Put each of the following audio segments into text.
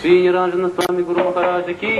श्री निरंजन स्वामी गुरु महाराज की।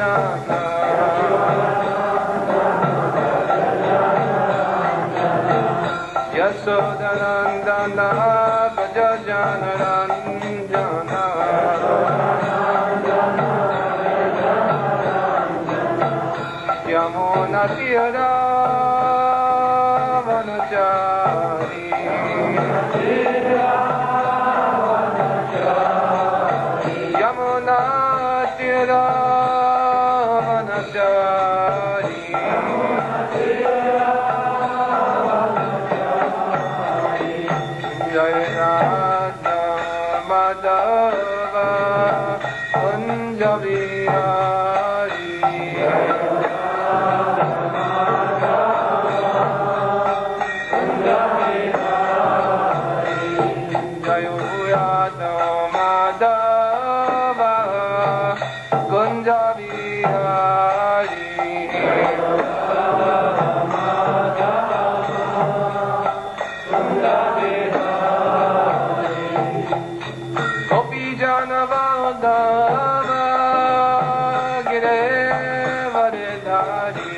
Niranjana Yasodanandana Gajajana Ranjana Yamuna Tira Vanachari Yamuna Tira Vanachari Jai Radha Madhava Punjabi Hari Jai Radha Madhava Punjabi Hari Gopi Janavadava Gire Varidhari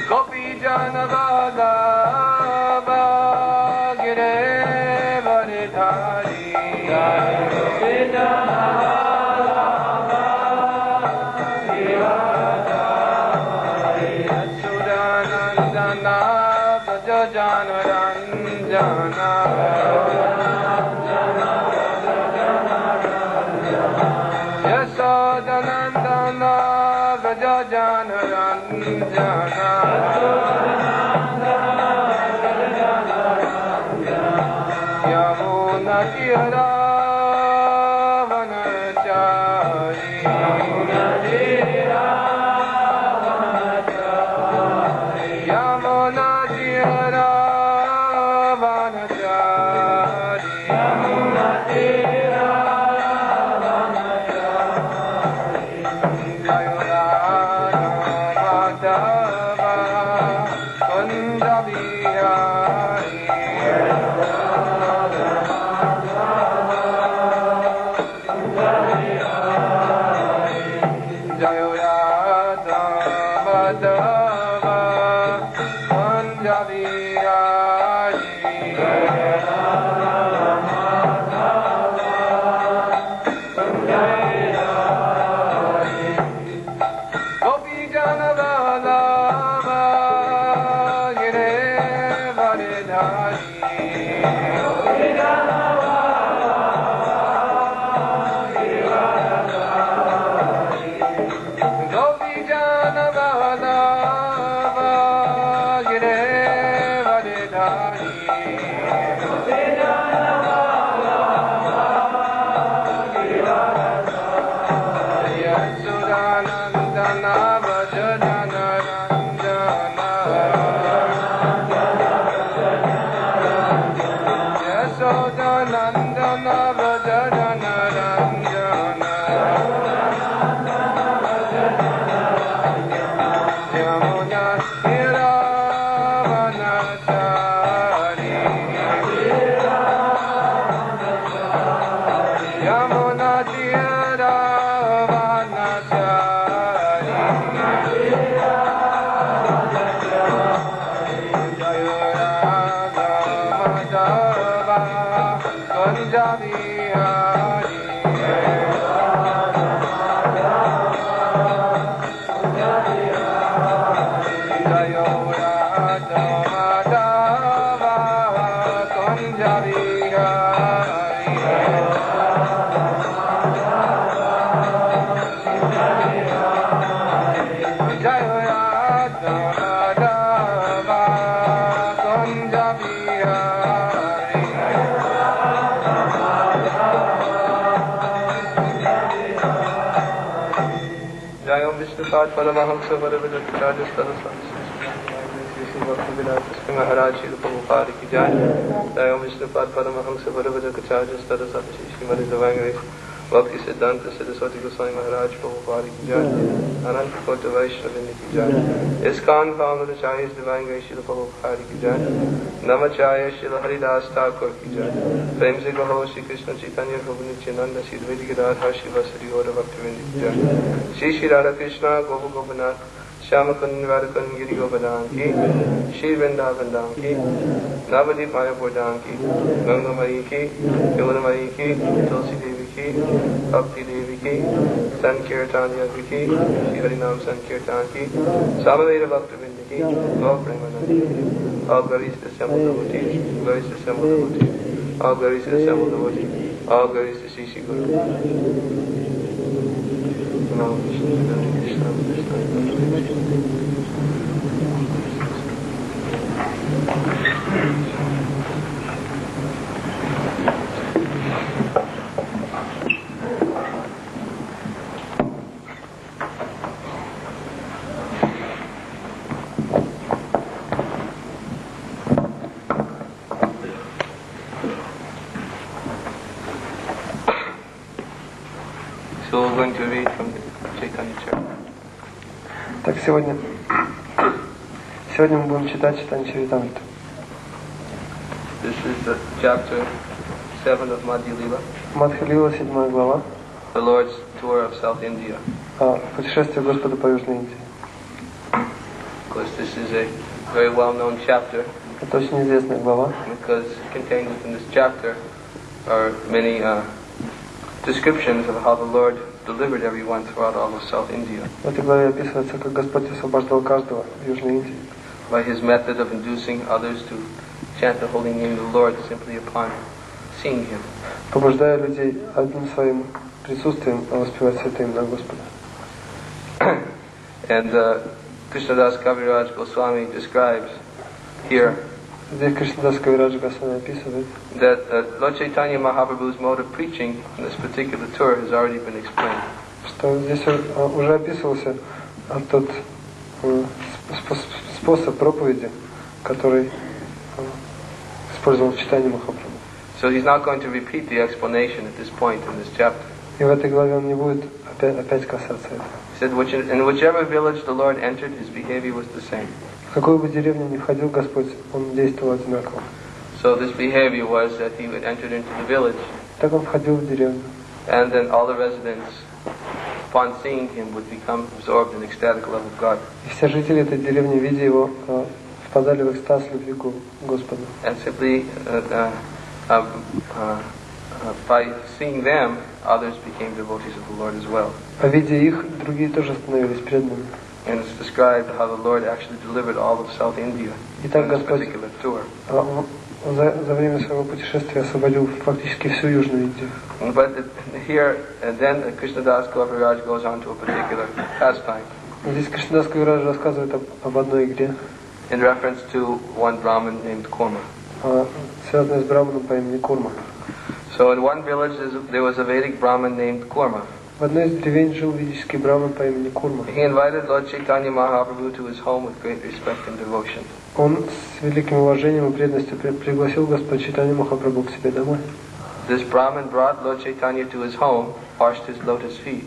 Gopi Janavadava Gire Varidhari Sudanandana Gajajana Ranjana Yasodanandana Gajajana Ranjana Yamuna Tira Vanachari Yamuna Tira Vanachari Jai Radha Madhava Punjabi Hari Jai Radha Madhava Punjabi Hari Gopi Janavadava Gire Varidhari Gopi Janavadava Gire Varidhari Yasodanandana Vajajana Ranjana Yasodanandana Vajajana Ranjana Yamuna Tira Vanachari Yamuna Tira Vanachari Jai Radha Madhava Punjabi Hari Jai Radha Madhava Punjabi Hari Jai Radha Madhava Punjabi Hari Jai Om Vishnupad Paramahamsa Paravajakacharya Saraswati Sri Bhakti Vinaya Sri Maharaj Sri Prabhupada Ki Jai Jai Om Vishnupad Paramahamsa Paravajakacharya Saraswati Sri Mani Divine Grace Bhakti Siddhanta Saraswati Goswami Maharaj Prabhupada ki jai, Ananta Kota Vaishnavini ki jai, ISKCON Founder-Acharyas Divine Grace Srila Prabhupada ki jai, Namacharya Srila Haridas Thakur ki jai, Prem Se Gaho Shri Krishna Chaitanya Prabhu Nityananda Sri Advaita Gadadhar Shivasari Gaura Bhaktivinoda ki jai, Shri Shri Radha Krishna Gopa Gopinath Shama Kundan Radhakundan Giri Govardhan ki, Shri Vrindavan Dham ki, Navadip Mayapur Dham ki, Ganga Mai ki, Yamuna Mai ki, Tulsi Devi ki, Bhakti Devi ki, Sankirtan Yagri ki, Shri Harinam Sankirtan ki, Samaveda Bhaktivinoda ki, Lord Premanand, all glories to assembled devotees, glories to assembled devotees, all glories to assembled devotees, all glories to Sri Sri Guru. So we're going to read from the Chaitanya Charitamrita. Так, сегодня мы будем читать Чайтанья Чаритамриту. This is the chapter 7 of Madhya Lila, Мадхя-лила, 7 глава. the Lord's tour of South India. Путешествие Господа по Южной Индии. Of course, this is a very well-known chapter Это очень известная глава, because contained within this chapter are many descriptions of how the Lord delivered everyone throughout all of South India. В этой главе описывается, как Господь освобождал каждого в Южной Индии. By His method of inducing others to chant the holy name of the Lord simply upon seeing Him. Побуждая людей одним своим присутствием воспевать святое имя Господа. And Krishnadas Kaviraj Goswami describes here Здесь Кришнадас Кавирадж Госвами описывает, that Lord Chaitanya Mahaprabhu's mode of preaching on this particular tour has already been explained. что здесь уже описывался тот способ проповеди, который использовал Чайтанья Махапрабху. So he's not going to repeat the explanation at this point in this chapter. И в этой главе он не будет опять касаться этого. He said, in whichever village the Lord entered, his behavior was the same. В какую бы деревню ни входил Господь, он действовал одинаково. So this behavior was that he would enter into the village, Так он входил в деревню. and then all the residents, upon seeing him, would become absorbed in ecstatic love of God. И все жители этой деревни, видя его, впадали в экстаз любви к Господу. And simply by seeing them, others became devotees of the Lord as well. А видя их, другие тоже становились преданными. And it's described how the Lord actually delivered all of South India in this particular tour. За время своего путешествия освободил фактически всю Южную Индию. But here, and then Krishnadas Kaviraj goes on to a particular pastime. Здесь Кришнадас Кавирадж рассказывает об одной игре, in reference to one Brahmin named Kurma. связанной с браманом по имени Курма. So in one village there was a Vedic Brahmin named Kurma. В одной из деревень жил ведический браман по имени Курма. He invited Lord Chaitanya Mahaprabhu to his home with great respect and devotion. Он с великим уважением и преданностью пригласил Господа Чайтанью Махапрабху к себе домой. This Brahmin brought Lord Chaitanya to his home, washed his lotus feet.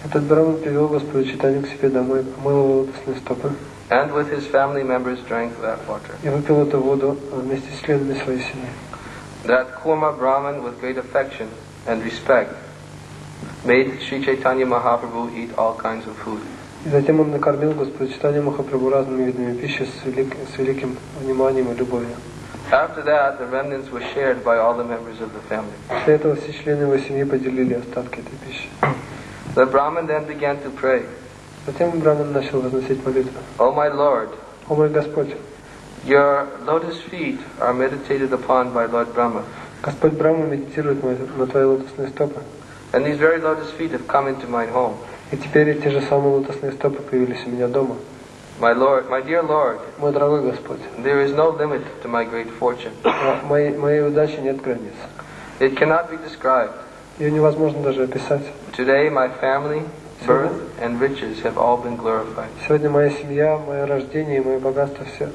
Этот браман привел Господа Чайтанью к себе домой, помыл его лотосные стопы. And with his family members drank that water. И выпил эту воду вместе с членами своей семьи. That Kurma Brahmin, with great affection and respect, made Sri Chaitanya Mahaprabhu eat all kinds of food. И затем он накормил Господа Чайтанью Махапрабху разными видами пищи с великим вниманием и любовью. After that, the remnants were shared by all the members of the family. После этого все члены его семьи поделили остатки этой пищи. The Brahmin then began to pray. Затем браман начал возносить молитву. Oh my Lord, О мой Господь, your lotus feet are meditated upon by Lord Brahma. Господь Брахма медитирует на твои лотосные стопы. And these very lotus feet have come into my home. И теперь эти же самые лотосные стопы появились у меня дома. My Lord, my dear Lord, Мой дорогой Господь, there is no limit to my great fortune. Моей удачи нет границ. It cannot be described. Ее невозможно даже описать. Today my family, birth, and riches have all been glorified. Сегодня моя семья, мое рождение и мое богатство все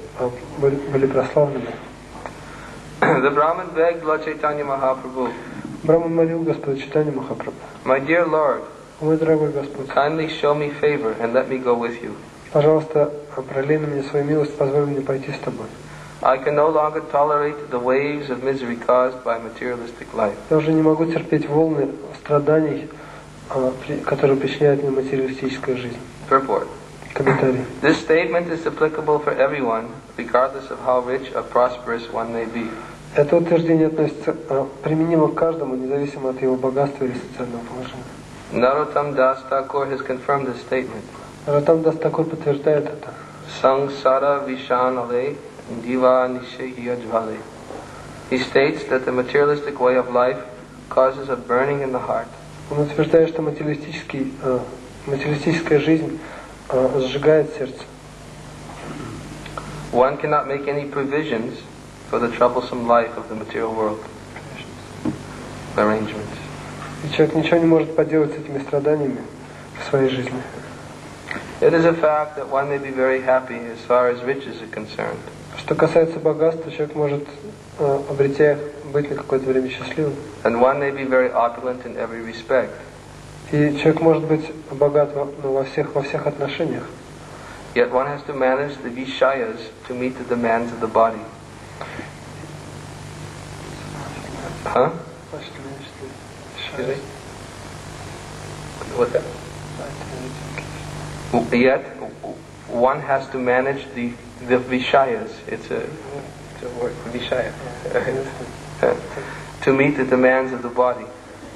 были прославлены. The Brahmin begged Lord Chaitanya Mahaprabhu Браман молил Господа Чайтанью Махапрабху: My dear Lord, мой дорогой Господь, kindly show me favor and let me go with you. пожалуйста, пролей на меня свою милость, позволь мне пойти с тобой. I can no longer tolerate the waves of misery caused by materialistic life. Я уже не могу терпеть волны страданий, которые причиняет мне материалистическая жизнь. Purport. Комментарий. This statement is applicable for everyone, regardless of how rich or prosperous one may be. Это утверждение относится применимо к каждому, независимо от его богатства или социального положения. Narottam Das Thakur has confirmed this statement. Наротам Дас Такур подтверждает это. Sangsara Vishanale Diva Nishehiya Jvale. He states that the materialistic way of life causes a burning in the heart. Он утверждает, что материалистическая жизнь сжигает сердце. One cannot make any provisions for the troublesome life of the material world. Arrangements. И человек ничего не может поделать с этими страданиями в своей жизни. It is a fact that one may be very happy as far as riches are concerned. Что касается богатства, человек может, обретя их, быть на какое-то время счастливым. And one may be very opulent in every respect. И человек может быть богат во всех отношениях. Yet one has to manage the vishayas to meet the demands of the body. Huh? Excuse me? What's that? Yet one has to manage the vishayas. It's a word, vishaya. To meet the demands of the body.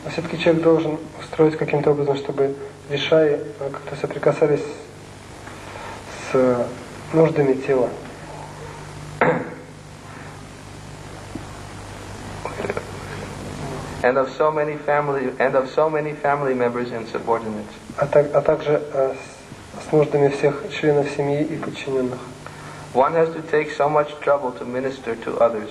Но все-таки человек должен устроить каким-то образом, чтобы вишаи как-то соприкасались с нуждами тела. And of so many family members and subordinates. А также с нуждами всех членов семьи и подчиненных. One has to take so much trouble to minister to others.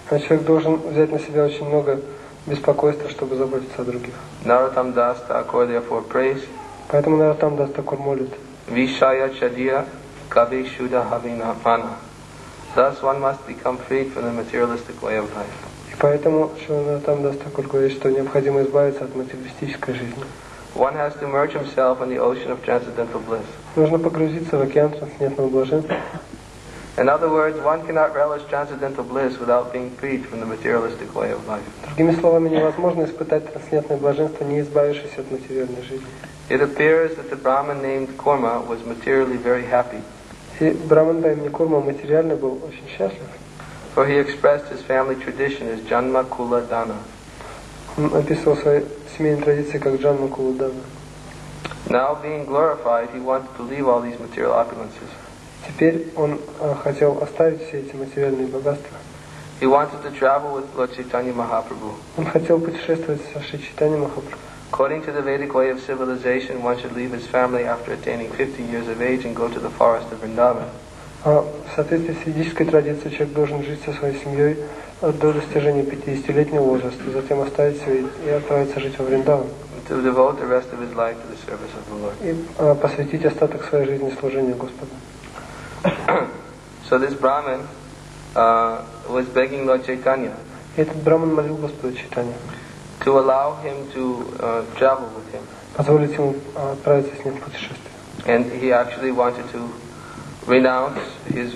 Человек должен взять на себя очень много беспокойства, чтобы заботиться о других. Narottam Das Thakur therefore prays. Поэтому Наротам Дас Такур молит: Vishaya Chadiya Kavi Shuddha Havina Mana. Thus one must become freed from the materialistic way of life. И поэтому Наротам Дас Такур говорит, что необходимо избавиться от материалистической жизни. One has to merge himself in the ocean of transcendental bliss. Нужно погрузиться в океан трансцендентного блаженства. In other words, one cannot relish transcendental bliss without being freed from the materialistic way of life. Другими словами, невозможно испытать трансцендентное блаженство, не избавившись от материальной жизни. It appears that the Brahmin named Kurma was materially very happy. И Браман по имени Курма материально был очень счастлив. For he expressed his family tradition as Janma Kula Dana. Он описывал свои семейные традиции как Джанма Куладана. Now being glorified, he wanted to leave all these material opulences. Теперь он хотел оставить все эти материальные богатства. He wanted to travel with Lord Chaitanya Mahaprabhu. Он хотел путешествовать со Шри Чайтаньей Махапрабху. According to the Vedic way of civilization, one should leave his family after attaining 50 years of age and go to the forest of Vrindavan. В соответствии с ведической традицией человек должен жить со своей семьей до достижения 50-летнего возраста, затем оставить все и отправиться жить во Вриндаван. To devote the rest of his life to the service of the Lord. И посвятить остаток своей жизни служению Господу. So this Brahmin was begging Lord Chaitanya. И этот Браман молил Господа Чайтанью To allow him to travel with him. позволить ему отправиться с ним в путешествие. And he actually wanted to renounce his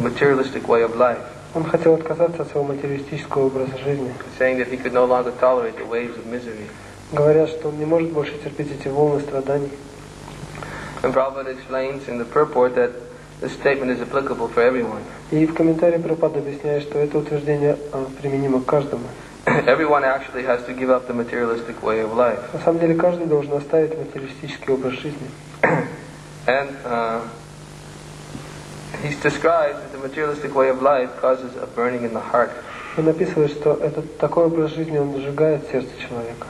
materialistic way of life. Он хотел отказаться от своего материалистического образа жизни, Saying that he could no longer tolerate the waves of misery. говоря, что он не может больше терпеть эти волны страданий. And Prabhupada explains in the purport that this statement is applicable for everyone. И в комментарии Прабхупада объясняет, что это утверждение применимо к каждому. Everyone actually has to give up the materialistic way of life. На самом деле каждый должен оставить материалистический образ жизни. And he's described that the materialistic way of life causes a burning in the heart. Он описывает, что этот такой образ жизни, он сжигает сердце человека.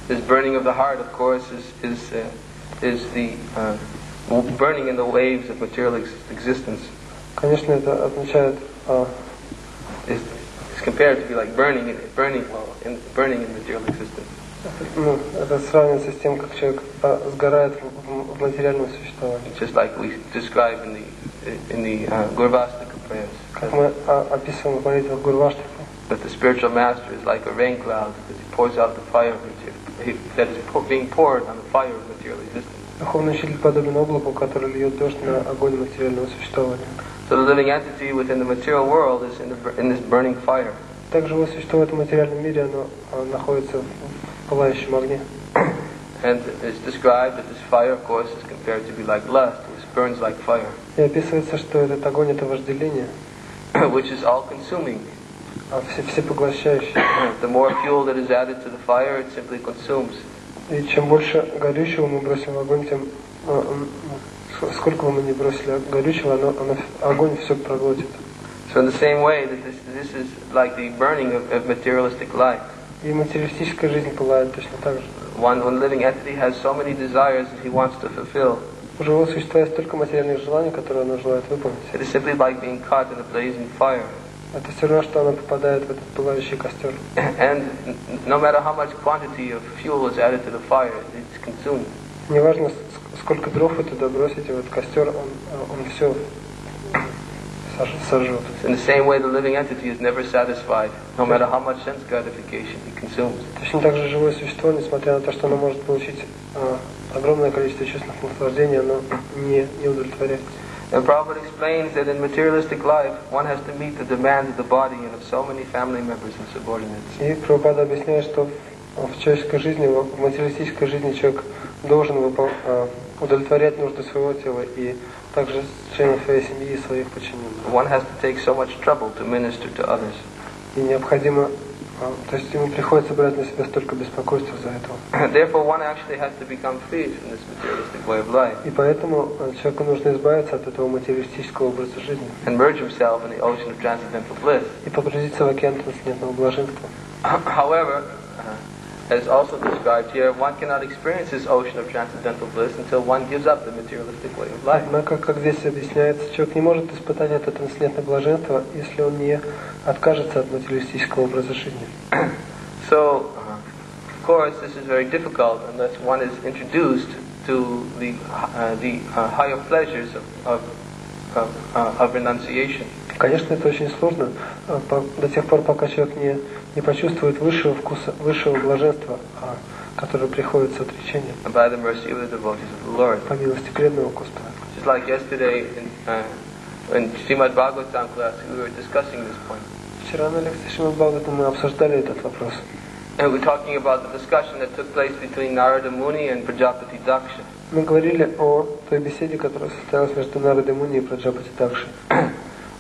This burning of the heart, of course, is the burning in the waves of material existence. Конечно, это означает It's compared to be like burning in material existence. Это сравнивается с тем, как человек сгорает в материальном существовании. Just like we describe in the Gurvastika prayers. Как мы описываем в молитвах Гурваштаки. that the spiritual master is like a rain cloud, because he pours out the fire that is being poured on the fire of material existence. Духовный учитель подобен облаку, который льет дождь на огонь материального существования. So the living entity within the material world is in this burning fire. Так живое существо в этом материальном мире, оно находится в пылающем огне. And it's described that this fire, of course, is compared to be like lust, which burns like fire. И описывается, что этот огонь — это вожделение, which is all-consuming. Всепоглощающий. The more fuel that is added to the fire, it simply consumes. И чем больше горючего мы бросим в огонь, тем сколько бы мы ни бросили горючего, огонь все проглотит. So in the same way, that this is like the burning of materialistic life. И материалистическая жизнь пылает точно так же. One living entity has so many desires that he wants to fulfill. У живого существа есть столько материальных желаний, которые оно желает выполнить. It is simply like being caught in a blazing fire. Это все равно, что оно попадает в этот пылающий костер. And no matter how much quantity of fuel is added to the fire, it's consumed. Неважно, сколько дров вы туда бросите в этот костер, он все сожжет. In the same way, the living entity is never satisfied, no matter how much sense gratification he consumes. Точно так же живое существо, несмотря на то, что оно может получить огромное количество чувственных наслаждений, оно не удовлетворяет. And Prabhupada explains that in materialistic life, one has to meet the demands of the body and of so many family members and subordinates. И Прабхупада объясняет, что в человеческой жизни, в материалистической жизни человек должен удовлетворять нужды своего тела и также членов своей семьи и своих подчиненных. One has to take so much trouble to minister to others. И необходимо, то есть ему приходится брать на себя столько беспокойства за это. Therefore, one actually has to become freed from this materialistic way of life. И поэтому человеку нужно избавиться от этого материалистического образа жизни. And merge himself in the ocean of transcendental bliss. И погрузиться в океан трансцендентного блаженства. However, as also described here, one cannot experience this ocean of transcendental bliss until one gives up the materialistic way of life. Однако, как здесь объясняется, человек не может испытать это трансцендентное блаженство, если он не откажется от материалистического образа жизни. So, of course, this is very difficult unless one is introduced to the higher pleasures of renunciation. Конечно, это очень сложно до тех пор, пока человек не почувствует высшего вкуса, высшего блаженства, которое приходит с отречением. By the mercy of the devotees of the Lord. По милости преданного Господа. Just like yesterday in Srimad Bhagavatam class, we were discussing this point. Вчера на лекции Шримад Бхагаватам мы обсуждали этот вопрос. And we're talking about the discussion that took place between Narada Muni and Prajapati Daksha. Мы говорили о той беседе, которая состоялась между Нарадой Муни и Праджапати Дакшей.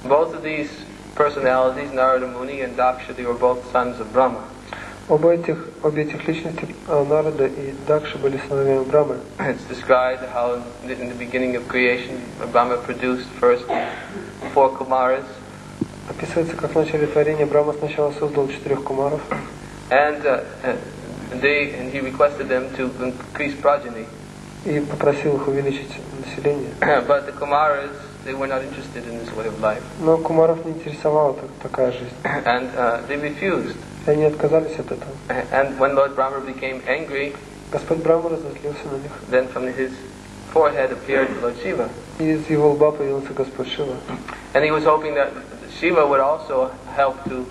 Both of these personalities, Narada Muni and Daksha, they were both sons of Brahma. Обе этих личности, Нарада и Дакша, были сыновьями Брамы. It's described how in the beginning of creation, Brahma produced first 4 Kumaras. Описывается, как в начале творения Брахма сначала создал 4 кумаров. And he requested them to increase progeny. И попросил их увеличить население. But the Kumaras, they were not interested in this way of life. Но кумаров не интересовала такая жизнь. And they refused. И они отказались от этого. And when Lord Brahma became angry, Господь Брахма разозлился на них. then from his forehead appeared Lord Shiva. И из его лба появился Господь Шива. And he was hoping that Shiva would also help to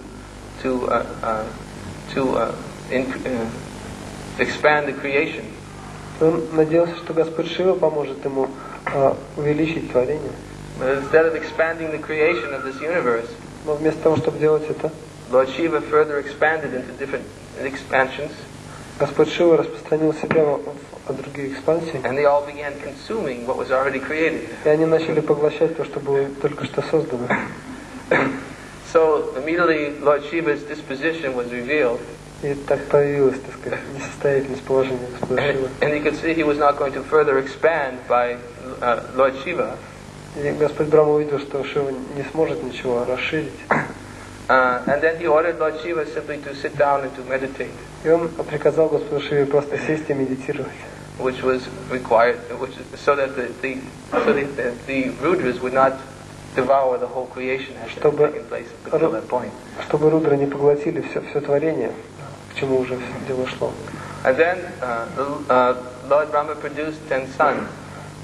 expand the creation. Он надеялся, что Господь Шива поможет ему увеличить творение. But instead of expanding the creation of this universe, Но вместо того, чтобы делать это, Lord Shiva further expanded into different expansions. Господь Шива распространил себя в другие экспансии. And they all began consuming what was already created. И они начали поглощать то, что было только что создано. So immediately Lord Shiva's disposition was revealed. И так появилась, так сказать, несостоятельность положения Господа Шивы. And he could see he was not going to further expand by Lord Shiva. И Господь Брахма увидел, что Шива не сможет ничего расширить. And then he ordered Lord Shiva simply to sit down and to meditate. И он приказал Господу Шиве просто сесть и медитировать. Which was required, so that the Rudras would not devour the whole creation as had taken place until that point. Чтобы рудры не поглотили все творение, к чему уже дело шло. And then Lord Brahma produced 10 sons.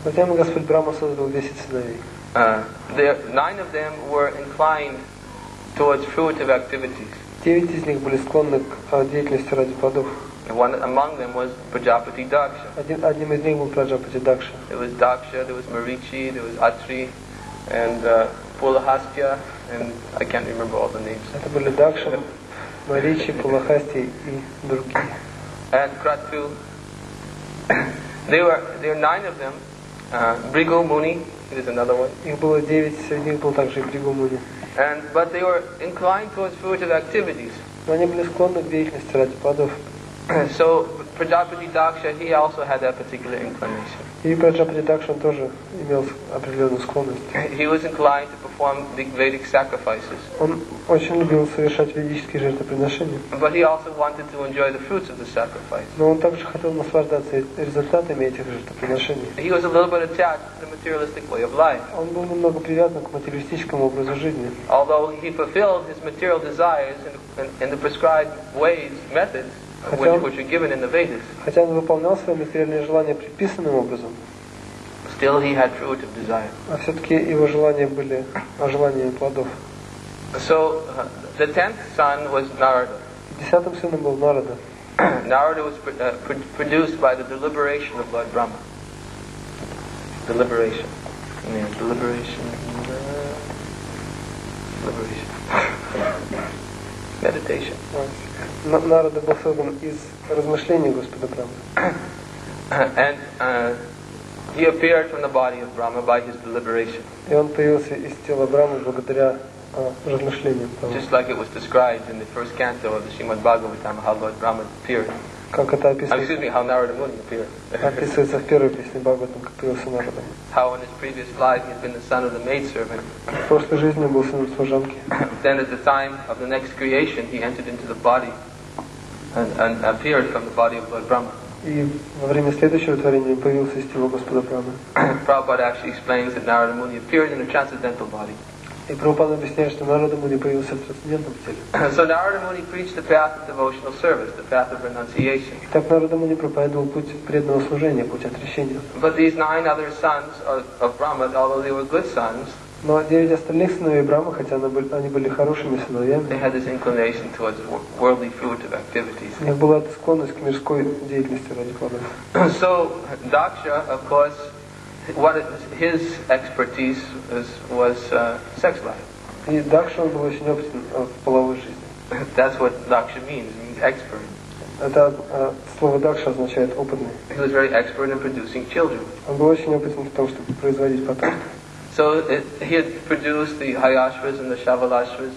Затем Господь Брахма создал 10 сыновей. 9 of them were inclined towards fruitive activities. 9 из них были склонны к деятельности ради плодов. And one among them was Prajapati Daksha. Одним из них был Праджапати Дакша. There was Daksha, there was Marichi, there was Atri, and Pulahastya, and I can't remember all the names. Это были Дакша, Маричи, Пулахасти и другие. And Kratu. There were 9 of them. Brigu Muni, he was another one. Их было 9, среди них был также и Бригу Муни. But they were inclined towards fruitive activities. Но они были склонны к деятельности ради плодов. So Prajapati Daksha, he also had that particular inclination. И Праджапати Дакша тоже имел определенную склонность. He was inclined to perform the Vedic sacrifices. Он очень любил совершать ведические жертвоприношения. But he also wanted to enjoy the fruits of the sacrifice. Но он также хотел наслаждаться результатами этих жертвоприношений. He was a little bit attached to the materialistic way of life. Он был немного привязан к материалистическому образу жизни. Although he fulfilled his material desires in the prescribed ways, methods, which are given in the Vedas. Хотя он выполнял свои материальные желания предписанным образом, still he had fruitive desire. А все-таки его желания были желаниями плодов. So the 10th son was Narada. 10-м сыном был Нарада. Narada was produced by the deliberation of Lord Brahma. Deliberation. Yeah, deliberation. Meditation. Нарада был создан из размышлений Господа Брахмы. And he appeared from the body of Brahma by his deliberation. И он появился из тела Брамы благодаря размышлениям. Just like it was described in the first canto of the Srimad Bhagavatam, how Lord Brahma appeared. Как это Excuse me, how Narada Muni appeared. описывается в первой песне Бхагаватам, как появился Нарада. How in his previous life he had been the son of the maidservant. В прошлой жизни был сыном служанки. Then at the time of the next creation he entered into the body and appeared from the body of Lord Brahma. И во время следующего творения он появился из тела Господа Брамы. Prabhupada actually explains that Narada Muni appeared in a transcendental body. И Прабхупада объясняет, что Нарада Муни появился в трансцендентном теле. So Narada Muni preached the path of devotional service, the path of renunciation. Так Нарада Муни проповедовал путь преданного служения, путь отречения. But these 9 other sons of Brahma, although they were good sons, Но 9 остальных сыновей Брамы, хотя они были хорошими they сыновьями, had this inclination towards worldly fruitive activities. у них была эта склонность к мирской деятельности ради плодов. So Daksha, of course, his expertise was sex life. И Дакша, он был очень опытен в половой жизни. That's what Daksha means. It means expert. Это слово Дакша означает опытный. He was very expert in producing children. Он был очень опытен в том, чтобы производить потомство. So he had produced the Hayashvas and the Shavalashvas.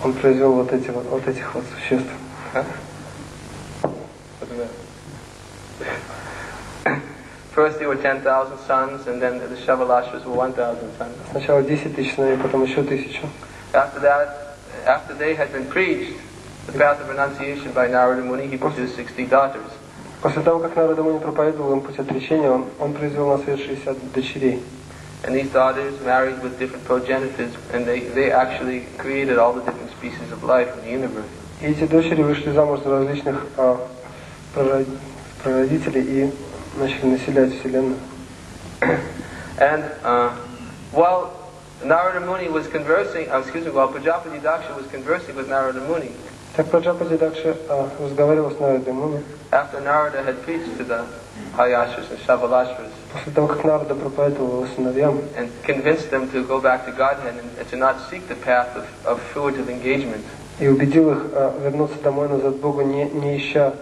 Он произвел вот этих вот существ. First there were 10,000 sons, and then the Shavalashvas were 1,000 sons. Сначала 10 тысяч сыновей, потом еще 1000. After that, after they had been preached the path of renunciation by Narada Muni, he produced 60 daughters. После того, как Нарада Муни проповедовал им путь отречения, он произвел на свет 60 дочерей. And these daughters married with different progenitors, and they actually created all the different species of life in the universe. И эти дочери вышли замуж за различных прародителей и начали населять Вселенную. And while Narada Muni was conversing, while Prajapati Daksha was conversing with Narada Muni, так Праджапати Дакша разговаривал с Нарадой Муни. After Narada had preached to the Hayashvas and Shavalashvas, После того, как Нарада проповедовал его сыновьям, and convinced them to go back to Godhead and to not seek the path of fruitive engagement, и убедил их вернуться домой назад к Богу, не ища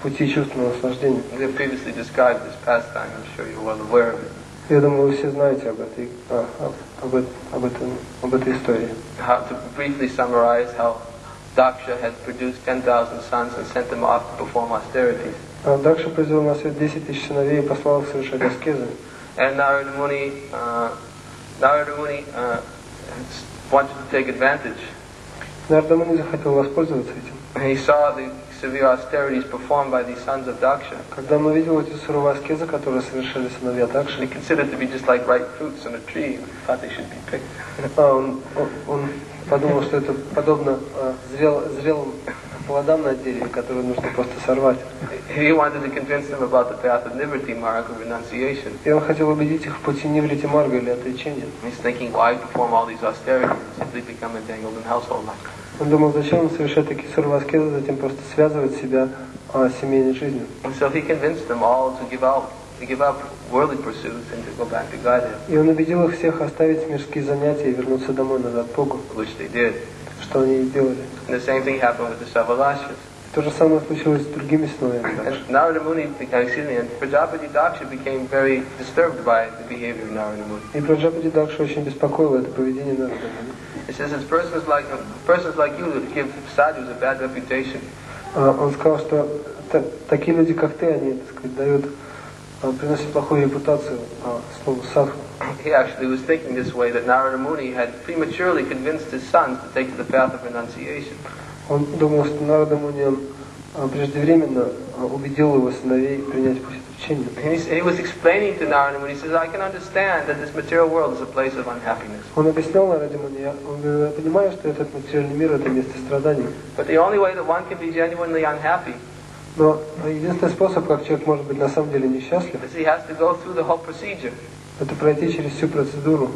пути чувственного наслаждения. we have previously described this pastime. I'm sure you're well aware of it. Я думаю, вы все знаете об этой истории. How to briefly summarize how Daksha had produced 10,000 sons and sent them off to perform austerities. Дакша произвел на свет 10 тысяч сыновей и послал их совершать аскезы. And Narada Muni wanted to take advantage. Нарада Муни захотел воспользоваться этим. He saw the severe austerities performed by these sons of Daksha. Когда он увидел эти суровые аскезы, которые совершали сыновья Дакши, They considered to be just like ripe fruits on a tree. He thought they should be picked. он подумал, что это подобно зрелым плодам на дереве, которые нужно просто сорвать. He wanted to convince them about the path of nivritti marg, of renunciation. И он хотел убедить их в пути ниврити марга или отречения. He's thinking, why perform all these austerities and simply become entangled in household life? Он думал, зачем он совершает такие сурваскезы, затем просто связывать себя семейной жизнью. And so he convinced them all to give up worldly pursuits and to go back to Godhead. И он убедил их всех оставить мирские занятия и вернуться домой назад к Богу. Which they did. Что они и сделали. And the same thing happened with the Savalashas. То же самое случилось с другими сыновьями. And Narada Muni, and Prajapati Daksha became very disturbed by the behavior of Narada Muni. И Праджапати Дакша очень беспокоило это поведение Нарады Муни. It says it's persons like you that give sadhus a bad reputation. Он сказал, что такие люди, как ты, они, так сказать, дают, приносят плохую репутацию слову садху. He actually was thinking this way, that Narada Muni had prematurely convinced his sons to take to the path of renunciation. Он думал, что Нарада Муни преждевременно убедил его сыновей принять путь отречения. And he was explaining to Narada Muni, he says, I can understand that this material world is a place of unhappiness. Он объяснял Нараде Муни, он говорит, я понимаю, что этот материальный мир — это место страданий. But the only way that one can be genuinely unhappy Но единственный способ, как человек может быть на самом деле несчастлив, is he has to go through the whole procedure. это пройти через всю процедуру.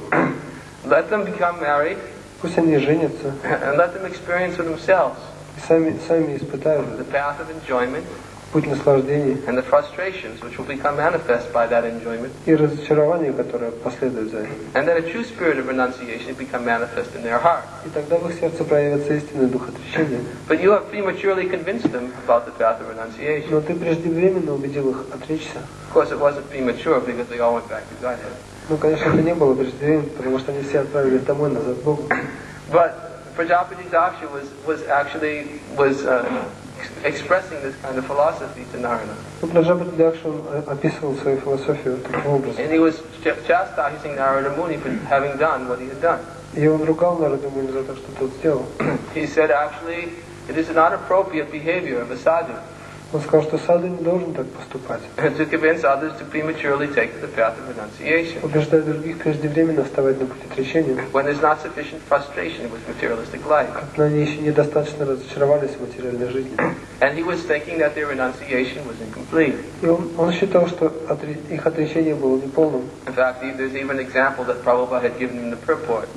Let them become married, Пусть они женятся and let them experience for themselves и сами испытают the path of enjoyment путь наслаждений and the frustrations which will become manifest by that enjoyment, и разочарование, которое последует за этим. and that a true spirit of renunciation become manifest in their heart. И тогда в их сердце проявится истинный дух отречения. But you have prematurely convinced them about the path of renunciation. Но ты преждевременно убедил их отречься. Of course, it wasn't premature because they all went back to Godhead. Ну, конечно, это не было преждевременно, потому что они все отправились домой, назад к Богу. But Prajapati Daksha was expressing this kind of philosophy to Narada. Ну, Праджапати Дакша описывал свою философию таким образом. And he was chastising Narada Muni for having done what he had done. И он ругал Нараду Муни за то, что тот сделал. He said, actually, it is not appropriate behavior of a sadhu Он сказал, что саду не должен так поступать. to convince others to prematurely take the path of renunciation Убеждать других преждевременно вставать на путь отречения, when there's not sufficient frustration with materialistic life. когда они еще недостаточно разочаровались в материальной жизни. And he was thinking that their renunciation was incomplete. И он считал, что их отречение было неполным. In fact, there's even an example that Prabhupada had given in the purport.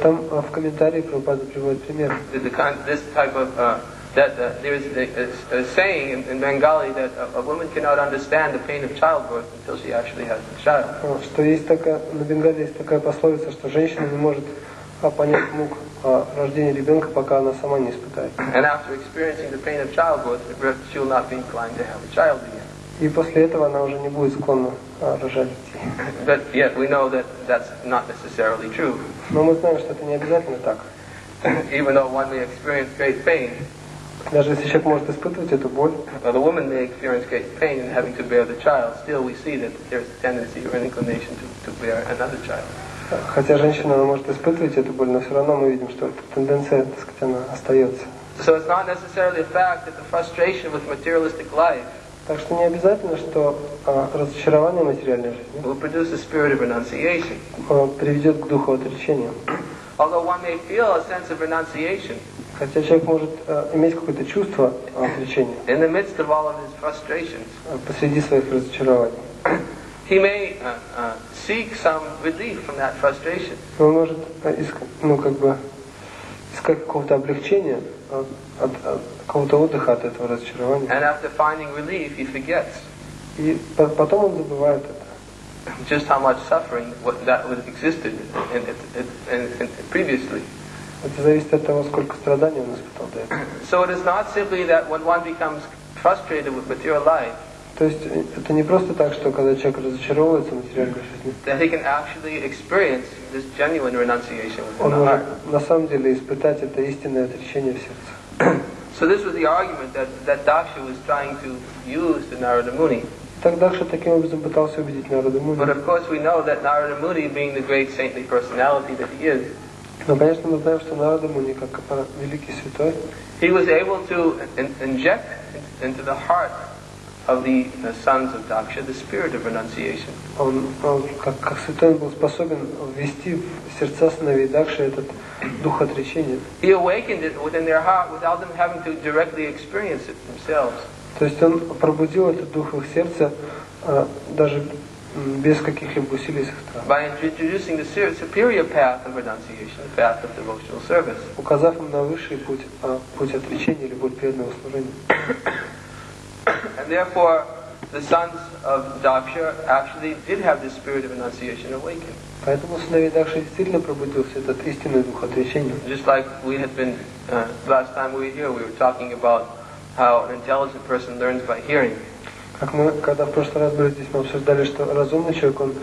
Там в комментарии Прабхупада приводит пример. This type of there is a saying in Bengali that a woman cannot understand the pain of childbirth until she actually has the child. Что есть такая, на Бенгале есть такая пословица, что женщина не может понять мук рождения ребенка, пока она сама не испытает. And after experiencing the pain of childbirth, she will not be inclined to have a child again. И после этого она уже не будет склонна рожать детей. But yet we know that that's not necessarily true. Но мы знаем, что это не обязательно так. Even though one may experience great pain, Даже если человек может испытывать эту боль, the woman may experience great pain in having to bear the child, still we see that there's a tendency or an inclination to bear another child. хотя женщина она может испытывать эту боль, но все равно мы видим, что эта тенденция, так сказать, она остается. So it's not necessarily a fact that the frustration with materialistic life Так что не обязательно, что разочарование материальной жизни will produce a spirit of renunciation. Приведет к духу отречения. Although one may feel a sense of renunciation Хотя человек может иметь какое-то чувство отречения in the midst of all of his frustrations, посреди своих разочарований. he may seek some relief from that frustration. Он может искать какого-то облегчения, от какого-то отдыха от этого разочарования. And after finding relief, he forgets И потом он забывает это. just how much suffering that existed in previously. Это зависит от того, сколько страданий он испытал до этого. So it is not simply that when one becomes frustrated with material life, То есть это не просто так, что когда человек разочаровывается в материальной жизни, that he can actually experience this genuine renunciation within он the может heart. на самом деле испытать это истинное отречение в сердце. So this was the argument that Daksha was trying to use to Narada Muni. Тогда Дакша таким образом пытался убедить Нараду Муни. But of course we know that Narada Muni, being the great saintly personality that he is, Но, конечно, мы знаем, что Нарада Муни, как великий святой, he was able to inject into the heart of the sons of Daksha the spirit of renunciation. Он как святой, он был способен ввести в сердца сыновей Дакши этот дух отречения. He awakened it within their heart without them having to directly experience it themselves. То есть он пробудил этот дух в их сердце даже без каких-либо усилий с их стороны. By introducing the superior path of renunciation, the path of devotional service. Указав им на высший путь, путь отречения или путь преданного служения. And therefore, the sons of Daksha actually did have this spirit of renunciation awakened. Поэтому сыновей Дакши действительно пробудился этот истинный дух отречения. Just like we had been, last time we were here, we were talking about how an intelligent person learns by hearing. Как мы, когда в прошлый раз были здесь, мы обсуждали, что разумный человек, он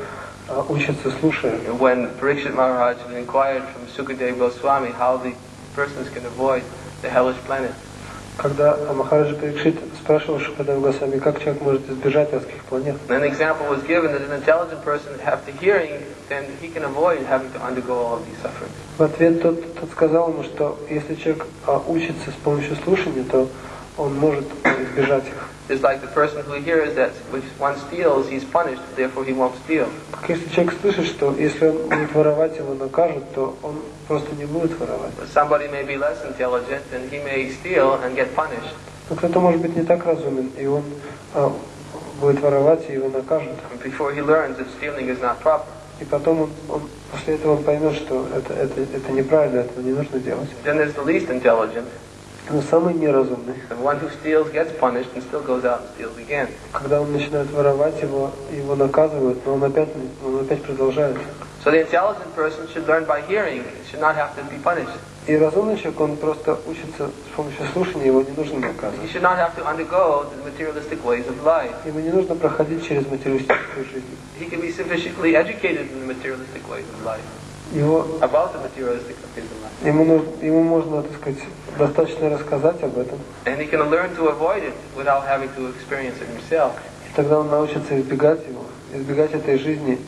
учится слушая. When Parikshit Maharaj inquired from Sukadeva Goswami how the persons can avoid the hellish planet. Когда Махараджа Парикшит спрашивал Шукадева Госвами, как человек может избежать адских планет. An example was given that an intelligent person, after hearing, then he can avoid having to undergo all of these sufferings. В ответ тот сказал ему, что если человек учится с помощью слушания, то он может избежать их. It's like the person who hears that if one steals, he's punished, therefore he won't steal. Как если человек слышит, что если он будет воровать, его накажут, то он просто не будет воровать. But somebody may be less intelligent and he may steal and get punished. Но кто-то может быть не так разумен, и он будет воровать, и его накажут. And before he learns that stealing is not proper. И потом он после этого он поймет, что это неправильно, этого не нужно делать. Then there's the least intelligent. Но самый неразумный, The one who steals gets punished and still goes out and steals again. когда он начинает воровать, его наказывают, но он опять продолжает. So the intelligent person should learn by hearing, should not have to be punished. И разумный человек, он просто учится с помощью слушания, его не нужно He наказывать. should not have to undergo the materialistic ways of life. Ему не нужно проходить через материалистическую жизнь. He can be sufficiently educated in the materialistic ways of life. About the materialistic ways of life. Ему можно, так сказать, достаточно рассказать об этом. And he can learn to avoid it without having to experience it himself. И тогда он научится избегать этой жизни,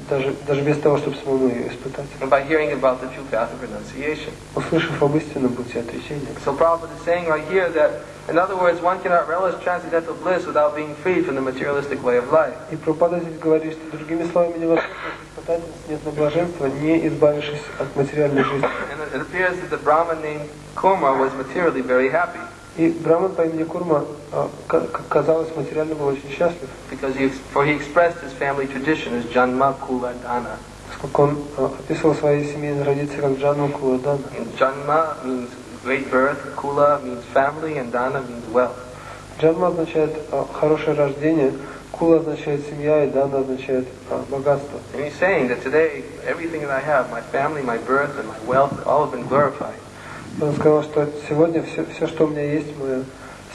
даже без того, чтобы самому ее испытать. And by hearing about the true path of renunciation. Услышав об истинном пути отречения. So Prabhupada is saying right here that, in other words, one cannot relish transcendental bliss without being freed from the materialistic way of life. И Прабхупада здесь говорит, что другими словами невозможно испытать нет блаженства, не избавившись от материальной жизни. And it appears that the Brahman named Kurma was materially very happy. И Браман по имени Курма, казалось, материально был очень счастлив. For he expressed his family tradition as Janma, Kula, Dana. Поскольку он описывал свои семейные традиции как Джанма, Кула, Дана. Janma means great birth, Kula means family, and Dana means wealth. Джанма означает хорошее рождение, Кула означает семья, и Дана означает богатство. And he's saying that today, everything that I have, my family, my birth, and my wealth, all have been glorified. Он сказал, что сегодня все, что у меня есть, моя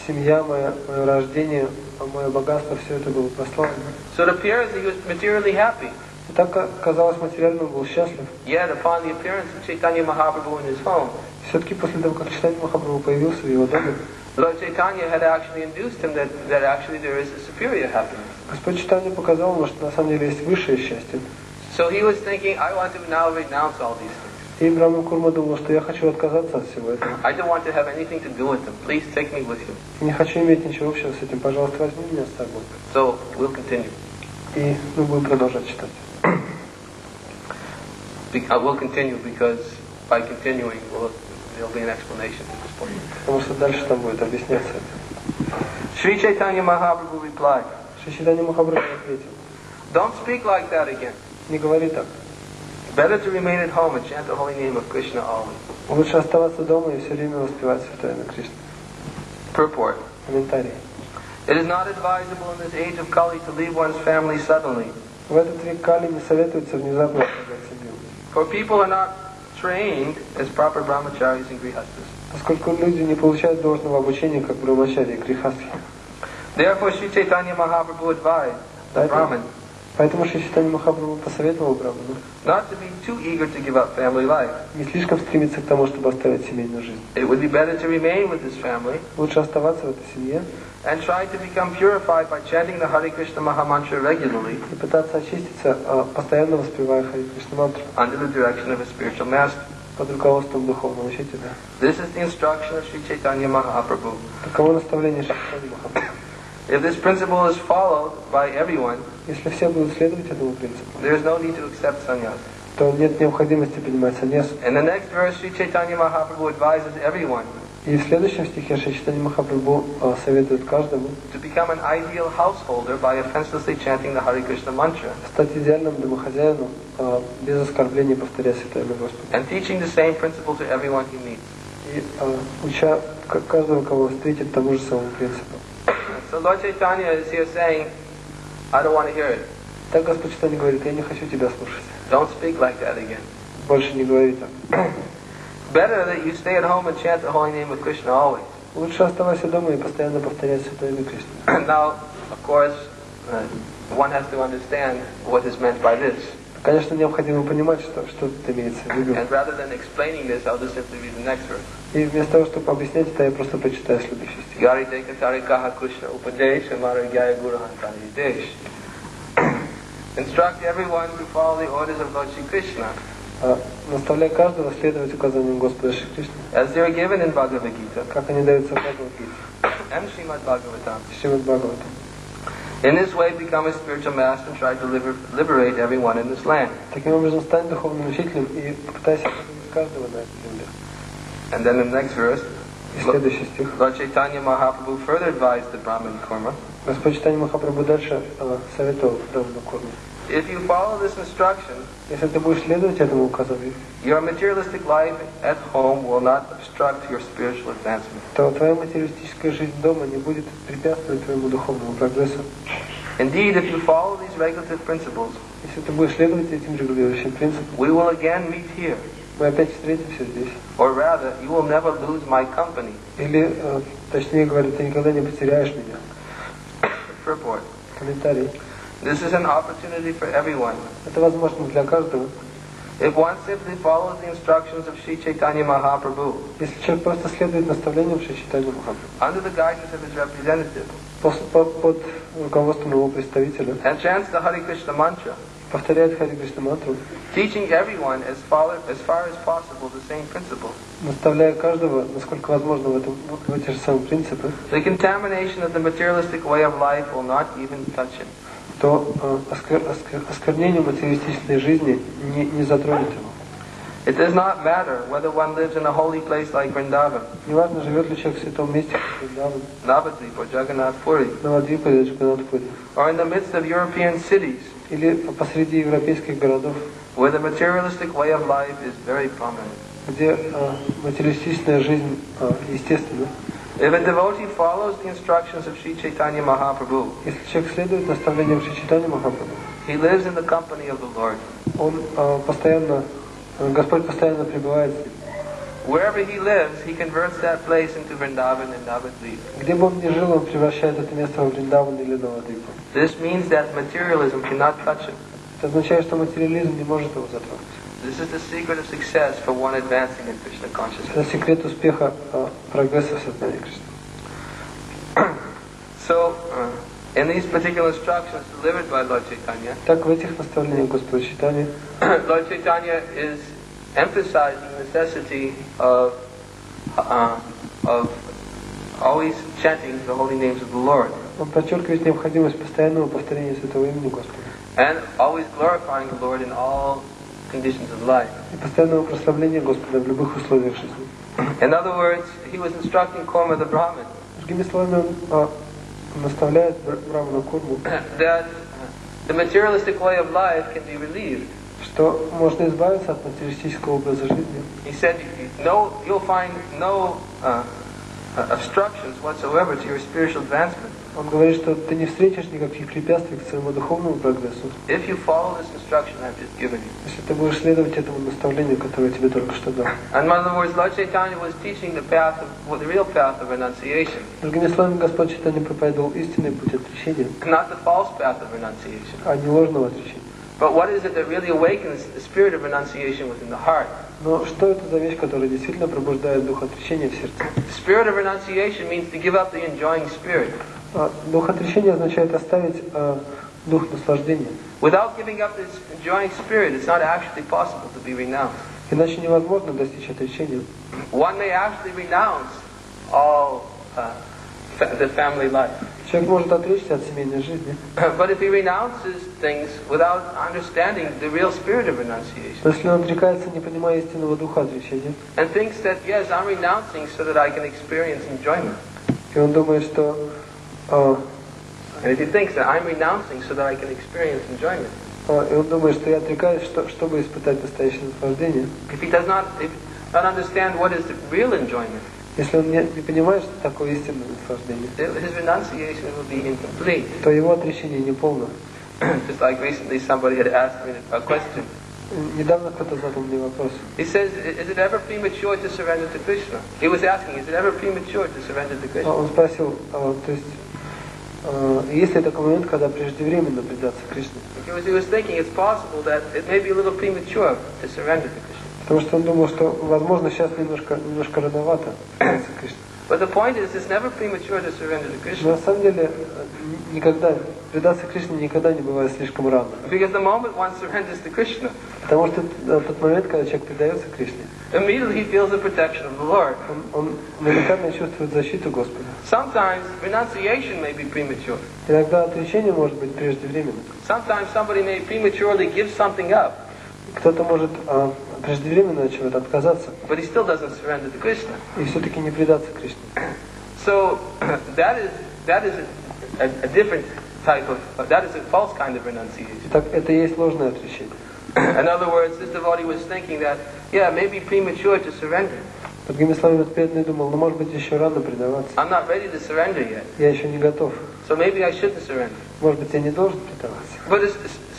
семья, мое рождение, мое богатство, все это было прославлено. So it appears that he was materially happy. И так казалось, материально он был счастлив. Yet, upon the appearance of Chaitanya Mahaprabhu in his home, все-таки после того, как Чайтанья Махапрабху появился в его доме, Lord Chaitanya had actually induced him that actually there is a superior happiness. Господь Чайтанья показал ему, что на самом деле есть высшее счастье. So he was thinking, I want to now renounce all these things. И Брахма Курма думал, что я хочу отказаться от всего этого. I don't want to have anything to do with them. Please take me with you. Не хочу иметь ничего общего с этим. Пожалуйста, возьми меня с собой. So we'll continue. И мы будем продолжать читать. We'll continue because by continuing, there'll be an explanation at this point. Потому что дальше там будет объясняться это. Sri Chaitanya Mahaprabhu replied, Шри Чайтанья Махапрабху ответил: don't speak like that again. Не говори так. Better to remain at home and chant the holy name of Krishna always. Лучше оставаться дома и все время воспевать святое имя Кришны. Purport. Комментарий. It is not advisable in this age of Kali to leave one's family suddenly. В этот век Кали не советуется внезапно оставлять семью. For people are not trained as proper brahmacharis and grihastas. Поскольку люди не получают должного обучения, как брахмачари и грихастхи. Therefore, Sri Chaitanya Mahaprabhu advised the Brahman Поэтому Шри Чайтанья Махапрабху посоветовал Браману not to be too eager to give up family life. не слишком стремиться к тому, чтобы оставить семейную жизнь. It would be better to remain with his family Лучше оставаться в этой семье and try to become purified by chanting the Hare Krishna Mahamantra regularly и пытаться очиститься, постоянно воспевая Хари Кришна мантру under the direction of a spiritual master. под руководством духовного учителя. This is the instruction of Sri Chaitanya Mahaprabhu. Таково наставление Шри Чайтаньи Махапрабху. If this principle is followed by everyone, Если все будут следовать этому принципу, there is no need to accept sannyas. то нет необходимости принимать саньясу. In the next verse, Sri Chaitanya Mahaprabhu advises everyone И в следующем стихе Шри Чайтанья Махапрабху советует каждому to become an ideal householder by offenselessly chanting the Hare Krishna mantra стать идеальным домохозяином, без оскорблений повторяя святое имя Господа. and teaching the same principle to everyone he meets. И уча каждого, кого встретит, тому же самому принципу. So Lord Chaitanya is here saying, I don't want to hear it. Так Господь Чайтанья говорит: я не хочу тебя слушать. Don't speak like that again. Больше не говори так. Better that you stay at home and chant the holy name of Krishna always. Лучше оставайся дома и постоянно повторяй святое имя Кришны. Now, of course, one has to understand what is meant by this. Конечно, необходимо понимать, что тут имеется в виду. And rather than explaining this, I'll just simply read the next verse. И вместо того, чтобы объяснять это, я просто прочитаю следующий стих. Yari deka tarikaha Krishna upadesh amara gyaya gurahantari desh. Instruct everyone to follow the orders of Lord Shri Krishna Наставляй каждого следовать указаниям Господа Шри Кришны, as they are given in Bhagavad Gita как они даются в Бхагавад-гите, and Srimad Bhagavatam. Шримад Бхагаватам. In this way, become a spiritual master and try to liberate everyone in this land. Таким образом, стань духовным учителем и попытайся поднять каждого на этой земле. And then in the next verse, И следующий стих. Lord Chaitanya Mahaprabhu further advised the Brahmin Kurma, Господь Чайтанья Махапрабху дальше советовал Браману Курму: if you follow this instruction, если ты будешь следовать этому указанию, your materialistic life at home will not obstruct your spiritual advancement. то твоя материалистическая жизнь дома не будет препятствовать твоему духовному прогрессу. Indeed, if you follow these regulative principles, Если ты будешь следовать этим регулирующим принципам, we will again meet here. мы опять встретимся здесь. Or rather, you will never lose my company. Или, точнее говоря, ты никогда не потеряешь меня. Purport. Комментарий. This is an opportunity for everyone. Это возможно для каждого. If one simply follows the instructions of Sri Chaitanya Mahaprabhu, Если человек просто следует наставлениям Шри Чайтаньи Махапрабху, under the guidance of his representative, под руководством его представителя, and chants the Hare Krishna mantra, повторяет Хари Кришна мантру, teaching everyone as far as possible the same principle, наставляя каждого, насколько возможно, в эти же самые принципы, the contamination of the materialistic way of life will not even touch him. то осквернение материалистичной жизни не затронет его. It does not matter whether one lives in a holy place like Vrindavan, Неважно, живет ли человек в святом месте, как Вриндаван, Navadvip or Jagannath Puri, Навадвипа или Джаганнатхпури, or in the midst of European cities, или посреди европейских городов, where the materialistic way of life is very prominent. где материалистичная жизнь естественна. If a devotee follows the instructions of Sri Chaitanya Mahaprabhu, Если человек следует наставлениям Шри Чайтаньи Махапрабху, he lives in the company of the Lord. Господь постоянно пребывает с ним. Wherever he lives, he converts that place into Vrindavan and Navadvip. Где бы он ни жил, он превращает это место в Вриндаван или Навадвипу. This means that materialism cannot touch him. Это означает, что материализм не может его затронуть. This is the secret of success for one advancing in Krishna consciousness. Это секрет успеха прогресса в сознании Кришны. So, in these particular instructions delivered by Lord Chaitanya, Так в этих наставлениях Господа Чайтаньи Lord Chaitanya is emphasizing the necessity of always chanting the holy names of the Lord он подчеркивает необходимость постоянного повторения святого имени Господа and always glorifying the Lord in all conditions of life. и постоянного прославления Господа в любых условиях жизни. In other words, he was instructing Kurma the Brahmin Другими словами, он наставляет Брамана Курму, that the materialistic way of life can be relieved. что можно избавиться от материалистического образа жизни. He said, you'll find no obstructions whatsoever to your spiritual advancement Он говорит, что ты не встретишь никаких препятствий к своему духовному прогрессу, if you follow this instruction I've just given you. если ты будешь следовать этому наставлению, которое я тебе только что дал. And in other words, Lord Chaitanya was teaching the real path of renunciation, Другими словами, Господь Чайтанья проповедовал истинный путь отречения, not the false path of renunciation. а не ложного отречения. But what is it that really awakens the spirit of renunciation within the heart? Но что это за вещь, которая действительно пробуждает дух отречения в сердце? The spirit of renunciation means to give up the enjoying spirit. Дух отречения означает оставить дух наслаждения. Without giving up this enjoying spirit, it's not actually possible to be renounced. Иначе невозможно достичь отречения. One may actually renounce all the family life. Человек может отречься от семейной жизни. But if he renounces things without understanding the real spirit of renunciation, Но если он отрекается, не понимая истинного духа отречения, and thinks that, yes, I'm renouncing so that I can experience enjoyment. и он думает, что And if he thinks that I'm renouncing so that I can experience enjoyment, и он думает, что я отрекаюсь, чтобы испытать настоящее наслаждение. if he does not understand what is the real enjoyment, Если он не понимает, что такое истинное наслаждение, his renunciation will be incomplete. то его отречение неполно. Just like recently somebody had asked me a question. Недавно кто-то задал мне вопрос. He says, is it ever premature to surrender to Krishna? He was asking, is it ever premature to surrender to Krishna? Он спросил, то есть, есть ли такой момент, когда преждевременно предаться Кришне? He was thinking it's possible that it may be a little premature to surrender to Krishna. Потому что он думал, что, возможно, сейчас немножко рановато предаться Кришне. But the point is, it's never premature to surrender to Но Krishna. на самом деле, никогда, предаться Кришне никогда не бывает слишком рано. Because the moment one surrenders to Krishna, Потому что тот момент, когда человек предается Кришне, immediately he feels the protection of the Lord. он моментально чувствует защиту Господа. Sometimes renunciation may be premature. Иногда отречение может быть преждевременным. Sometimes somebody may prematurely give something up, Кто-то может преждевременно от чего-то отказаться but he still doesn't surrender to Krishna. и все-таки не предаться Кришне. So that is a different type of that is a false kind of renunciation. Так это и есть ложное отречение. In other words, this devotee was thinking that, yeah, it may be premature to surrender. Другими словами, этот преданный думал, ну может быть еще рано предаваться. I'm not ready to surrender yet, Я еще не готов. so maybe I shouldn't surrender. Может быть, я не должен предаваться. But as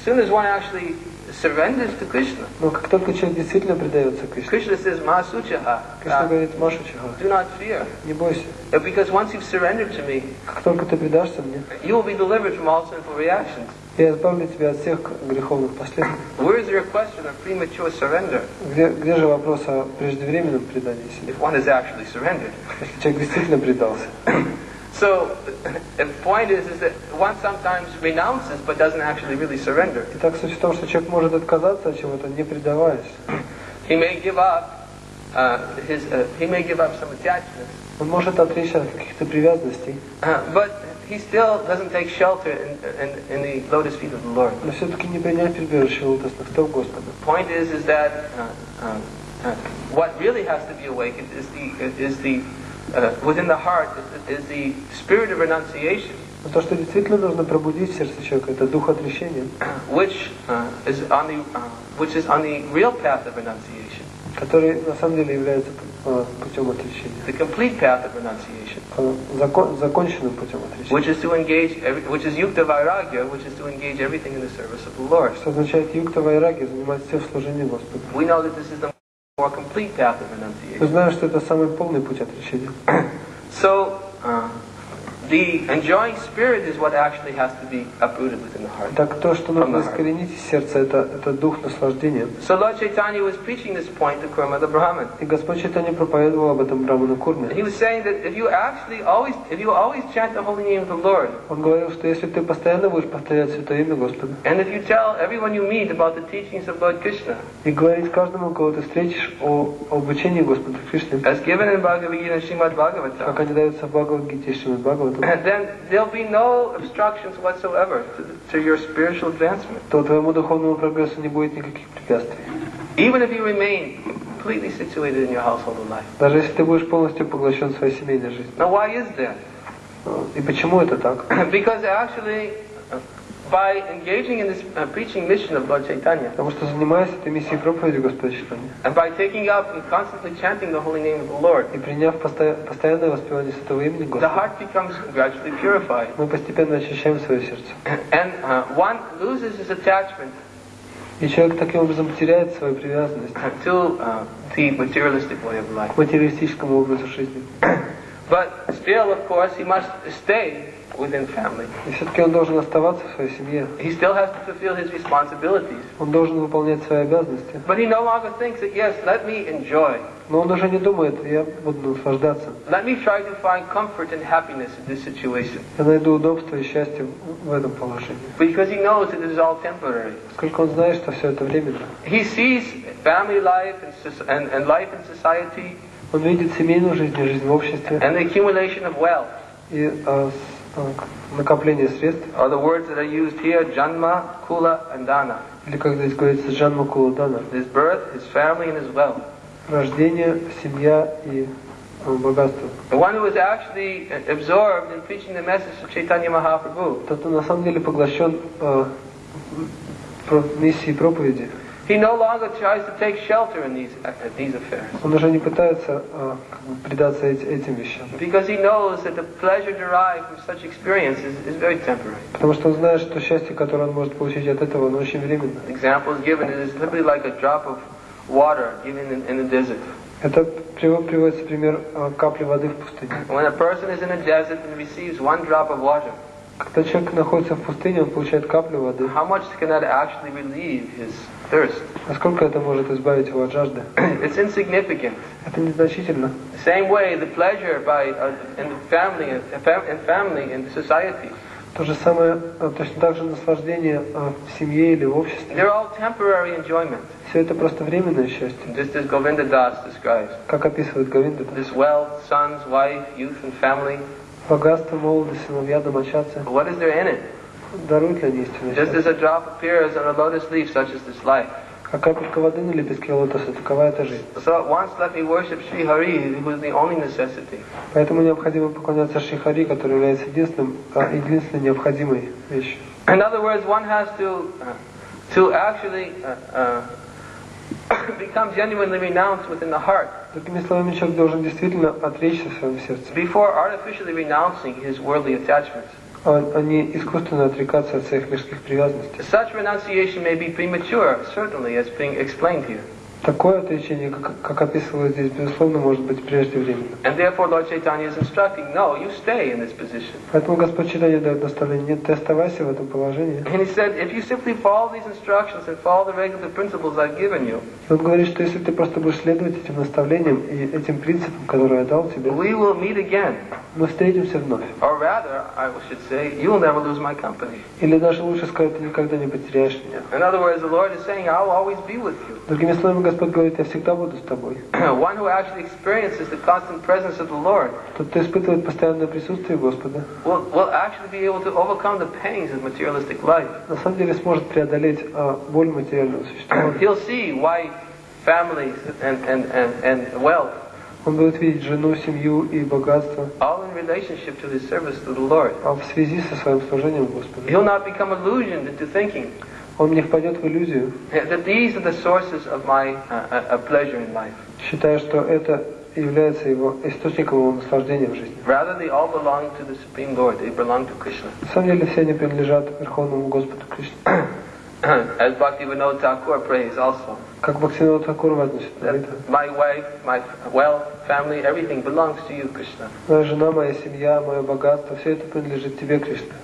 soon as one actually surrenders to Krishna, Но как только человек действительно предается Кришне, Krishna says, Mahasuchaha, Кришна говорит, Маша Чаха, do not fear. не бойся. Because once you've surrendered to me, Как только ты предашься мне, you will be delivered from all sinful reactions. я избавлю тебя от всех греховных последствий. Where is there a question of premature surrender Где же вопрос о преждевременном предании себе? if one has actually surrendered? Если человек действительно предался. So, the point is that one sometimes renounces but doesn't actually really surrender. Итак, суть в том, что человек может отказаться от чего-то, не предаваясь. He may give up some attachments, Он может отречься от каких-то привязанностей, but he still doesn't take shelter in the lotus feet of the Lord. но все-таки не принять прибежище лотосных стоп Господа. The point is that what really has to be awakened is the within the heart is the spirit of renunciation, Но то, что действительно нужно пробудить в сердце человека, это дух отречения, which is on the real path of renunciation, который на самом деле является путем отречения, the complete path of renunciation, законченным путем отречения, which is to engage, which is yukta vairagya, which is to engage everything in the service of the Lord. что означает юкта вайраги, занимать все в служении Господу. We know that this is the more complete path of Мы renunciation. знаем, что это самый полный путь отречения. So, the enjoying spirit is what actually has to be uprooted within the heart. Так то, что нужно искоренить из сердца, это дух наслаждения. So Lord Chaitanya was preaching this point to Kurma the Brahmin. И Господь Чайтанья проповедовал об этом Браману Курме. He was saying that if you always chant the holy name of the Lord, Он говорил, что если ты постоянно будешь повторять святое имя Господа and if you tell everyone you meet about the teachings of Lord Krishna, и говорить каждому, кого ты встретишь, об учении Господа Кришны, as given in Bhagavad Gita and Srimad как Bhagavatam, они даются в Бхагавад-гите и Шримад Бхагаватам, then there'll be no obstructions whatsoever to your spiritual advancement. то твоему духовному прогрессу не будет никаких препятствий. Even if you remain completely situated in your household life. Даже если ты будешь полностью поглощен своей семейной жизнью. Now why is that? И почему это так? Because actually, by engaging in this preaching mission of Lord Chaitanya, Потому что занимаясь этой миссией проповеди Господа Чайтаньи and by taking up and constantly chanting the holy name of the Lord, и приняв постоянное воспевание святого имени the Господа, heart becomes gradually purified. мы постепенно очищаем свое сердце. And one loses his attachment И человек таким образом теряет свою привязанность to the materialistic way of life. к материалистическому образу жизни. But still, of course, he must stay within family. И все-таки он должен оставаться в своей семье. He still has to fulfill his responsibilities. Он должен выполнять свои обязанности. But he no longer thinks that, yes, let me enjoy. Но он уже не думает, я буду наслаждаться. Let me try to find comfort and happiness in this situation. Я найду удобство и счастье в этом положении. Because he knows that it is all temporary. Поскольку он знает, что все это временно. He sees family life and life in society Он видит семейную жизнь и жизнь в обществе and the accumulation of wealth. и накопление средств. Or the words that are used here, janma, kula, and dana. Или как здесь говорится, джанма кула дана. His birth, his family, and his wealth. Рождение, семья и богатство. The one who was actually absorbed in preaching the message of Chaitanya Mahaprabhu. Тот, кто на самом деле поглощен миссией проповеди. He no longer tries to take shelter in these affairs. Он уже не пытается предаться этим вещам. Because he knows that the pleasure derived from such experience is very temporary. Потому что он знает, что счастье, которое он может получить от этого, оно очень временно. The example is given, it is literally like a drop of water given in the desert. Это приводится пример капли воды в пустыне. When a person is in a desert and receives one drop of water, когда человек находится в пустыне, он получает каплю воды. How much can that actually relieve his thirst? Насколько это может избавить его от жажды? It's insignificant. Это незначительно. The same way, the pleasure in the family and society. То же самое, точно так же наслаждение в семье или в обществе. They're all temporary enjoyment. Все это просто временное счастье. Just as Govinda Das describes. Как описывает Говинда. This wealth, sons, wife, youth, and family. Богатство, молодость, сыновья, домочадцы. What is there in it? Дарует ли они истинное Just счастье? as a drop appears on a lotus leaf, such as this life. Как капелька воды на лепестке лотоса, такова эта жизнь. So at once let me worship Sri Hari, who is the only necessity. Поэтому необходимо поклоняться Шри Хари, который является единственной необходимой вещью. In other words, one has to actually become genuinely renounced within the heart. Другими словами, человек должен действительно отречься в своем сердце. Before artificially renouncing his worldly attachments. А не искусственно отрекаться от своих мирских привязанностей. Such renunciation may be premature, certainly, as being explained here. Такое отречение, как описывают здесь, безусловно, может быть преждевременно. And therefore Lord Chaitanya is instructing, no, you stay in this position. Поэтому Господь Чайтанья дает наставление, нет, ты оставайся в этом положении. And he said, if you simply follow these instructions and follow the regular principles I've given you, Он говорит, что если ты просто будешь следовать этим наставлениям и этим принципам, которые я дал тебе, we will meet again. мы встретимся вновь. Or rather, I should say, you'll never lose my company. Или даже лучше сказать, ты никогда не потеряешь меня. In other words, the Lord is saying, I'll always be with you. Другими словами, Господь говорит, я всегда буду с тобой. One who actually experiences the constant presence of the Lord Тот, кто испытывает постоянное присутствие Господа, will actually be able to overcome the pains of materialistic life. на самом деле сможет преодолеть боль материального существования. He'll see wife, families, and wealth. Он будет видеть жену, семью и богатство, all in relationship to his service to the Lord. в связи со своим служением Господу. He'll not become illusioned into thinking Он не впадет в иллюзию, that these are the sources of my pleasure in life. считая, что это является его источником его наслаждения в жизни. Rather, they all belong to the Supreme Lord. They belong to Krishna. На самом деле все они принадлежат Верховному Господу Кришне. As Bhaktivinoda Thakur prays also. Как Бхактивинода Тхакур возносит молитву. My wife, my wealth, family, everything belongs to you, Krishna. Моя жена, моя семья, мое богатство, все это принадлежит тебе, Кришна.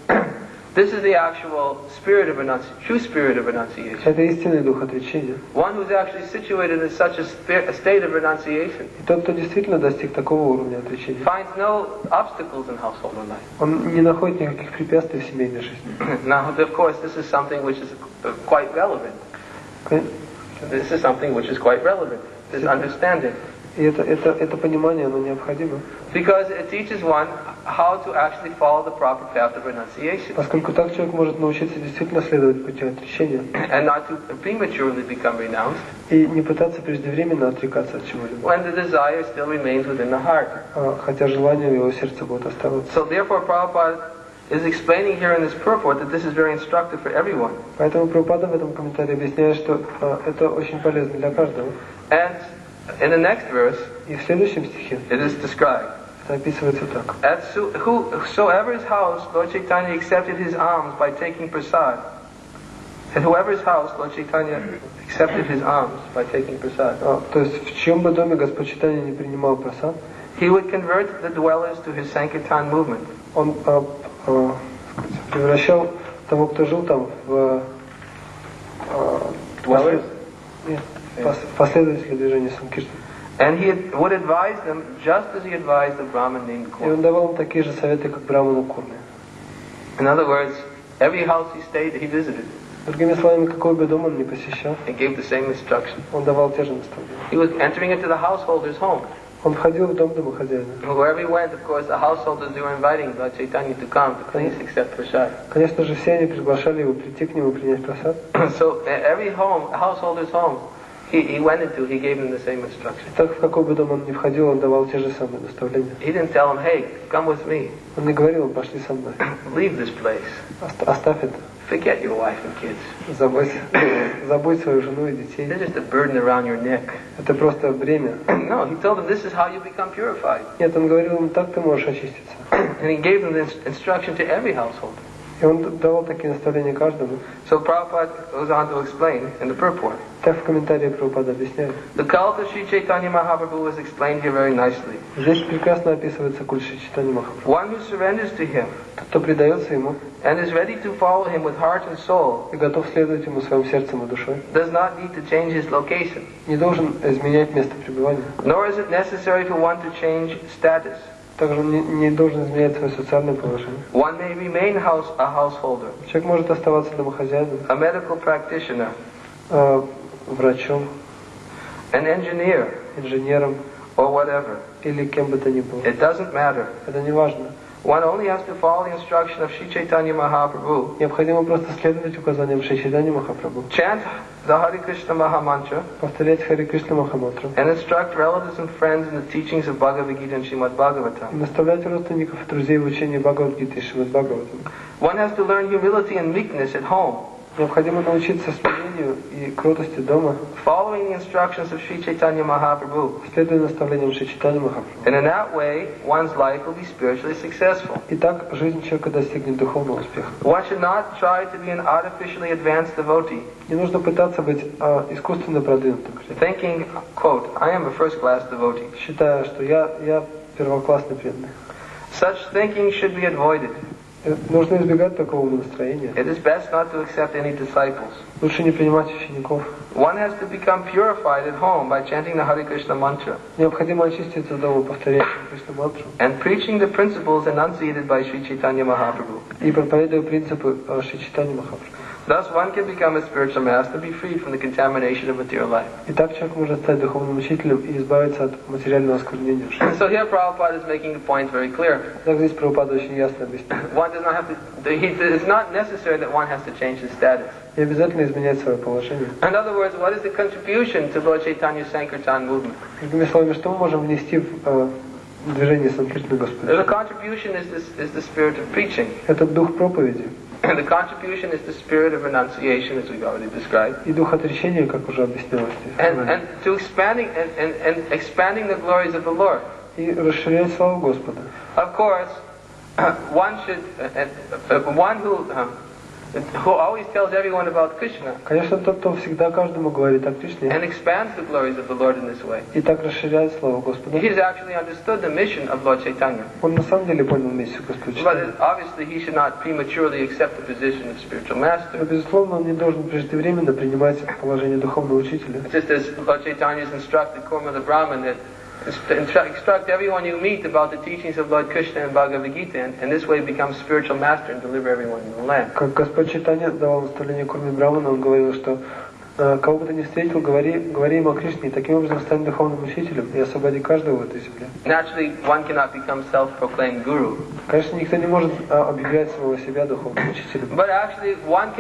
This is the actual spirit of renunciation, true spirit of renunciation. Это истинный дух отречения. One who's actually situated in such a state of renunciation И тот, кто действительно достиг такого уровня отречения, finds no obstacles in household life. он не находит никаких препятствий в семейной жизни. Now, of course, this is something which is quite relevant. This is something which is quite relevant, this understanding. И это понимание, оно необходимо. Because it teaches one how to actually follow the proper path of renunciation. Поскольку так человек может научиться действительно следовать пути отречения. And not to prematurely become renounced. И не пытаться преждевременно отрекаться от чего-либо. When the desire still remains within the heart. Хотя желание в его сердце будет оставаться. So therefore Prabhupada is explaining here in this purport that this is very instructive for everyone. Поэтому Прабхупада в этом комментарии объясняет, что это очень полезно для каждого. And in the next verse, и в следующем стихе it is described. Это описывается так. Whosoever's house Lord Chaitanya accepted his alms by taking prasad. At whoever's house Lord Chaitanya accepted his alms by taking prasad. То есть в чьем бы доме Господь Чайтанья не принимал прасад, he would convert the dwellers to his Sankirtan movement. Он превращал того, кто жил там, в dwellers? Нет, последователей движения Санкиртана. And he would advise them just as he advised the Brahmin named И он Kurma. давал им такие же советы, как Браману Курме. In other words, every house he stayed, he visited. Другими словами, какой бы дом он ни посещал, And gave the same instruction. он давал те же наставления. He was entering into the householder's home. Он входил в дом домохозяина. Wherever he went, of course, the householders they were inviting Lord Chaitanya to come to please accept prasad. Конечно же, все они приглашали его прийти к нему принять просад. So every householder's home he went into, he gave them the same instruction. Так в какой бы дом он ни входил, он давал те же самые наставления. He didn't tell him, hey, come with me. Он не говорил, пошли со мной. Leave this place. Оставь это. Forget your wife and kids. Забудь свою жену и детей. They're just a burden around your neck. Это просто бремя. No, he told them this is how you become purified. Нет, он говорил им, так ты можешь очиститься. And he gave them this instruction to every household. И он давал такие наставления каждому. So Prabhupada goes on to explain in the purport. Так в комментарии Прабхупада объясняет. The cult of Sri Chaitanya Mahaprabhu was explained here very nicely. Здесь прекрасно описывается культ Шри Чайтаньи Махапрабху. One who surrenders to him Тот, кто предается ему and is ready to follow him with heart and soul и готов следовать ему своим сердцем и душой, does not need to change his location. не должен изменять место пребывания. Nor is it necessary for one to change status. Также он не должен изменять свое социальное положение. One may remain a householder, Человек может оставаться домохозяином, a medical practitioner, врачом, an engineer, инженером or whatever. или кем бы то ни было. It doesn't matter. Это не важно. One only has to follow the instruction of Sri Chaitanya Mahaprabhu. Необходимо просто следовать указаниям Шри Чайтаньи Махапрабху, Chant the Hare Krishna Mahamantra повторять Харе Кришна Махамантру and instruct relatives and friends in the teachings of Bhagavad Gita and Srimad и Bhagavatam. наставлять родственников и друзей в учении Бхагавад-гиты и Шримад Бхагаватам. One has to learn humility and meekness at home, Необходимо научиться смирению и кротости дома, following the instructions of Sri Chaitanya Mahaprabhu. следуя наставлениям Шри Чайтаньи Махапрабху. And in that way, one's life will be spiritually successful. И так жизнь человека достигнет духовного успеха. One should not try to be an artificially advanced devotee, Не нужно пытаться быть искусственно продвинутым, thinking, quote, I am a first-class devotee. считая, что я первоклассный преданный. Such thinking should be avoided. Нужно избегать такого настроения. It is best not to accept any disciples. Лучше не принимать учеников. One has to become purified at home by chanting the Hare Krishna mantra Необходимо очиститься дома, повторяя Кришна мантру and preaching the principles enunciated by Sri Chaitanya Mahaprabhu. и проповедуя принципы Шри Чайтаньи Махапрабху. Thus one can become a spiritual master, be freed from the contamination of material life. И так человек может стать духовным учителем и избавиться от материального осквернения. So here Prabhupada is making the point very clear. Так здесь Прабхупада очень ясно объясняет. One does not have to, it's not necessary that one has to change his status. Не обязательно изменять свое положение. In other words, what is the contribution to Lord Chaitanya's Sankirtan movement? Другими словами, что мы можем внести в движение Санкиртана Господа? The contribution is the spirit of preaching. Это дух проповеди And the contribution is the spirit of renunciation, as we've already described. и дух отречения, как уже объяснялось здесь. And to expanding the glories of the Lord. И расширять славу Господа. Of course, one who always tells everyone about Krishna Конечно, тот, кто всегда каждому говорит о Кришне and expands the glories of the Lord in this way, и так расширяет славу Господа, he's actually understood the mission of Lord Chaitanya. он на самом деле понял миссию Господа But Чайтаньи. obviously he should not prematurely accept the position of spiritual Но, master. безусловно, он не должен преждевременно принимать положение духовного учителя. Just as Lord Chaitanya has instructed Kurma the Brahmin that instruct everyone you meet about the teachings of Lord Krishna and Bhagavad Gita, and this way become spiritual master and deliver everyone in the land. Как Господь Чайтанья давал наставление Курме Браману, он говорил, что кого бы ты ни встретил, говори им о Кришне, и таким образом стань духовным учителем и освободи каждого в этой земле. Naturally, one cannot become self-proclaimed guru. Конечно, никто не может объявлять самого себя духовным учителем. But actually, one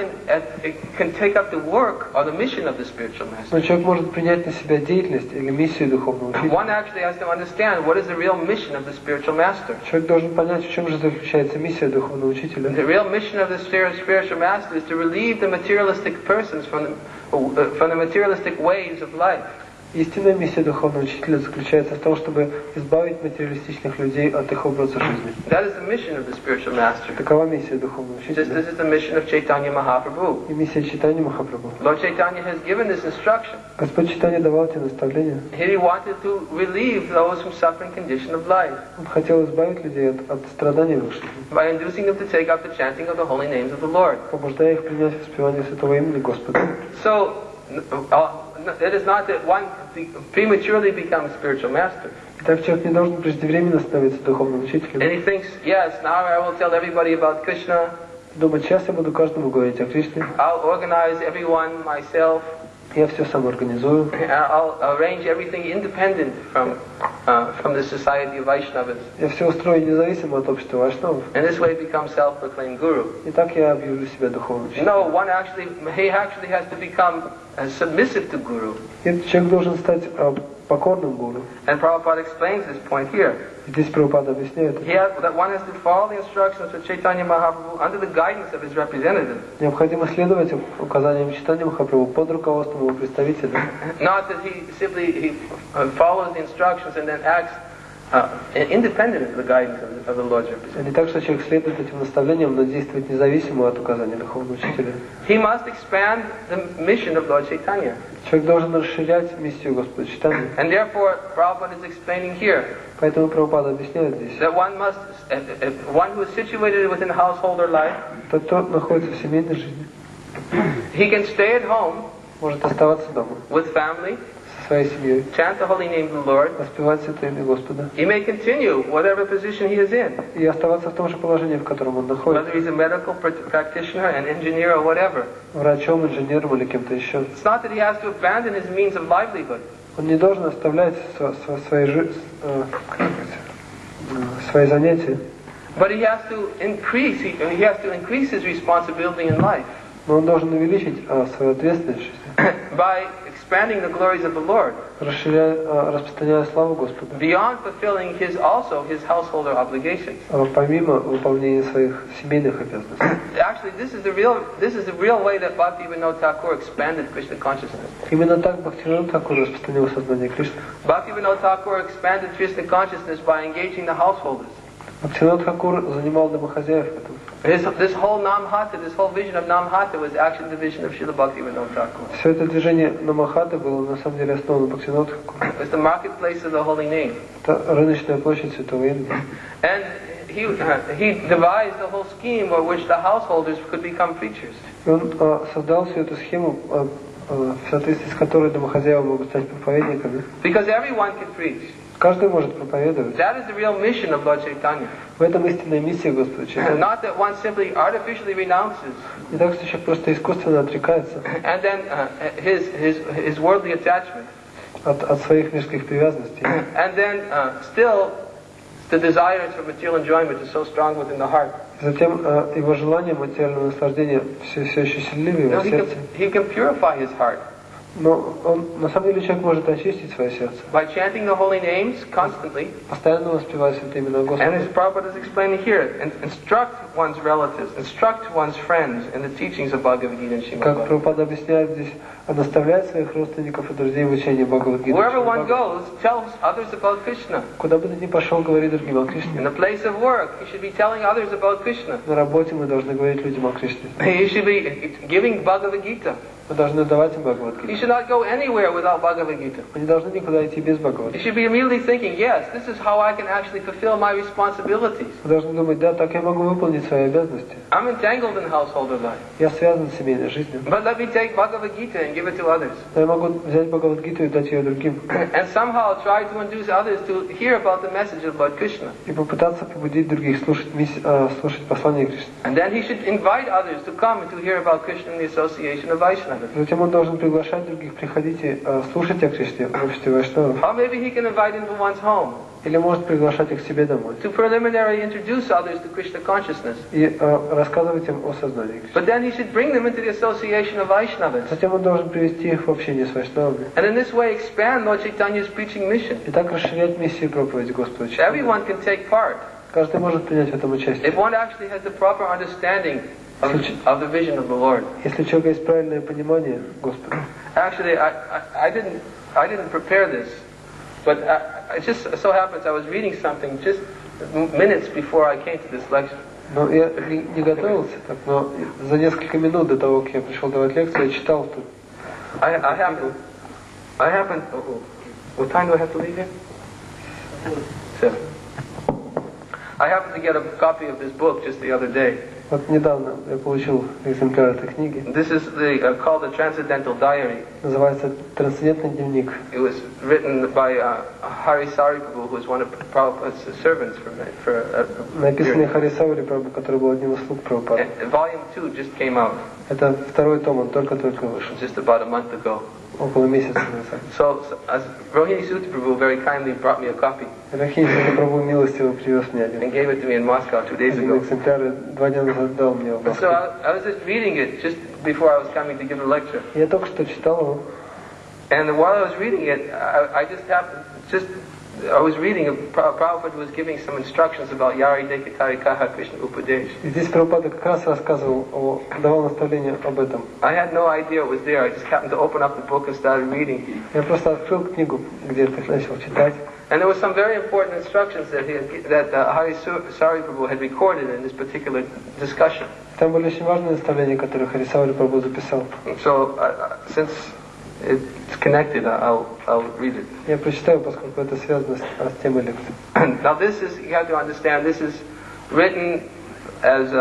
can take up the work or the mission of the spiritual master. Но человек может принять на себя деятельность или миссию духовного учителя. One actually has to understand what is the real mission of the spiritual master. Человек должен понять, в чем же заключается миссия духовного учителя. The real mission of the spiritual master is to relieve the materialistic persons from the materialistic ways of life. Истинная миссия духовного учителя заключается в том, чтобы избавить материалистичных людей от их образа жизни. That is the mission of the spiritual master. Такова миссия духовного Just учителя. as is the mission of Chaitanya Mahaprabhu. И миссия Чайтаньи Махапрабху. Lord Chaitanya has given this instruction. Господь Чайтанья давал эти наставления. He wanted to relieve those from suffering condition of life Он хотел избавить людей от страданий в их жизни, by inducing them to take up the chanting of the holy names of the Lord. побуждая их принять воспевание святого имени Господа. So, it is not that one prematurely becomes a spiritual master. Итак, человек не должен преждевременно становиться духовным учителем. And he thinks, yes, now I will tell everybody about Krishna. Думать, сейчас я буду каждому говорить о Кришне. I'll organize everyone myself. Я все сам организую. I'll arrange everything independent from from the society of Vaishnavas. Я все устрою независимо от общества вайшнавов. And this way become self-proclaimed guru. И так я объявлю себя духовным учителем. No, he actually has to become submissive to guru. И человек должен стать покорным гуру. And Prabhupada explains this point here. Здесь Прабхупада объясняет. That one has to follow the instructions of Chaitanya Mahaprabhu under the guidance of his representative. Необходимо следовать указаниям Чайтаньи Махапрабху под руководством его представителя. Not that he simply follows the instructions and then acts independent of the guidance of the Lord's representative. Не так, что человек следует этим наставлениям, но действует независимо от указаний духовного учителя. He must expand the mission of Lord Chaitanya. Человек должен расширять миссию Господа Чайтаньи. And therefore, Prabhupada is explaining here. Поэтому Прабхупада объясняет здесь. That one who is situated within householder life, Тот, кто находится в семейной жизни, he can stay at home может оставаться дома with family, со своей семьей, chant the holy name of the Lord. воспевать святое имя Господа. He may continue whatever position he is in. И оставаться в том же положении, в котором он находится. Whether he's a medical practitioner, an engineer, or whatever. Врачом, инженером или кем-то еще. It's not that he has to abandon his means of livelihood. Он не должен оставлять свои занятия. But he has to increase. He has to increase his responsibility in life. Но он должен увеличить свою ответственность в жизни. By expanding the glories of the Lord. Распространяя славу Господа. Beyond fulfilling his householder obligations. Помимо выполнения своих семейных обязанностей. Actually, this is the real way that Bhaktivinoda Thakur expanded Krishna consciousness. Именно так Бхактивинода Тхакур распространил сознание Кришны. Bhaktivinoda Thakur expanded Krishna consciousness by engaging the householders. Бхактивинода Тхакур занимал домохозяев в этом. This whole Namhata, this whole vision of Namhata was actually the vision of Srila Bhaktivinoda Thakur. Все это движение Намахаты было на самом деле основано Бхактивинода Тхакур. It's the marketplace of the holy name. Это рыночная площадь Святого имени. And he devised the whole scheme by which the householders could become preachers. И он создал всю эту схему, в соответствии с которой домохозяева могут стать проповедниками. Because everyone can preach. Каждый может проповедовать. That is the real mission of Lord Chaitanya. В этом истинная миссия Господа Чайтаньи. Not that one simply artificially renounces. Не так, что человек просто искусственно отрекается. And then his worldly attachment. От своих мирских привязанностей. And then still the desires for material enjoyment is so strong within the heart. Затем его желание материального наслаждения все еще сильнее в его сердце. He can purify his heart. Но он, на самом деле человек может очистить свое сердце. By chanting the holy names constantly. Постоянно воспевая святые имена Господа. And as Prabhupada is explaining here, instruct one's relatives, instruct one's friends in the teachings of Bhagavad Gita and Srimad Как Bhagavatam. Прабхупада объясняет здесь, наставляет своих родственников и друзей в учении Бхагавад-гиты. Wherever one goes, tells others about Krishna. Куда бы ты ни пошел, говори другим о Кришне. In the place of work, you should be telling others about Krishna. На работе мы должны говорить людям о Кришне. You should be giving Bhagavad Gita. Мы должны давать им You Бхагавад-гиту. should not go anywhere without Bhagavad Gita. Мы не должны никуда идти без You Бхагавад-гиты. should be immediately thinking, yes, this is how I can actually fulfill my responsibilities. Мы должны думать, да, так я могу выполнить свои обязанности. I'm entangled in householder life. Я связан с семейной жизнью. But let me take Bhagavad Gita and give it to others. Но я могу взять Бхагавад-гиту и дать ее другим. And somehow try to induce others to hear about the message of Lord Krishna. И попытаться побудить других слушать послание Кришны. And then he should invite others to come and to hear about Krishna in the association of Vaishnavas. Затем он должен приглашать других, приходите, слушать о Кришне в обществе вайшнавов. Or maybe he can invite into one's home. Или может приглашать их к себе домой. To preliminarily introduce others to Krishna consciousness. И рассказывать им о сознании Кришны. But then he should bring them into the association of Vaishnavas. Затем он должен привести их в общение с вайшнавами. And in this way expand Lord Chaitanya's preaching mission. И так расширять миссию проповеди Господа Чайтаньи. Everyone can take part. Каждый может принять в этом участие. If one actually has the proper understanding of the vision of the Lord. Если у человека есть правильное понимание Господа. Actually, I didn't prepare this, but it just so happens I was reading something just minutes before I came to this lecture. Но я не готовился так, но за несколько минут до того, как я пришел давать лекцию, я читал тут. I happened. What time do I have to leave here? 7. I happened to get a copy of this book just the other day. Вот недавно я получил экземпляр этой книги. This is called the Transcendental Diary. Называется «Трансцендентный дневник». It was written by Hari Sariprabhu, who was one of Prabhupada's servants for Написанный Хари Саури Прабху, который был одним из слуг Прабхупады. Volume 2 just came out. Это второй том, он только-только вышел. Just about a month ago. около месяца назад. So as Rohini Sutta Prabhu very kindly brought me a copy Рахини Сutta Прабху милостиво привез мне and один gave it to me in Moscow 2 days один ago. экземпляр, 2 дня назад дал мне его. And so I was just reading it just before I was coming to give the lecture. Я только что читал его. And while I was reading it, I just happened, I was reading, Prabhupada was giving some instructions about Yari Dekatari Kaha Krishna Upadesh. И здесь Прабхупада как раз рассказывал, давал наставление об этом. I had no idea it was there. I just happened to open up the book and started reading. Я просто открыл книгу, где ты начал читать. And there were some very important instructions that Hari Sari Prabhu had recorded in this particular discussion. Там были очень важные наставления, которые Харисавари Прабху записал. So, since it's connected, I'll read it. Я прочитаю, поскольку это связано с темой лекции. Now this is, you have to understand, this is written as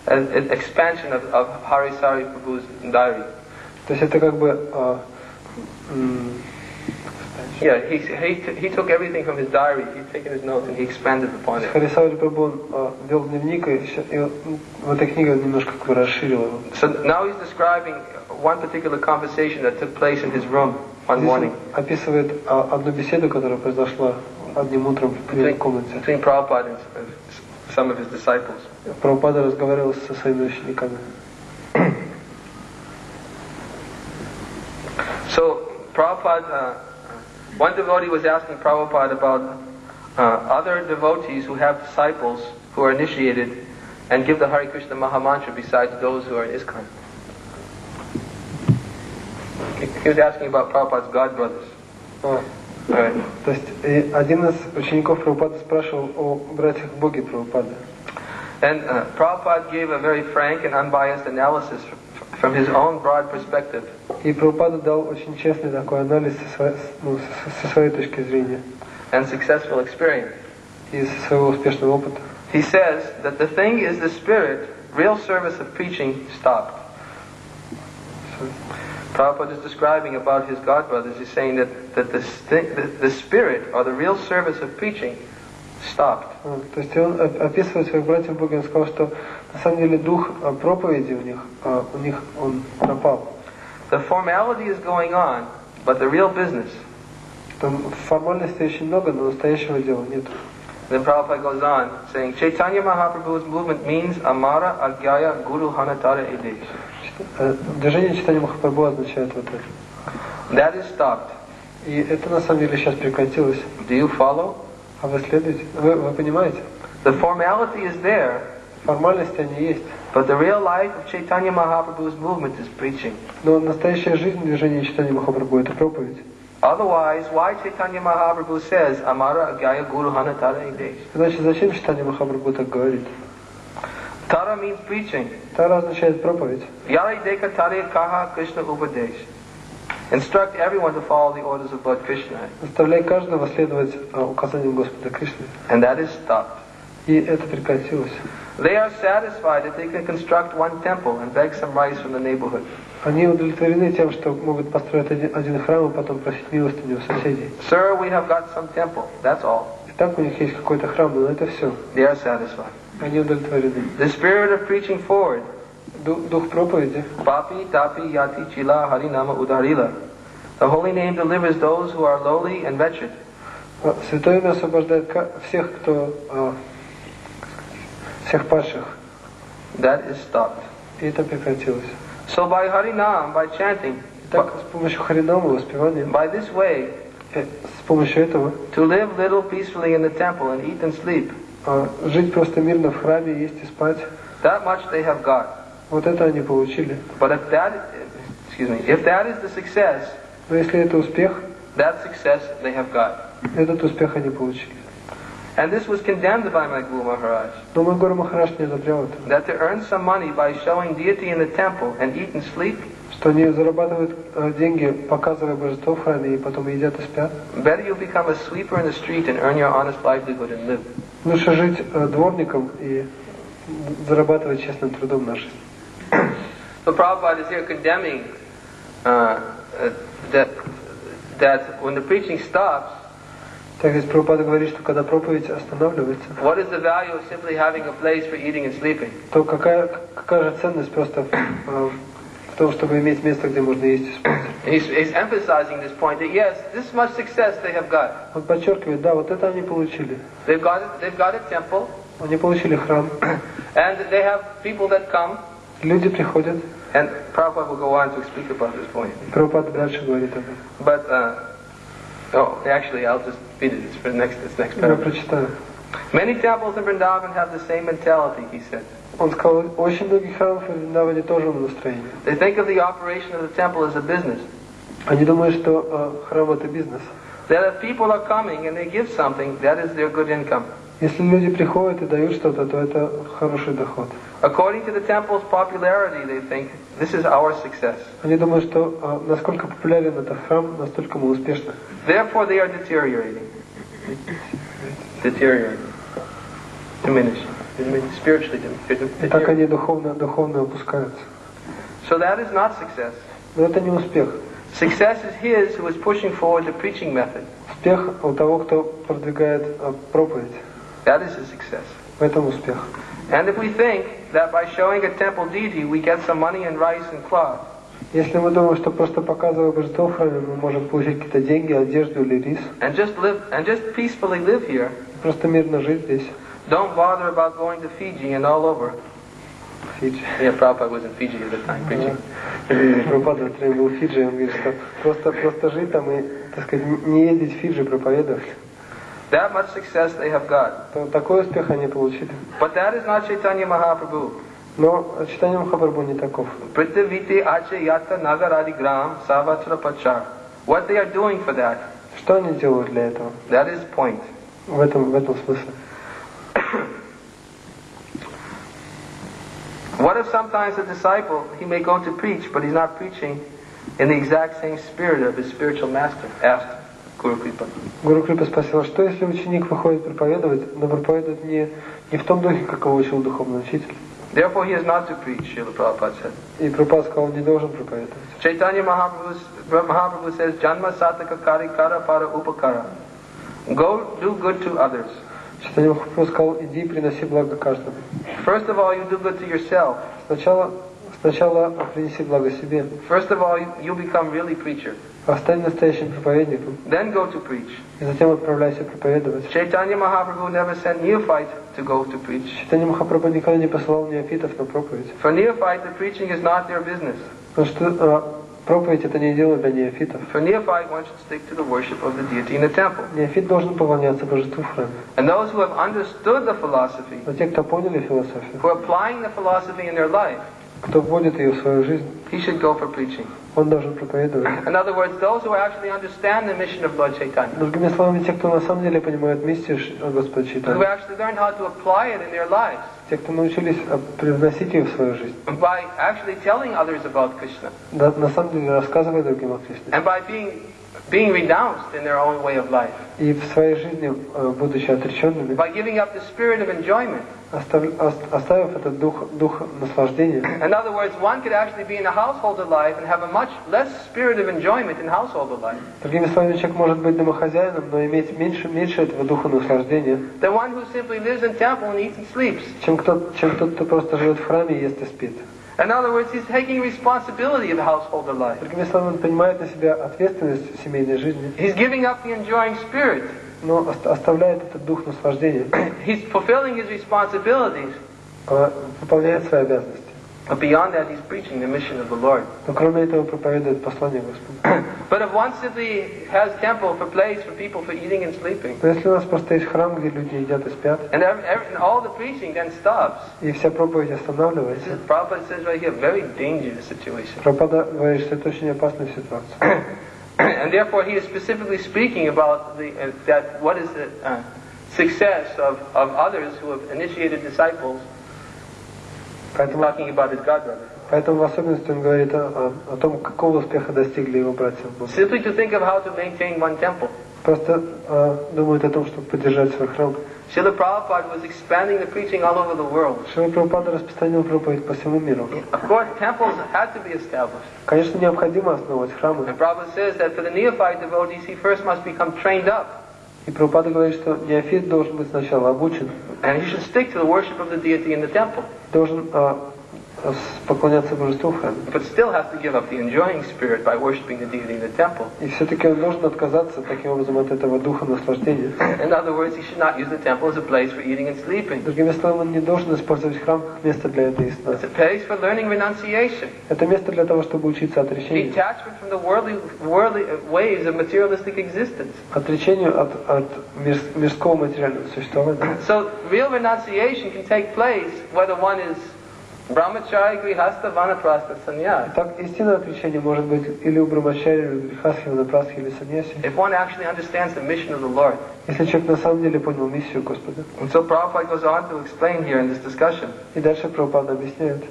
an expansion of Hari Sari Prabhu's diary. То есть это как бы Yeah, he took everything from his diary, he'd taken his notes and he expanded upon it. Харисавари Прабху вел дневник, и в этой книге он немножко как бы расширил его. So now he's describing one particular conversation that took place in his room one morning. Описывает одну беседу, которая произошла одним утром в его комнате. Between Prabhupada and some of his disciples. Прабхупада разговаривал со своими учениками. So Prabhupada, one devotee was asking Prabhupada about other devotees who have disciples who are initiated and give the Hare Krishna Mahamantra besides those who are in ISKCON. He was asking about Prabhupada's god brothers. Right. То есть один из учеников Прабхупады спрашивал о братьях Боги Прабхупады. And Prabhupada gave a very frank and unbiased analysis from his own broad perspective. И Прабхупада дал очень честный такой анализ со своей точки зрения. And successful experience. И со своего успешного опыта. He says that the thing is the spirit, real service of preaching stopped. Prabhupada is describing about his godbrothers. He's saying that the spirit or the real service of preaching stopped. То есть он описывает своих братьев Боги, он сказал, что на самом деле дух проповеди у них он пропал. The formality is going on, but the real business. Там формальностей очень много, но настоящего дела нет. Then Prabhupada goes on saying, Chaitanya Mahaprabhu's movement means Amara Agyaya Guru Hanatara Edesh. Движение читания Махапрабху означает вот это. That is stopped. И это на самом деле сейчас прекратилось. Do you follow? А вы следуете? Вы понимаете? The formality is there. Формальности они есть. But the real life of Chaitanya Mahaprabhu's movement is preaching. Но настоящая жизнь движения читания Махапрабху это проповедь. Otherwise, why Chaitanya Mahaprabhu says Amara Agyaya Guru Hanatara Edesh? Значит, зачем читание Махапрабху так говорит? Tara means preaching. Тара означает проповедь. Yari Deka Tare Kaha Krishna Upadesh. Instruct everyone to follow the orders of Lord Krishna. Заставляй каждого следовать указаниям Господа Кришны. And that is stopped. И это прекратилось. They are satisfied that they can construct one temple and beg some rice from the neighborhood. Они удовлетворены тем, что могут построить один храм и потом просить милостыню у соседей. Sir, we have got some temple. That's all. И так у них есть какой-то храм, но это все. They are satisfied. Они удовлетворены. The spirit of preaching forward. Дух проповеди. Papi tapi yati chila harinama udarila. The holy name delivers those who are lowly and wretched. Святое имя освобождает всех, кто всех падших. That is stopped. И это прекратилось. So by Harinam, by chanting, Так, с помощью харинама, воспевания, by this way, с помощью этого, to live little peacefully in the temple and eat and sleep, жить просто мирно в храме, есть и спать, that much they have got. вот это они получили. But if that is the success, Но если это успех, that success they have got. этот успех они получили. And this was condemned by my Guru Maharaj. Но мой Гуру Махарадж не одобрял это. That to earn some money by showing deity in the temple and eat and sleep, что они зарабатывают деньги, показывая божество в храме, и потом едят и спят. better you become a sweeper in the street and earn your honest livelihood and live. Лучше жить дворником и зарабатывать честным трудом на жизнь. So Prabhupada is here condemning that when the preaching stops, Так здесь Прабхупада говорит, что когда проповедь останавливается, what is the value of simply having a place for eating and sleeping? то какая же ценность просто в том, чтобы иметь место, где можно есть и спать. He's emphasizing this point that yes, this much success they have got. Он подчеркивает, да, вот это они получили. They've got a temple. Они получили храм. And they have people that come. Люди приходят. And Prabhupada will go on to speak about this point. Прабхупада дальше говорит об этом. But actually, I'll just read it. It's for this next Я paragraph. прочитаю. Many temples in Vrindavan have the same mentality, he said. Он сказал, очень многие храмы в Вриндаване тоже в настроении. They think of the operation of the temple as a business. Они думают, что храм это бизнес. That if people are coming and they give something, that is their good income. Если люди приходят и дают что-то, то это хороший доход. According to the temple's popularity, they think, this is our success. Они думают, что насколько популярен этот храм, настолько мы успешны. Therefore, they are deteriorating. Diminishing. Spiritually И так они духовно опускаются. So that is not success. Но это не успех. Success is his who is pushing forward the preaching method. Успех у того, кто продвигает проповедь. That is a success. В этом успех. And if we think that by showing a temple deity we get some money and rice and cloth, Если мы думаем, что просто показывая божество в храме, мы можем получить какие-то деньги, одежду или рис, and just peacefully live here, просто мирно жить здесь, don't bother about going to Fiji and all over. Фиджи. Yeah, Prabhupada was in Fiji at the time preaching. Прабхупада был в Фиджи, он говорит, что просто жить там и, так сказать, не ездить в Фиджи проповедовать. That much success they have got. То такой успех они получили. But that is not Chaitanya Mahaprabhu. Но читание Махапрабху не таков. Prithivite ache yata nagaradi gram savatra pachar. What they are doing for that? Что они делают для этого? That is point. В этом смысле. What if sometimes a disciple, he may go to preach, but he's not preaching in the exact same spirit of his spiritual master? Asked Guru Kripa. Гуру Крипа спросил, что если ученик выходит проповедовать, но проповедует не в том духе, как его учил духовный учитель? Therefore he is not to preach, Srila Prabhupada said. И Прабхупада сказал, он не должен проповедовать. Chaitanya Mahaprabhu says, Janma sataka karikara para upakara. Go do good to others. Читание Махапрабху сказал, иди и приноси благо каждому. First of all, you do good to yourself. Сначала принеси благо себе. First of all, you become really preacher. А стань настоящим проповедником. Then go to preach. И затем отправляйся проповедовать. Chaitanya Mahaprabhu never sent neophyte to go to preach. Читание Махапрабху никогда не посылал неофитов на проповедь. For neophyte, the preaching is not their business. Потому что проповедь это не дело для неофитов. For neophyte, one should stick to the worship of the deity in the temple. Неофит должен поклоняться божеству в храме. And those who have understood the philosophy, Но те, кто поняли философию, who are applying the philosophy in their life, кто вводит ее в свою жизнь, he should go for preaching. он должен проповедовать. In other words, those who actually understand the mission of Lord Chaitanya, Другими словами, те, кто на самом деле понимают миссию Господа who Чайтаньи, actually learn how to apply it in their lives, те, кто научились привносить ее в свою жизнь, by actually telling others about Krishna, да, на самом деле рассказывая другим о Кришне, and by being renounced in their own way of life, и в своей жизни, будучи отреченными, by giving up the spirit of enjoyment. оставив этот дух наслаждения. In other words, one could actually be in a householder life and have a much less spirit of enjoyment in householder life. Другими словами, человек может быть домохозяином, но иметь меньше этого духа наслаждения, The one who simply lives in temple and eats and sleeps. чем тот, кто просто живет в храме, ест и спит. In other words, he's taking responsibility of the householder life. Другими словами, он принимает на себя ответственность семейной жизни, He's giving up the enjoying spirit. но оставляет этот дух наслаждения, He's fulfilling his responsibilities. выполняет свои обязанности. But beyond that, he's preaching the mission of the Lord. Но кроме этого проповедует послание Господа. But if one simply has temple for place for people for eating and sleeping, Но если у нас просто есть храм, где люди едят и спят, and all the preaching then stops, и вся проповедь this останавливается, is, Prabhupada says right here, very dangerous situation. Прабхупада говорит, что это очень опасная ситуация. And therefore, he is specifically speaking about what is the success of others who have initiated disciples. Talking about his godbrother. Поэтому в особенности он говорит о том, какого успеха достигли его братья. Simply to think of how to maintain one temple. Просто думают о том, чтобы поддержать свой храм. Srila Prabhupada was expanding the preaching all over the world. Шрила Прабхупада распространил проповедь по всему миру. Of course, temples had to be established. Конечно, необходимо основать храмы. And Prabhupada says that for the neophyte devotees, he first must become trained up. И Прабхупада говорит, что неофит должен быть сначала обучен. And he should stick to the worship of the deity in the temple. Должен поклоняться божеству в храме. But still has to give up the enjoying spirit by worshiping the deity in the temple. И все-таки он должен отказаться таким образом от этого духа наслаждения. In other words, he should not use the temple as a place for eating and sleeping. Другими словами, он не должен использовать храм как место для этой сна. It's a place for learning renunciation. Это место для того, чтобы учиться отречению. Detachment from the worldly ways of materialistic existence. Отречению от мирского материального существования. So real renunciation can take place whether one is brahmachari, grihastha, vanaprastha, sannyas. Так, истинное отречение может быть или у брамачари, или у грихастхи, ванапрастхи, или саньяси. If one actually understands the mission of the Lord. Если человек на самом деле понял миссию Господа. And so Prabhupada goes on to explain here in this discussion. И дальше Прабхупада объясняет.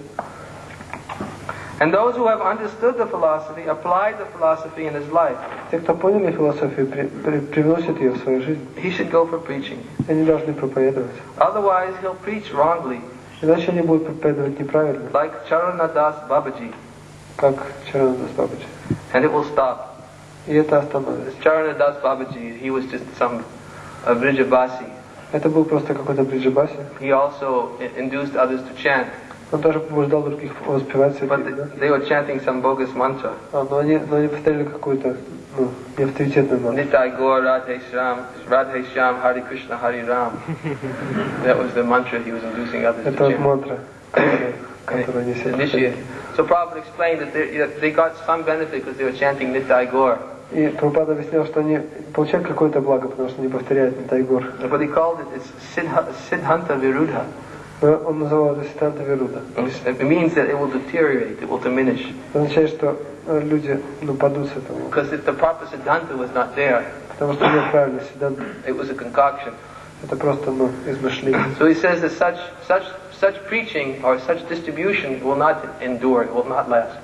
And those who have understood the philosophy, applied the philosophy in his life. Те, кто поняли философию, привносят ее в свою жизнь. He should go for preaching. Они должны проповедовать. Otherwise, he'll preach wrongly. Иначе они будут проповедовать неправильно. Like Charanadas Babaji. Как Charandas Babaji. And it will stop. И это остановится. Charanadas Babaji, he was just some Vrijabasi. Это был просто какой-то бриджабаси. He also induced others to chant. Он тоже побуждал других воспевать But святых, да? they were chanting some bogus mantra. Но они повторили какую-то, неавторитетную мантру. Nitai Gaur Radhe Shyam Hare Krishna Hare Ram. That was the mantra he was inducing others to Это вот chant. мантра, которую они все Initiate. So Prabhupada explained that they got some benefit because they were chanting Nitai Gaur. И Прабхупада объяснял, что они получают какое-то благо, потому что они повторяют Нитайгор. But he called it Siddhanta Virudha. Но он называл это Сиддханта Вируда. It means that it will deteriorate, it will diminish. Это означает, что люди падут с этого. Because the proper Siddhanta was not there. Потому что нет правильного Сиддханта. It was a concoction. Это просто измышление. So he says that such preaching or such distribution will not endure, it will not last.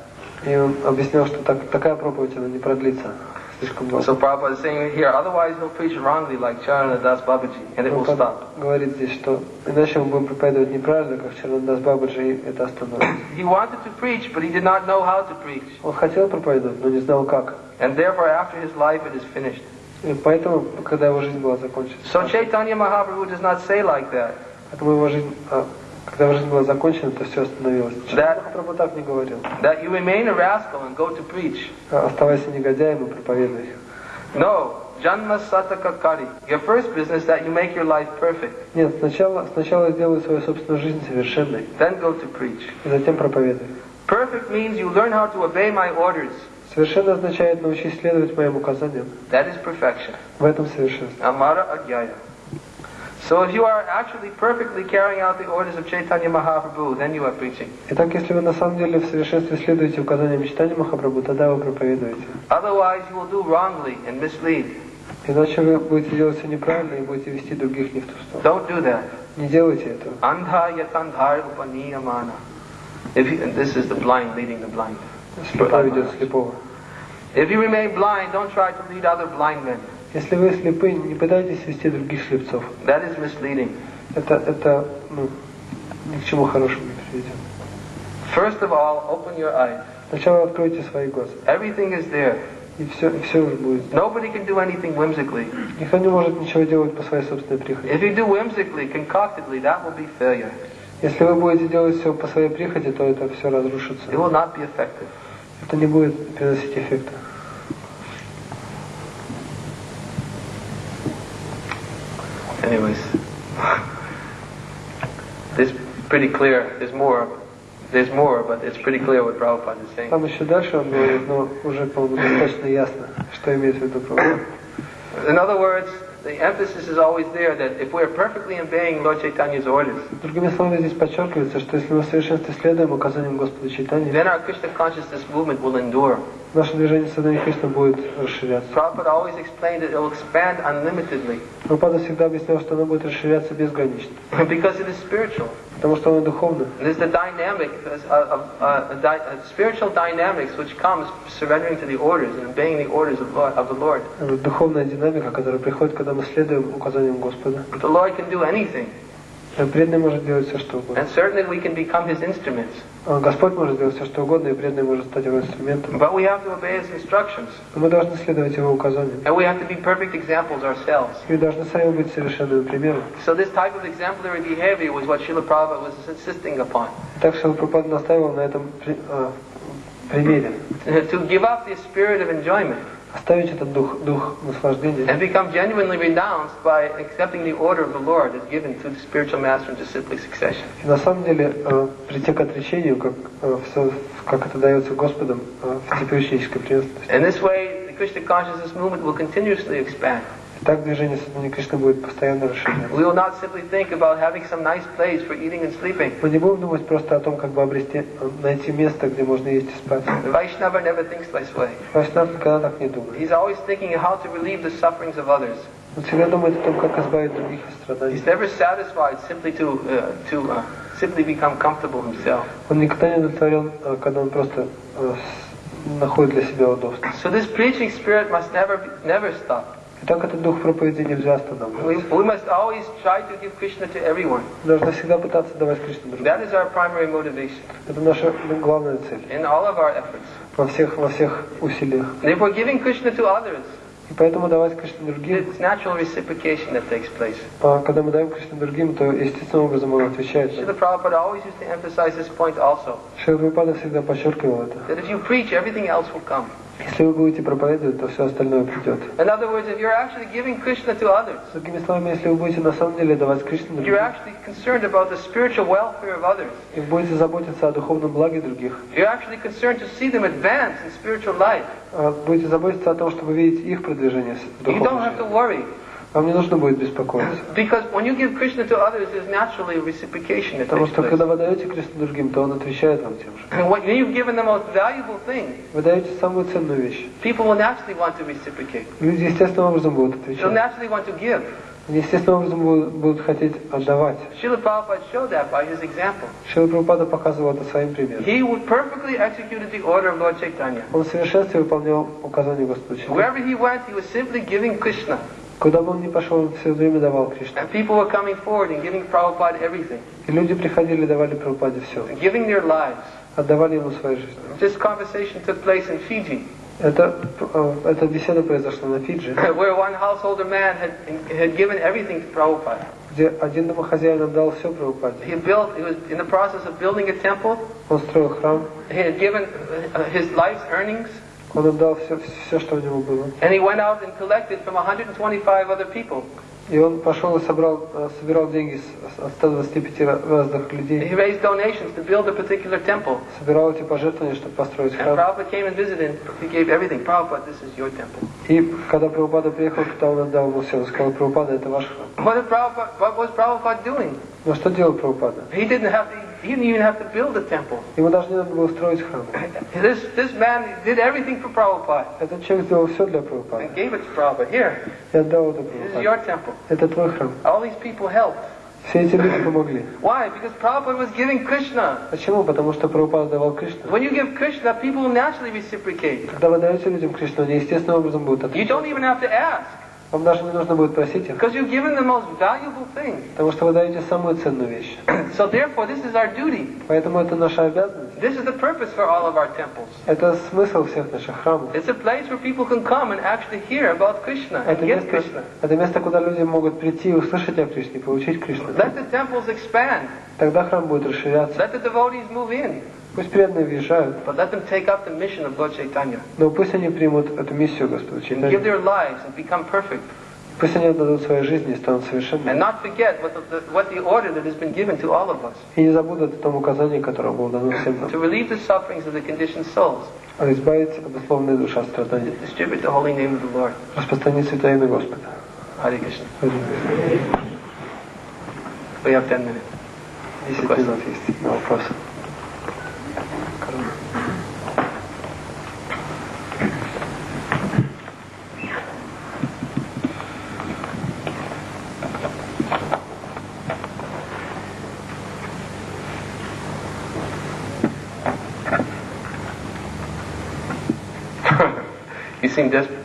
И он объяснял, что такая проповедь, она не продлится слишком долго. So Prabhupada is saying here, otherwise he'll preach wrongly like Charanadas Babaji, and it will stop. Говорит здесь, что иначе мы будем проповедовать неправильно, как Чаранадас Бабаджи, и это остановится. He wanted to preach, but he did not know how to preach. Он хотел проповедовать, но не знал как. And therefore after his life it is finished. И поэтому, когда его жизнь была закончена. So Chaitanya Mahaprabhu does not say like that. Поэтому его жизнь, когда его жизнь была закончена, то все остановилось. Махапрабху так не говорил. That you remain a rascal and go to preach. Оставайся негодяем и проповедуй. No, Janma Sataka Kari. Your first business that you make your life perfect. Нет, сначала сделай свою собственную жизнь совершенной. Then go to preach. И затем проповедуй. Perfect means you learn how to obey my orders. Совершенно означает научись следовать моим указаниям. That is perfection. В этом совершенство. Amara Agyaya. So if you are actually perfectly carrying out the orders of Chaitanya Mahaprabhu, then you are preaching. Итак, если вы на самом деле в совершенстве следуете указаниям Чайтаньи Махапрабху, тогда вы проповедуете. Otherwise you will do wrongly and mislead. Иначе вы будете делать все неправильно и будете вести других не в ту сторону. Don't do that. Не делайте этого. Andha yatandhar upaniyamana. And this is the blind leading the blind. Слепой ведет слепого. If you remain blind, don't try to lead other blind men. Если вы слепы, не пытайтесь вести других слепцов. That is misleading. Это ни к чему хорошему не приведет. First of all, open your eyes. Сначала откройте свои глаза. Everything is there. И все уже будет. Nobody can do anything whimsically. Никто не может ничего делать по своей собственной прихоти. If you do whimsically, concoctedly, that will be failure. Если вы будете делать все по своей прихоти, то это все разрушится. It will not be effective. Это не будет приносить эффекта. Anyways, it's pretty clear. There's more, but it's pretty clear what Prabhupada is saying. Там еще дальше он говорит, но уже, по-моему, достаточно ясно, что имеет в виду Прабхупада. In other words, the emphasis is always there that if we're perfectly obeying Lord Chaitanya's orders, Другими словами, здесь подчеркивается, что если мы в совершенстве следуем указаниям Господа Чайтаньи, then our Krishna consciousness movement will endure. наше движение Сознания Кришны будет расширяться. Prabhupada always explained that it will expand unlimitedly Прабхупада всегда объяснял, что оно будет расширяться безгранично, because it is spiritual. потому что оно духовно. There's the dynamic, spiritual dynamics which comes surrendering to the orders and obeying the orders of the Lord. Духовная динамика, которая приходит, когда мы следуем указаниям Господа. The Lord can do anything. Преданный может делать все, что угодно. And certainly we can become his instruments. Господь может делать все, что угодно, и преданный может стать его инструментом. But we have to obey his instructions. Но мы должны следовать его указаниям. And we have to be perfect examples ourselves. И должны сами быть совершенными примером. So this type of exemplary behavior was what Srila Prabhupada was insisting upon. Так что Прабхупада настаивал на этом примере. To give up the spirit of enjoyment. Оставить этот дух наслаждения. And become genuinely renounced by accepting the order of the Lord as given through the spiritual master in disciplic succession. И на самом деле прийти к отречению, как это дается Господом в типоученической преемственности. In this way, the Krishna consciousness movement will continuously expand. Так движение Сознания Кришны будет постоянно расширяться. We will not simply think about having some nice place for eating and sleeping. Мы не будем думать просто о том, как бы найти место, где можно есть и спать. The Vaishnava never thinks this way. Вайшнав никогда так не думает. He's always thinking how to relieve the sufferings of others. Он всегда думает о том, как избавить других от страданий. He's never satisfied simply to simply become comfortable himself. Он никогда не удовлетворен, когда он просто находит для себя удобство. So this preaching spirit must never stop. Итак, этот дух проповеди нельзя останавливать. We must always try to give Krishna to everyone. Мы должны всегда пытаться давать Кришну другим. That is our primary motivation. Это наша главная цель. In all of our efforts. Во всех усилиях. And if we're giving Krishna to others, И поэтому давать Кришну другим, it's natural reciprocation that takes place. когда мы даем Кришну другим, то естественным образом он отвечает. Srila Prabhupada always used to emphasize this point also. Шрила Прабхупада всегда подчеркивал это. That if you preach, everything else will come. Если вы будете проповедовать, то все остальное придет. In other words, if you're actually giving Krishna to others, Другими словами, если вы будете на самом деле давать Кришну if другим, you're actually concerned about the spiritual welfare of others, и будете заботиться о духовном благе других, if you're actually concerned to see them advance in spiritual life, будете заботиться о том, чтобы видеть их продвижение в you don't духовном have to жизни, worry. вам не нужно будет беспокоиться. Because when you give Krishna to others, there's naturally a reciprocation that Потому takes что place. когда вы даете Кришну другим, то он отвечает вам тем же. And when you've given the most valuable thing, Вы даете самую ценную вещь. people will naturally want to reciprocate. Люди естественным образом будут They'll отвечать. naturally want to give. Они естественным образом будут хотеть отдавать. Srila Prabhupada showed that by his example. Шрила Прабхупада показывал это своим примером. He perfectly executed the order of Lord Chaitanya. Он в совершенстве выполнял указания Господа. Wherever he went, he was simply giving Krishna. Куда бы он ни пошел, он все время давал Кришну. And people were coming forward and giving Prabhupada everything. И люди приходили и давали Прабхупаде все. Giving their lives. Отдавали ему свою жизнь. This conversation took place in Fiji. Эта беседа произошла на Фиджи, Where one householder man had given everything to Prabhupada. где один домохозяин отдал все Прабхупаде. He was in the process of building a temple. Он строил храм, He had given his life's earnings. он отдал все, что у него было. And he went out and collected from 125 other people. И он пошел и собирал деньги от 125 разных людей. He raised donations to build a particular temple. Собирал эти пожертвования, чтобы построить And храм. Prabhupada came and visited. He gave everything. Prabhupada, this is your temple. И когда Прабхупада приехал, то он отдал ему все. Он сказал: Прабхупада, это ваш храм. What was Prabhupada doing? Но что делал Прабхупада? He didn't even have to build a temple. Ему даже не надо было строить храм. This man did everything for Prabhupada. Этот человек сделал все для Прабхупады. And gave it to Prabhupada. Here, И отдал это this is Прабхупаде. your temple. Это твой храм. All these people helped. Все эти люди помогли. Why? Because Prabhupada was giving Krishna. Почему? Потому что Прабхупада давал Кришну. When you give Krishna, people will naturally reciprocate. Когда вы даете людям Кришну, они естественным образом будут You отвечать. don't even have to ask. Вам даже не нужно будет просить их, Because you've given the most valuable thing. потому что вы даете самую ценную вещь. So therefore, this is our duty. Поэтому это наша обязанность. This is the purpose for all of our temples. Это смысл всех наших храмов. It's a place where people can come and actually hear about Krishna and get Krishna. Это место, куда люди могут прийти и услышать о Кришне, получить Кришну. Let the temples expand. Тогда храм будет расширяться. Let the devotees move in. Пусть преданные въезжают, But let them take up the mission of Lord Chaitanya. но пусть они примут эту миссию Господа And give Чайтаньи. their lives and become perfect. Пусть они отдадут свои жизни и станут And совершенными. not forget what the order that has been given to all of us. И не забудут о том указании, которое было дано всем нам. To relieve the sufferings of the conditioned souls. А избавить обусловленные душа страданий. To distribute the holy name of the Lord. Распространить святое имя Господа. Hare Krishna. Один. We have 10 minutes. 10 минут есть на вопросы. You seem desperate.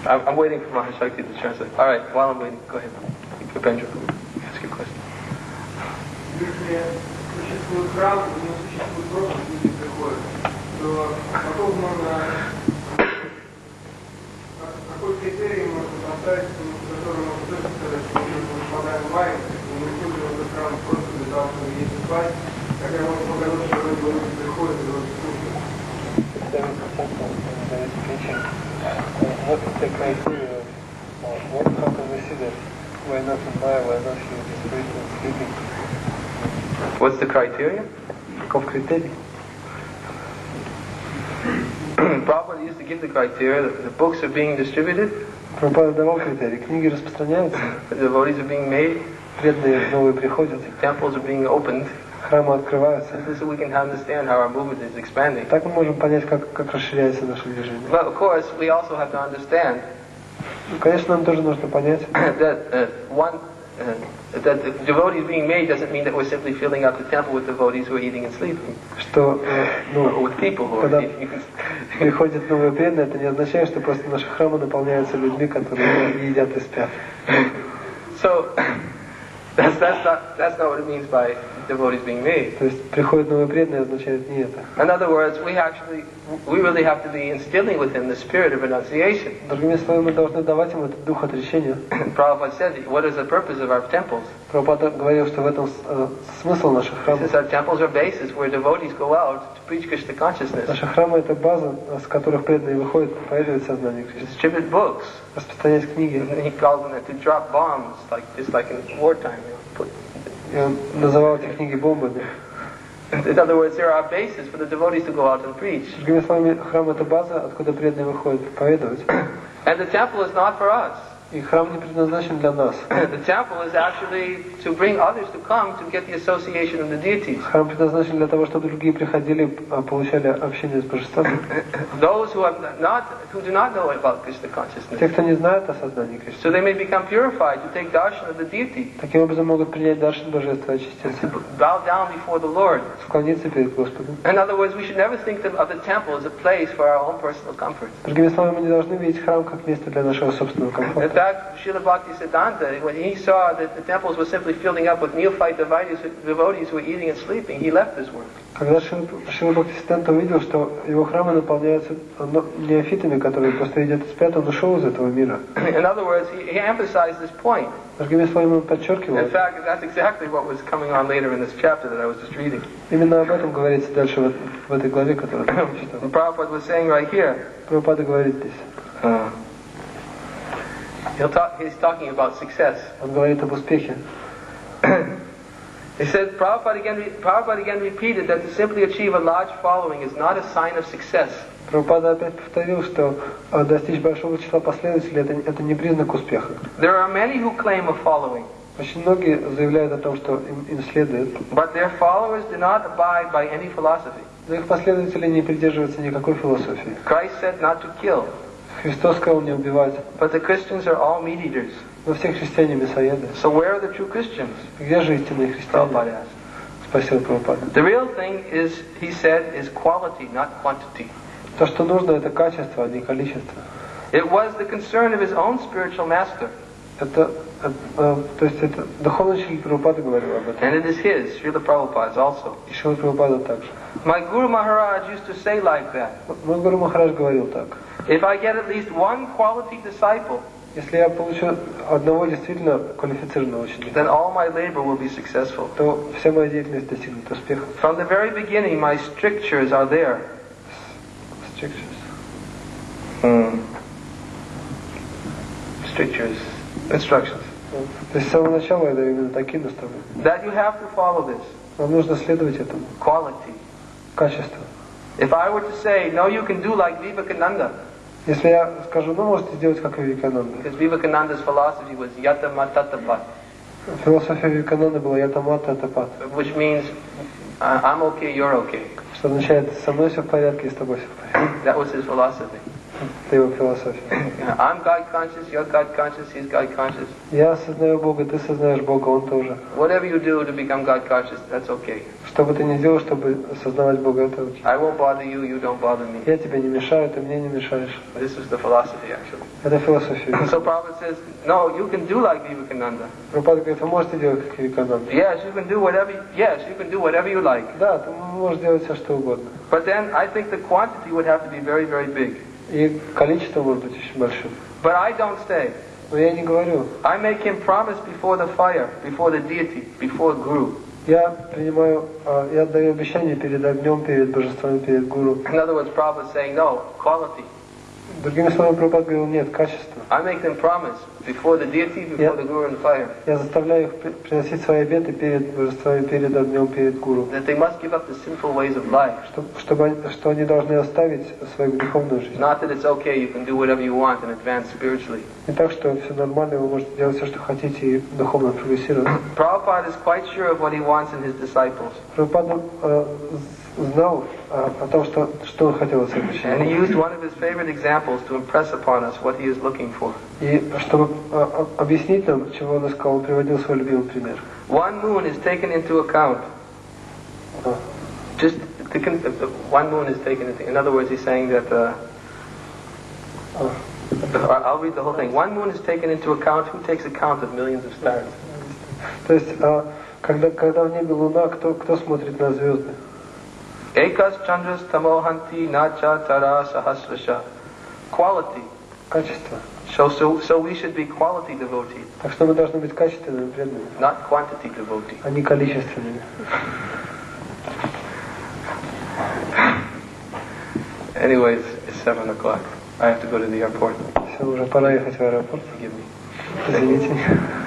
I'm waiting for Mahashakti to translate. All right, while I'm waiting, go ahead. Benjamin. your question. Если существует храм, не существует просто, люди приходят, то потом можно... Какой критерий можно поставить, по которому можно точно сказать, что мы попадаем в рай, и мы ходим в этот храм просто для того, чтобы есть спать, когда можно показать, что люди приходят и вроде слушают. What is the criteria? How can we see that? Why not in Maya, why not here, this sleeping? What's the criteria? Каков критерий? Prabhupada used to give the criteria that the books are being distributed, Прабхупада давал критерии. Книги распространяются, the devotees are being made, преданные новые приходят, temples are being opened. храмы открываются. This is so we can understand how our movement is expanding. Так мы можем понять, как расширяется наше движение. But of course, we also have to understand Конечно, нам тоже нужно понять, that the devotees being made doesn't mean that we're simply filling up the temple with devotees who are eating and sleeping, что or with people who are когда eating and sleeping. приходят новые преданные, это не означает, что просто наши храмы наполняются людьми, которые едят и спят. So that's not what it means by devotees being made. То есть приходят новые преданные означает не это. In other words, we really have to be instilling within the spirit of renunciation. Другими словами, мы должны давать им этот дух отречения. Prabhupada said, what is the purpose of our temples? Прабхупада говорил, что в этом смысл наших храмов. Since our temples are bases where devotees go out to preach Krishna consciousness, Наши храмы — это база, с которых преданные выходят проповедовать сознание Кришны, distribute books. распространять книги. And he called them to drop bombs, just like in wartime. И он называл эти книги бомбами. In other words, there are bases for the devotees to go out and preach. Другими словами, храм — это база, откуда преданные выходят проповедовать. And the temple is not for us. И храм не предназначен для нас. The temple is actually to bring others to come to get the association of the deities. Храм предназначен для того, чтобы другие приходили, получали общение с божествами. Those who do not know about Krishna consciousness. Те, кто не знает о сознании Кришны. So they may become purified to take darshan of the deity. Таким образом могут принять даршан божества, очиститься, Bow down before the Lord. склониться перед Господом. In other words, we should never think of the temple as a place for our own personal comfort. Другими словами, мы не должны видеть храм как место для нашего собственного In комфорта. fact, Srila Bhaktisiddhanta, when he saw that the temples were simply filling up with neophyte devotees who were eating and sleeping, he left this work. Когда Шрила Бхактисиддханта увидел, что его храмы наполняются неофитами, которые просто едят и спят, он ушел из этого мира. In other words, he emphasized this point. Другими словами, он подчеркивал. In fact, that's exactly what was coming on later in this chapter that I was just reading. Именно об этом говорится дальше в этой главе, которую я читал. Prabhupada was saying right here. Прабхупада говорит здесь. He's talking about success. Он говорит об успехе. He said, Prabhupada again repeated that to simply achieve a large following is not a sign of success. Прабхупада опять повторил, что достичь большого числа последователей это не признак успеха. There are many who claim a following. Очень многие заявляют о том, что им следует. But their followers do not abide by any philosophy. Но их последователи не придерживаются никакой философии. Christ said not to kill. Христос сказал не убивать. But the Christians are all meat eaters. Но все христиане мясоеды. So where are the true Christians? Где же истинные христиане? Prabhupada asked. Спросил Прабхупада. The real thing is, he said, is quality, not quantity. То, что нужно, это качество, а не количество. It was the concern of his own spiritual master. То есть это духовный учитель Прабхупада говорил об этом. And it is his, Srila Prabhupada's also. И Шрила Прабхупада также. My Guru Maharaj used to say like that. Мой Гуру Махарадж говорил так. If I get at least one quality disciple, если я получу одного действительно квалифицированного ученика, then all my labor will be successful. то вся моя деятельность достигнет успеха. From the very beginning, my strictures are there. Strictures. Strictures. Instructions. То есть с самого начала я даю именно такие наставления. That you have to follow this. Вам нужно следовать этому. Quality. Качество. If I were to say, no, you can do like Vivekananda. Если я скажу, ну можете сделать как Вивекананда. Because Vivekananda's philosophy was yatama tatapat. Философия Вивекананда была ятама татапат. Which means, I'm okay, you're okay. Что означает, со мной все в порядке и с тобой все в порядке. That was his philosophy. Это его философия. I'm God conscious, you're God conscious, he's God conscious. Я осознаю Бога, ты сознаешь Бога, он тоже. Whatever you do to become God conscious, that's okay. Что бы ты ни делал, чтобы осознавать Бога, это окей. I won't bother you, you don't bother me. Я тебе не мешаю, ты мне не мешаешь. This is the philosophy, actually. Это философия. So Prabhupada says, no, you can do like Vivekananda. Прабхупада говорит, вы можете делать как Вивекананда. Yes, you can do whatever you like. Да, ты можешь делать все, что угодно. But then I think the quantity would have to be very, very big. И количество может быть очень большим. But I don't stay. Но я не говорю. I make him promise before the fire, before the deity, before Guru. Я принимаю, я даю обещание перед огнем, перед божеством, перед гуру. In other words, Prabhupada is saying, no, quality. Другими словами, Прабхупада говорил, нет, качество. I make them promise before the deity, before the Guru and the fire. Я заставляю их приносить свои обеты перед божеством, перед огнем, перед гуру. That they must give up the sinful ways of life. Что они должны оставить свою греховную жизнь. Not that it's okay, you can do whatever you want and advance spiritually. Не так, что все нормально, вы можете делать все, что хотите, и духовно прогрессировать. Prabhupada is quite sure of what he wants in his disciples. Прабхупада знал о том, что он хотел от своих And he учеников. used one of his favorite examples to impress upon us what he is looking for. И чтобы объяснить нам, чего он искал, он приводил свой любимый пример. One moon is taken into account. Just one moon is taken into. In other words, he's saying that. I'll read the whole thing. One moon is taken into account. Who takes account of millions of stars? То есть, когда в небе луна, кто смотрит на звезды? Ekas chandras tamohanti nacha tara sahasrasha. Quality. Качество. So we should be quality devotees. Так что мы должны быть качественными преданными, Not quantity devotees. а не количественными. Anyways, it's 7 o'clock. I have to go to the airport. Все, уже пора ехать в аэропорт. Forgive me. Извините.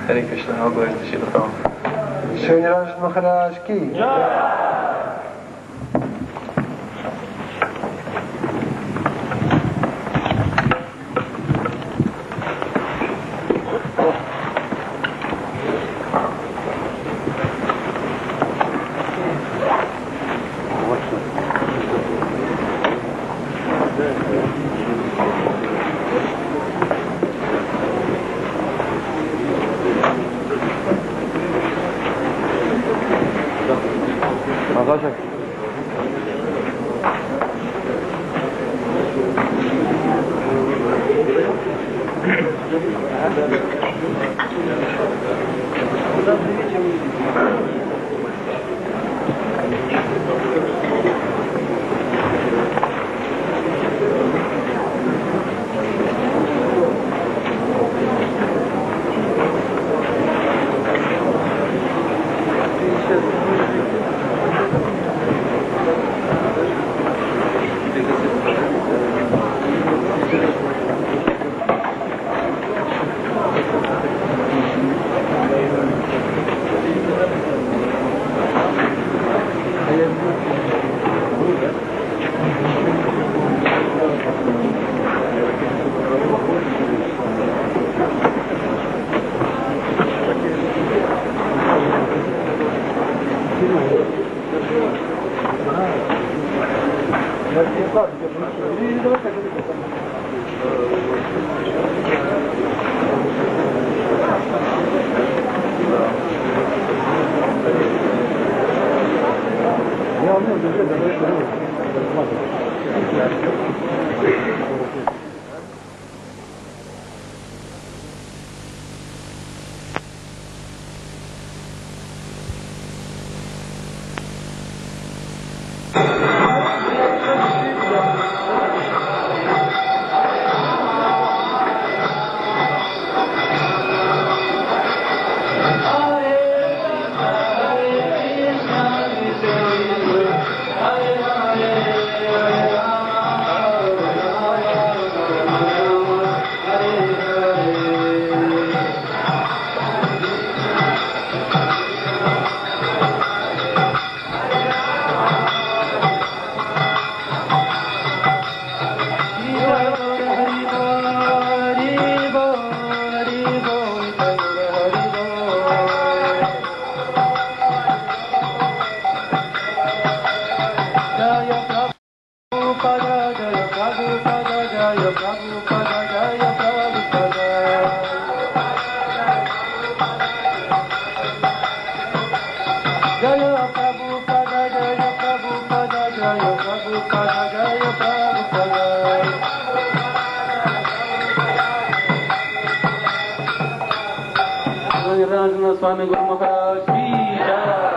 Hare Krishna. I'll go into Srila Prabhupada. Шри Ниранджана Махарадж ки. Niranjana Swami Guru Maharaj ki jai.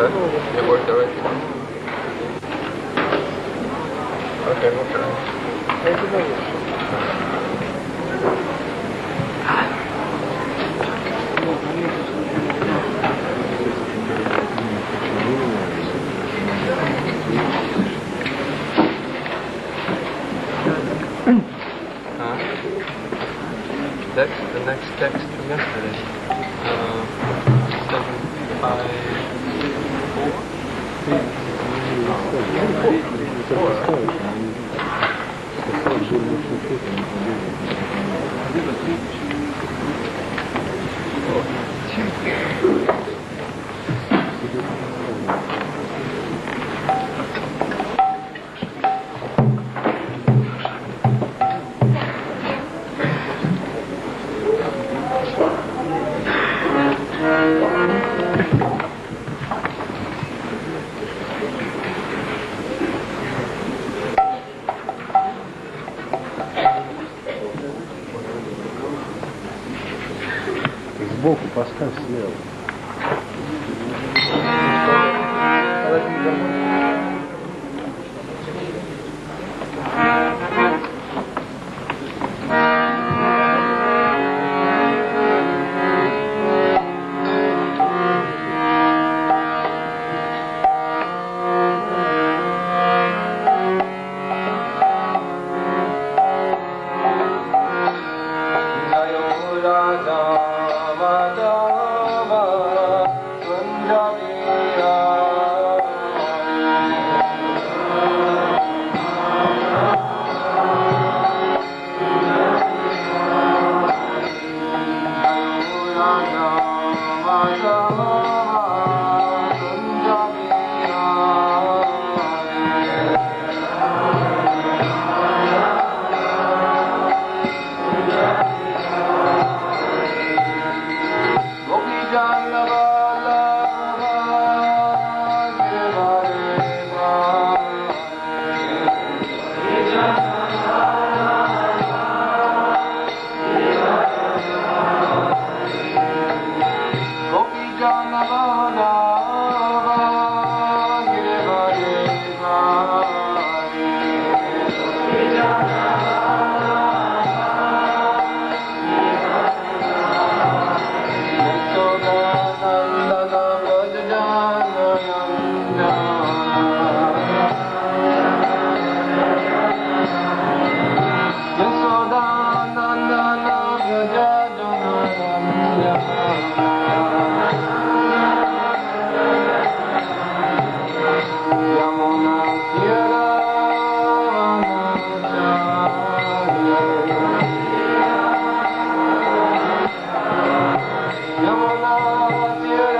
It worked already. Okay, we'll try. That's the next text from yesterday. やもな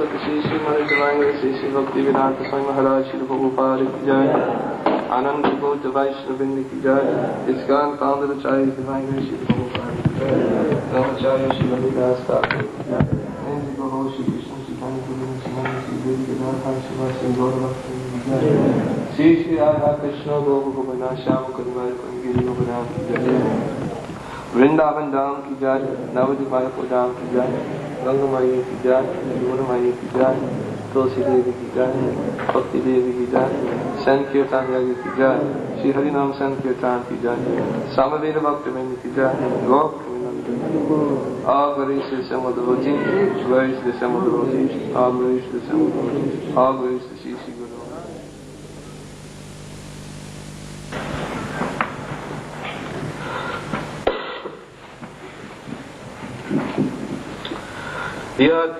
Saraswati Shri Shri Mani Devanga Shri Shri Bhakti Vedanta Swami Maharaj Shri Prabhupada Ki Jai Ananda Gauta Vaishnavindi Ki Jai ISKCON founder Acharya Devanga Shri Prabhupada Ki Jai Namacharya Shri Haridas Thakur Nandi Guru Shri Krishna Chaitanya Guru Nityananda Shri Devi Gadadhar Shivasi Gaura Ki Jai Shri Shri Radha Krishna Gopa Gopala Shyama Kundar Giri Govardhan Ki Jai Vrindavan Dham Ki Jai Navadip Mayapur Dham Ki Jai Ganga Maya Ki Jai Yamuna Maya Ki Jai Tulsi Devi Ki Jai Bhakti Devi Ki Jai Sankirtan Yagi Ki Jai Shri Harinam Sankirtan Ki Jai Samaveda Bhaktivinoda Ki Jai Gaur all glories to the Assembled Devotees, glories to the Assembled Devotees, all glories to the Assembled Devotees, all glories to Shri Shri Guru. Yat.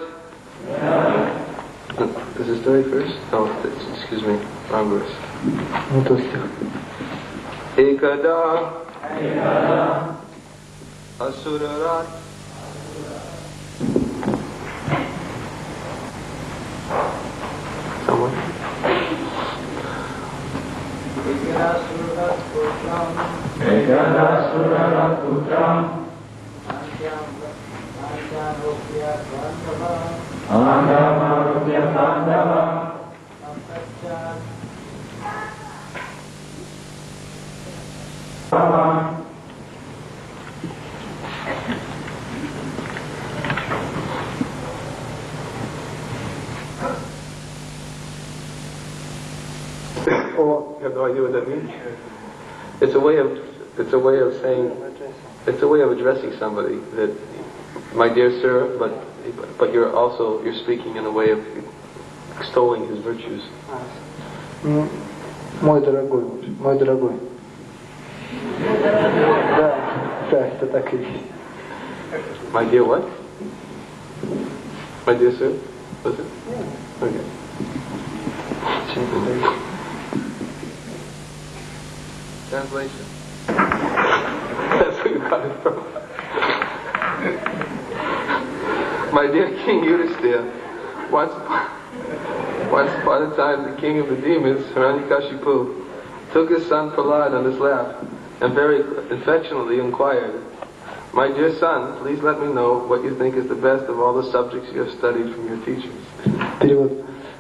Is this the very first? No, excuse me, wrong verse. Ekada Asurarat someone? Ekada Asurarat Putram Andamarupya Pandava Oh, you have no idea what that means? It's a way of saying, it's a way of addressing somebody that, my dear sir, but you're speaking in a way of extolling his virtues. Мой дорогой. Да, это так и есть. My dear what? My dear sir? Was it? Okay. Translation. That's where you got it from. My dear King Yudhisthira, once upon a time the king of the demons, Hiranyakashipu, took his son Prahlad on his lap and very affectionately inquired, "My dear son, please let me know what you think is the best of all the subjects you have studied from your teachers." Перевод.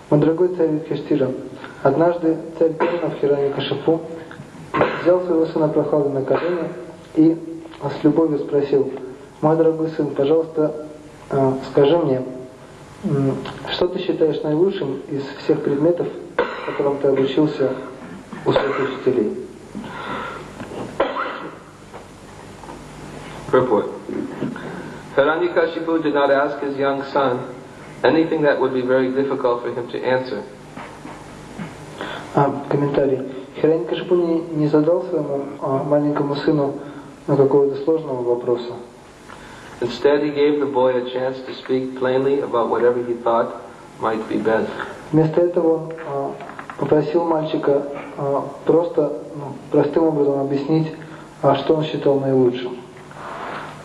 Мой дорогой царь Юдхиштира, однажды царь демонов Хираньякашипу взял своего сына Прохладу на колени и с любовью спросил: «Мой дорогой сын, пожалуйста, скажи мне, что ты считаешь наилучшим из всех предметов, которым ты обучился у своих учителей?» Purport. Hiranyakashipu did not ask his young son anything that would be very difficult for him to answer. Комментарий. Хираньякашипу не задал своему маленькому сыну какого-то сложного вопроса. Instead, he gave the boy a chance to speak plainly about whatever he thought might be best. Вместо этого он попросил мальчика просто простым образом объяснить, что он считал наилучшим.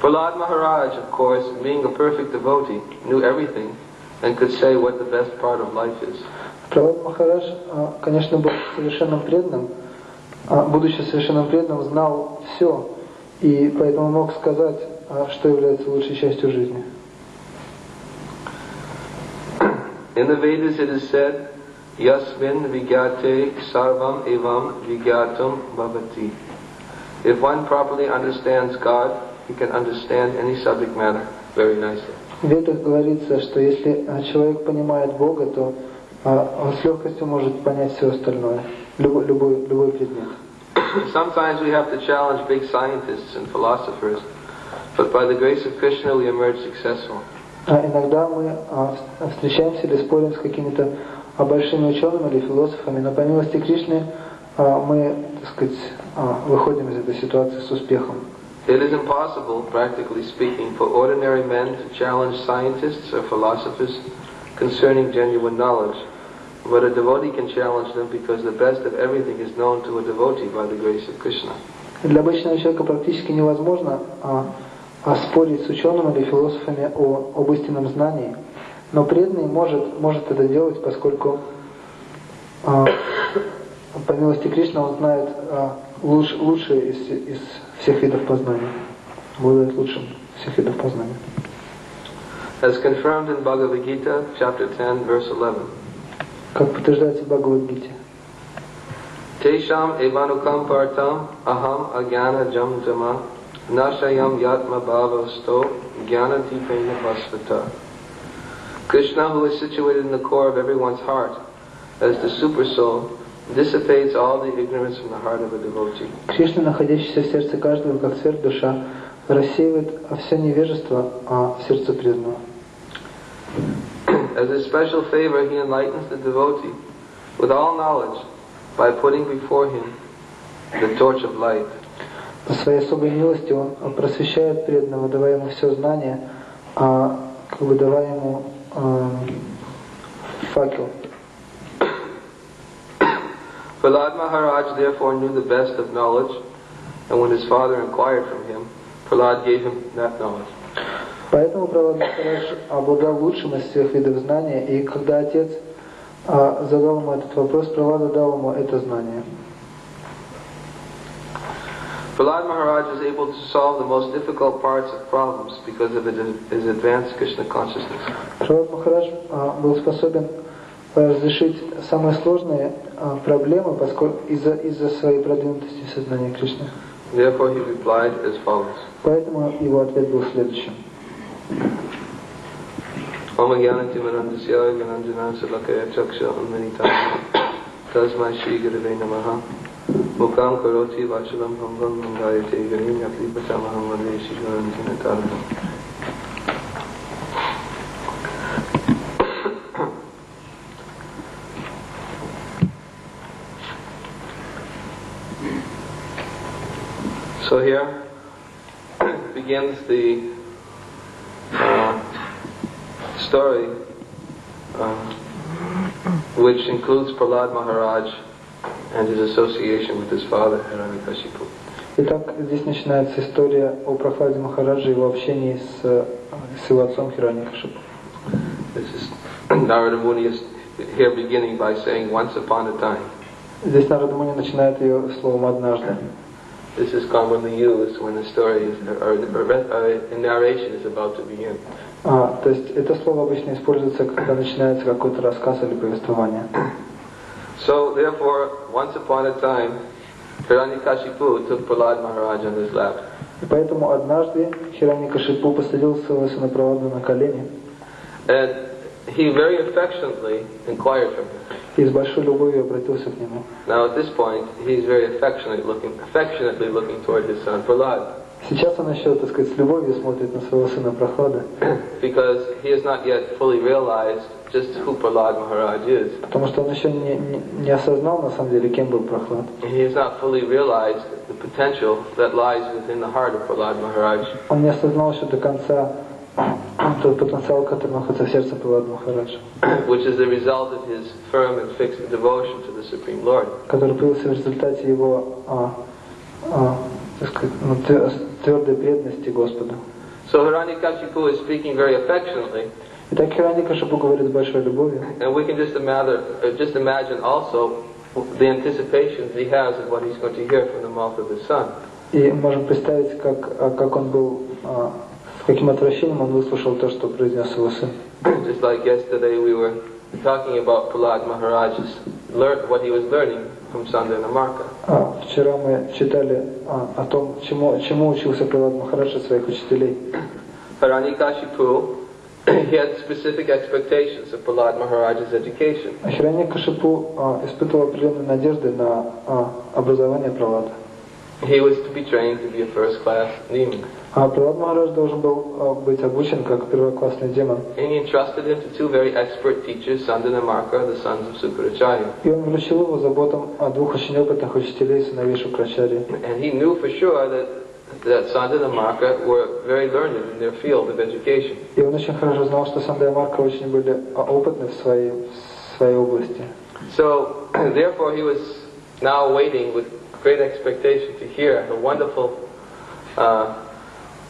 Prahlad Maharaj, of course, being a perfect devotee, knew everything and could say what the best part of life is. Пралад Махарадж, конечно, был совершенным преданным, будучи совершенным преданным, знал все, и поэтому мог сказать, что является лучшей частью жизни. In the Vedas it is said, Yasmin vigyate sarvam evam vigyatum bhavati. If one properly understands God, he can understand any subject matter very nicely. В Ведах говорится, что если человек понимает Бога, то он с легкостью может понять все остальное, любой предмет. Sometimes we have to challenge big scientists and philosophers, but by the grace of Krishna we emerge successful. Иногда мы встречаемся или спорим с какими-то большими учеными или философами, но по милости Кришны мы, так сказать, выходим из этой ситуации с успехом. It is impossible, practically speaking, for ordinary men to challenge scientists or philosophers concerning genuine knowledge. But a devotee can challenge them because the best of everything is known to a devotee by the grace of Krishna. Для обычного человека практически невозможно спорить с учеными или философами об истинном знании, Но преданный может это делать, поскольку по милости Кришны он знает лучшее из всех видов познания. Обладает лучшим всех видов познания. As confirmed in Bhagavad Gita, chapter 10, verse 11. Как подтверждается в Бхагавад-гите. Tesham evanukam partam aham agyana jam jama nashayam yatma bhavasto jnana dipena vasvata. Krishna, who is situated in the core of everyone's heart, as the super soul, dissipates all the ignorance from the heart of a devotee. Кришна, находящийся в сердце каждого, как сверхдуша, рассеивает все невежество в сердце преданного. As a special favor, he enlightens the devotee with all knowledge by putting before him the torch of light. По своей особой милости он просвещает преданного, давая ему все знание, давая ему факел. Prahlad Maharaj therefore knew the best of knowledge, and when his father inquired from him, Prahlad gave him that knowledge. Поэтому Пралад Махарадж обладал лучшим из всех видов знания, и когда отец задал ему этот вопрос, Пралада дал ему это знание. Prahlad Maharaj was able to solve the most difficult parts of problems because of his advanced Krishna consciousness. Пралад Махарадж был способен разрешить самые сложные проблемы, поскольку из-за своей продвинутости сознания Кришны. Therefore he replied as follows. Поэтому его ответ был следующим. Om Jnana Timirandasya Gyananjana Salakaya Chaksha Unmanitam Tasmai Shri Gurave Namaha Mukam Karoti Vachalam Hamvam Mangayate Ganim Yakli Pachamaham Vande Shri Niranjana Taranam. So here begins the story which includes Prahlad Maharaj and his association with his father Hiranyakashipu. Итак, здесь начинается история о Прахладе Махараджа и его общении с его отцом Хираньякашипу. This is Narada Muni is here beginning by saying once upon a time. Здесь Нарада Муни начинает ее словом «однажды». This is commonly used when the story is, or a narration is about to begin. То есть это слово обычно используется, когда начинается какой-то рассказ или повествование. So therefore, once upon a time, Hiranyakashipu took Prahlad Maharaj on his lap. И поэтому однажды Хираньякашипу посадил своего сына Прахладу на колени. And he very affectionately inquired from him. И с большой любовью обратился к нему. Now at this point, he's very affectionately looking toward his son Prahlad. Сейчас он еще, так сказать, с любовью смотрит на своего сына Прахлада. Because he has not yet fully realized just who Prahlad Maharaj is. Потому что он еще не осознал на самом деле, кем был Прахлад. He has not fully realized the potential that lies within the heart of Prahlad Maharaj. Он не осознал еще до конца тот потенциал, который находится в сердце Прахлада Махараджа. Which is the result of his firm and fixed devotion to the Supreme Lord. Который появился в результате его, так сказать, твердой преданности Господу. So Hiranyakashipu is speaking very affectionately. Итак, Хираньякашипу говорит с большой любовью. And we can just imagine also the anticipations he has of what he's going to hear from the mouth of his son. И можем представить, как он был, с каким отвращением он выслушал то, что произнес его сын. Just like yesterday we were talking about Prahlad Maharaj's what he was learning from Sandana Marka. Вчера мы читали о том, чему учился Прахлад Махарадж от своих учителей. Hiranyakashipu, he had specific expectations of Prahlad Maharaj's education. Хираньякашипу испытывал определенные надежды на образование Прахлада. He was to be trained to be a first-class demon. Прахлад Махарадж должен был быть обучен как первоклассный демон. And he entrusted him to two very expert teachers, Sandana Marka, the sons of Sukracharya. И он вручил его заботам о двух очень опытных учителей, сыновей Шукрачарьи. And he knew for sure that Sandana Marka were very learned in their field of education. И он очень хорошо знал, что Сандана Марка очень были опытны в своей области. So, therefore, he was now waiting with great expectation to hear the wonderful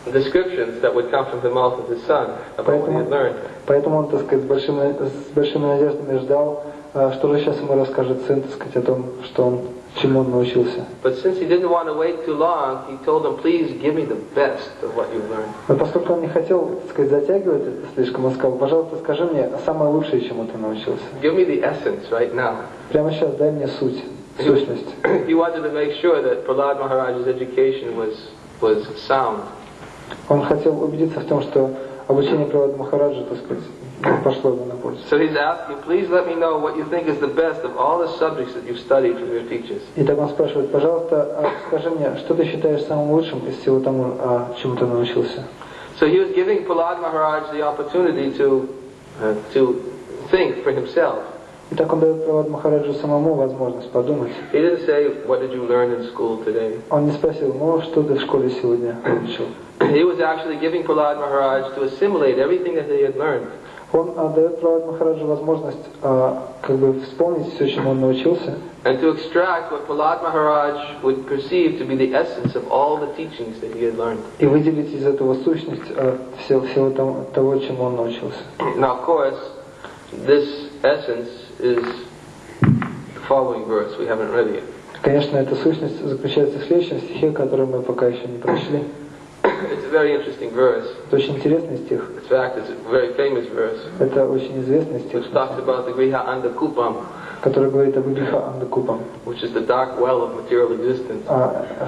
descriptions that would come from the mouth of his son about what he had learned. Поэтому он, так сказать, с большими надеждами ждал, что же сейчас ему расскажет сын, так сказать, о том, что он, чему он научился. But since he didn't want to wait too long, he told him, please give me the best of what you've learned. Но поскольку он не хотел, так сказать, затягивать это слишком, он сказал, пожалуйста, скажи мне самое лучшее, чему ты научился. Give me the essence right now. Прямо сейчас дай мне суть, сущность. He wanted to make sure that Prahlad Maharaj's education was sound. Он хотел убедиться в том, что обучение Пралада Махараджа, так сказать, пошло ему на пользу. So he's asking, please let me know what you think is the best of all the subjects that you've studied from your teachers. Итак, он спрашивает, пожалуйста, скажи мне, что ты считаешь самым лучшим из всего тому, чему ты научился? So he was giving Prahlad Maharaj the opportunity to think for himself. Итак, он дает Пралад Махараджу самому возможность подумать. He didn't say, what did you learn in school today? Он не спросил, ну, что ты в школе сегодня выучил? He was actually giving Prahlad Maharaj to assimilate everything that he had learned. Он дает Пралад Махараджу возможность как бы вспомнить все, чему он научился. And to extract what Prahlad Maharaj would perceive to be the essence of all the teachings that he had learned. И выделить из этого сущность всего того, чему он научился. Now, of course, this essence is the following verse. We haven't read it yet. Конечно, эта сущность заключается в следующем стихе, который мы пока еще не прочли. It's a very interesting verse. Это очень интересный стих. In fact, it's a very famous verse. Это очень известный стих, Which talks about the Griha Andakupam, который говорит об Игриха Андакупам, which is the dark well of material existence.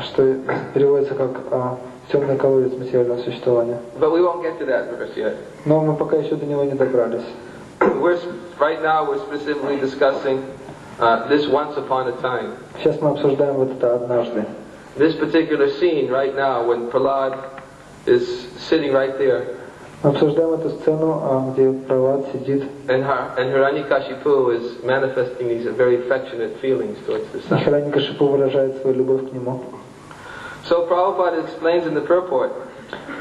что переводится как темный колодец материального существования. But we won't get to that verse yet. Но мы пока еще до него не добрались. Right now we're specifically discussing this once upon a time. Сейчас мы обсуждаем вот это однажды. This particular scene right now when Prahlad is sitting right there. Мы обсуждаем эту сцену, где Пралад сидит. And Hiranyakashipu is manifesting these very affectionate feelings towards the son. Хираньякашипу выражает свою любовь к нему. So Prabhupada explains in the purport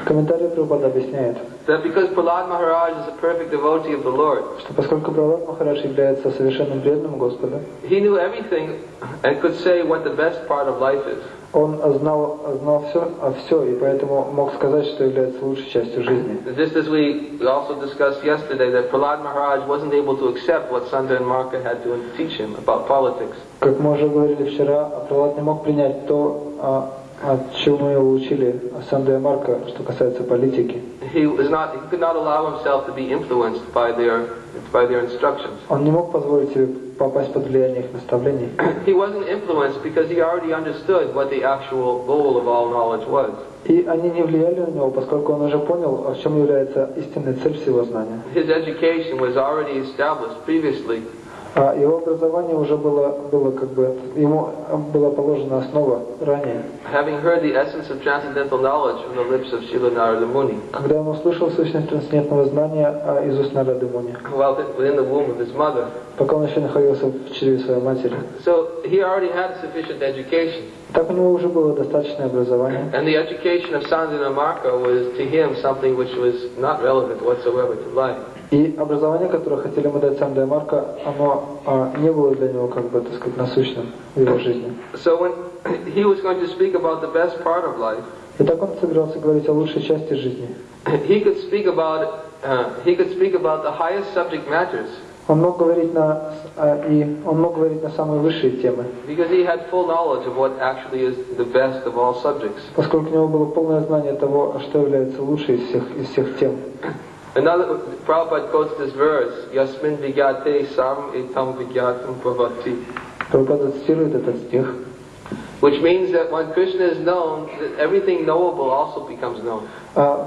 Комментарий Прабхупада объясняет, that because Prahlad Maharaj is a perfect devotee of the Lord, что поскольку Пралад Махарадж является совершенным преданным Господа, he knew everything and could say what the best part of life is. он знал все, и поэтому мог сказать, что является лучшей частью жизни. Just as we also discussed yesterday that Prahlad Maharaj wasn't able to accept what Santa and Marka had to teach him about politics. Как мы уже говорили вчера, Пралад не мог принять то, чему его учили Санда и Марка, что касается политики. He could not allow himself to be influenced by their instructions. Он не мог позволить себе попасть под влияние их наставлений. He wasn't influenced because he already understood what the actual goal of all knowledge was. И они не влияли на него, поскольку он уже понял, в чем является истинная цель всего знания. His education was already established previously. Его образование уже было как бы, ему была положена основа ранее. Having heard the essence of transcendental knowledge from the lips of Srila Narada Muni. Когда он услышал сущность трансцендентного знания из уст Нарады Муни. While within the womb of his mother. Пока он еще находился в чреве своей матери. So he already had sufficient education. Так у него уже было достаточное образование. And the education of Sandhya Marka was to him something which was not relevant whatsoever to life. И образование, которое хотели мы дать Санда и Марка, оно не было для него, как бы, так сказать, насущным в его жизни. So when he was going to speak about the best part of life, и так он собирался говорить о лучшей части жизни. He could speak about the highest subject matters. Он мог говорить на самые высшие темы. Because he had full knowledge of what actually is the best of all subjects. Поскольку у него было полное знание того, что является лучшей из всех тем. Another, Prabhupada quotes this verse, Yasmin Vigyate Sarvam Etam Vigyatam Bhavati. Prabhupada цитирует этот стих. Which means that when Krishna is known, that everything knowable also becomes known.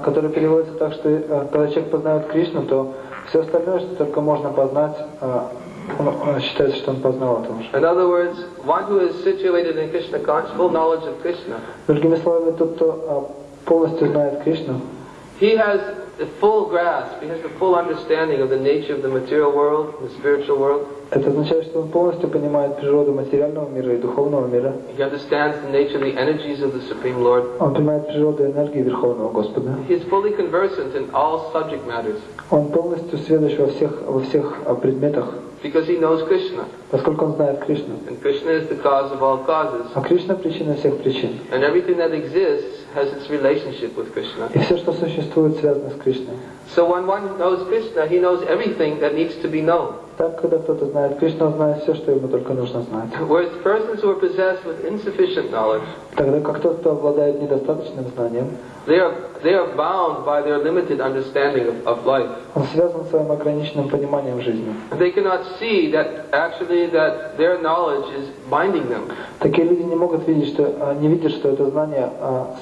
Который переводится так, что когда человек познает Кришну, то все остальное, что только можно познать, он считается, что он познал это уже. In other words, one who is situated in Krishna consciousness, full knowledge of Krishna. Другими словами, тот, кто полностью знает Кришну, he has the full grasp, he has the full understanding of the nature of the material world, the spiritual world. Это означает, что он полностью понимает природу материального мира и духовного мира. He understands the nature of the energies of the Supreme Lord. Он понимает природу энергии Верховного Господа. He is fully conversant in all subject matters. Он полностью сведущ во всех предметах. because he knows Krishna. Поскольку он знает Кришну. And Krishna is the cause of all causes. А Кришна причина всех причин. And everything that exists has its relationship with Krishna. И все, что существует, связано с Кришной. So when one knows Krishna, he knows everything that needs to be known. Так, когда кто-то знает Кришну, он знает все, что ему только нужно знать. Whereas persons who are possessed with insufficient knowledge, Тогда как тот, кто обладает недостаточным знанием, they are bound by their limited understanding of life. он связан своим ограниченным пониманием жизни. They cannot see that actually that their knowledge is binding them. Такие люди не могут видеть, что не видят, что это знание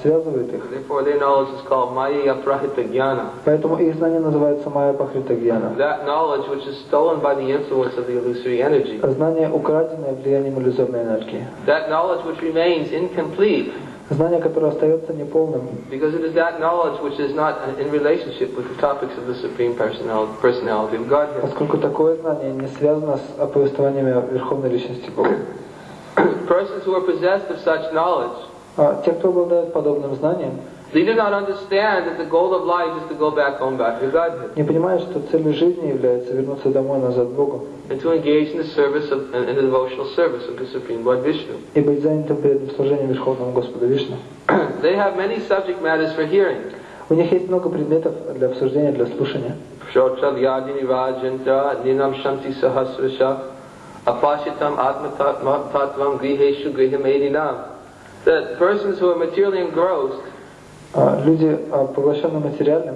связывает их. Therefore, their knowledge is called Maya Aprahita Jnana. Поэтому их знание называется Майя Пахрита Гьяна. That knowledge which is stolen by the influence of the illusory energy. Знание, украденное влиянием иллюзорной энергии. That knowledge which remains incomplete. Знание, которое остается неполным. Because it is that knowledge which is not in relationship with the topics of the Supreme Personality of Godhead. Поскольку такое знание не связано с повествованиями о Верховной Личности Бога. Persons who are possessed of such knowledge, Те, кто обладает подобным знанием, they do not understand that the goal of life is to go back home, back to Godhead, не понимают, что целью жизни является вернуться домой, назад к Богу, and to engage in the service of, in the devotional service of the Supreme Lord Vishnu. и быть занятым преданным служением Верховному Господу Вишну. They have many subject matters for hearing. У них есть много предметов для обсуждения, для слушания. Shrotravyadini Rajanta Ninam Shanti Sahasrasha Apashitam Atmatatvam Griheshu Grihamedinam. That persons who are materially engrossed, Люди, поглощенные материальным,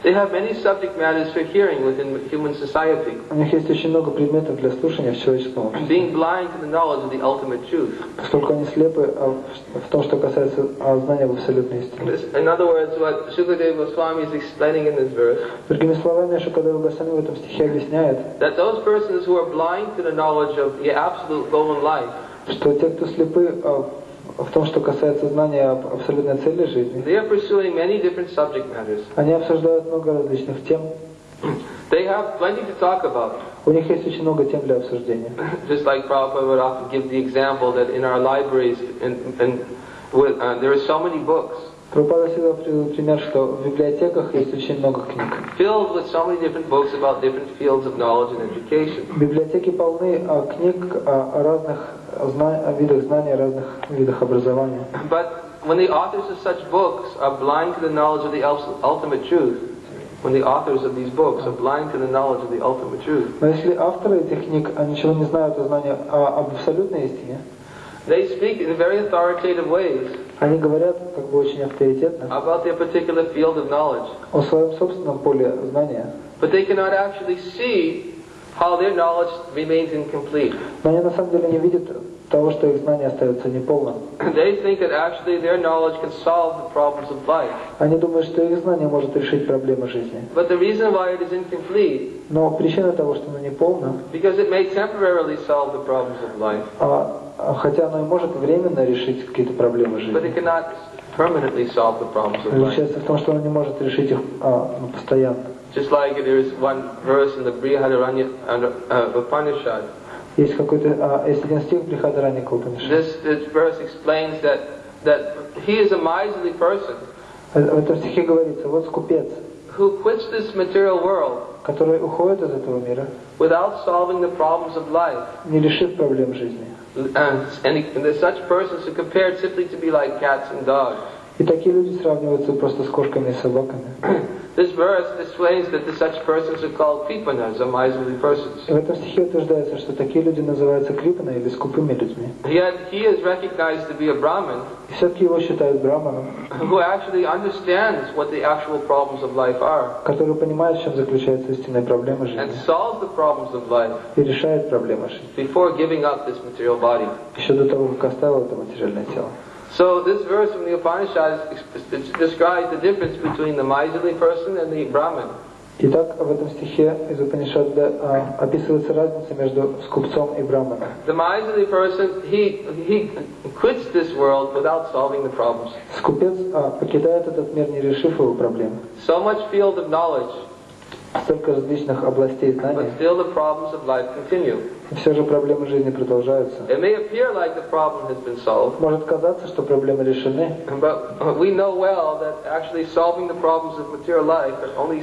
they have many subject matters for hearing within human society. у них есть очень много предметов для слушания в человеческом обществе. Being blind to the knowledge of the ultimate truth. Поскольку они слепы в том, что касается знания об абсолютной истине. In other words, what Shukadeva Swami is explaining in this verse, Другими словами, Шукадева Госвами в этом стихе объясняет, that those persons who are blind to the knowledge of the absolute goal in life, что те, кто слепы в том, что касается знания об абсолютной цели жизни, they are pursuing many different subject matters. они обсуждают много различных тем. They have plenty to talk about. У них есть очень много тем для обсуждения. Just like Prabhupada would often give the example that in our libraries, there are so many books, Прабхупада всегда приводит пример, что в библиотеках есть очень много книг. filled with so many different books about different fields of knowledge and education. Библиотеки полны книг о разных видах знаний, о разных видах образования. But when the authors of such books are blind to the knowledge of the ultimate truth, when the authors of these books are blind to the knowledge of the ultimate truth, Но если авторы этих книг ничего не знают о знании об абсолютной истине, they speak in very authoritative ways они говорят как бы очень авторитетно about their particular field of knowledge, о своем собственном поле знания, but they cannot actually see how their knowledge remains incomplete. но они на самом деле не видят того, что их знание остается неполным. They think that actually their knowledge can solve the problems of life. Они думают, что их знание может решить проблемы жизни. But the reason why it is incomplete, Но причина того, что оно неполно, because it may temporarily solve the problems of life, хотя оно и может временно решить какие-то проблемы but it жизни, cannot permanently solve the problems of life. заключается в том, что оно не может решить их постоянно. Just like there is one verse in the Brihadaranya Upanishad. Есть есть один стих в Брихадараньяка Упанишада. This verse explains that he is a miserly person В этом стихе говорится, вот скупец, who quits this material world который уходит из этого мира, without solving the problems of life. не решив проблем жизни. And there's such persons are compared simply to be like cats and dogs. И такие люди сравниваются просто с кошками и собаками. This verse explains that such persons are called kripanas, or miserly persons. И в этом стихе утверждается, что такие люди называются крипана или скупыми людьми. Yet he is recognized to be a Brahmin И все-таки его считают браманом, who actually understands what the actual problems of life are который понимает, в чем заключается истинная проблема and жизни, solves the problems of life и решает проблемы жизни, before giving up this material body. еще до того, как оставил это материальное тело. So this verse from the Upanishad describes the difference between the miserly person and the Brahmin. Итак, в этом стихе из Упанишада описывается разница между скупцом и браманом. The miserly person, he quits this world without solving the problems. Скупец покидает этот мир, не решив его проблемы. So much field of knowledge столько различных областей знаний, but still the problems of life continue. и все же проблемы жизни продолжаются. It may appear like the problem has been solved, Может казаться, что проблемы решены, but we know well that actually solving the problems of material life are only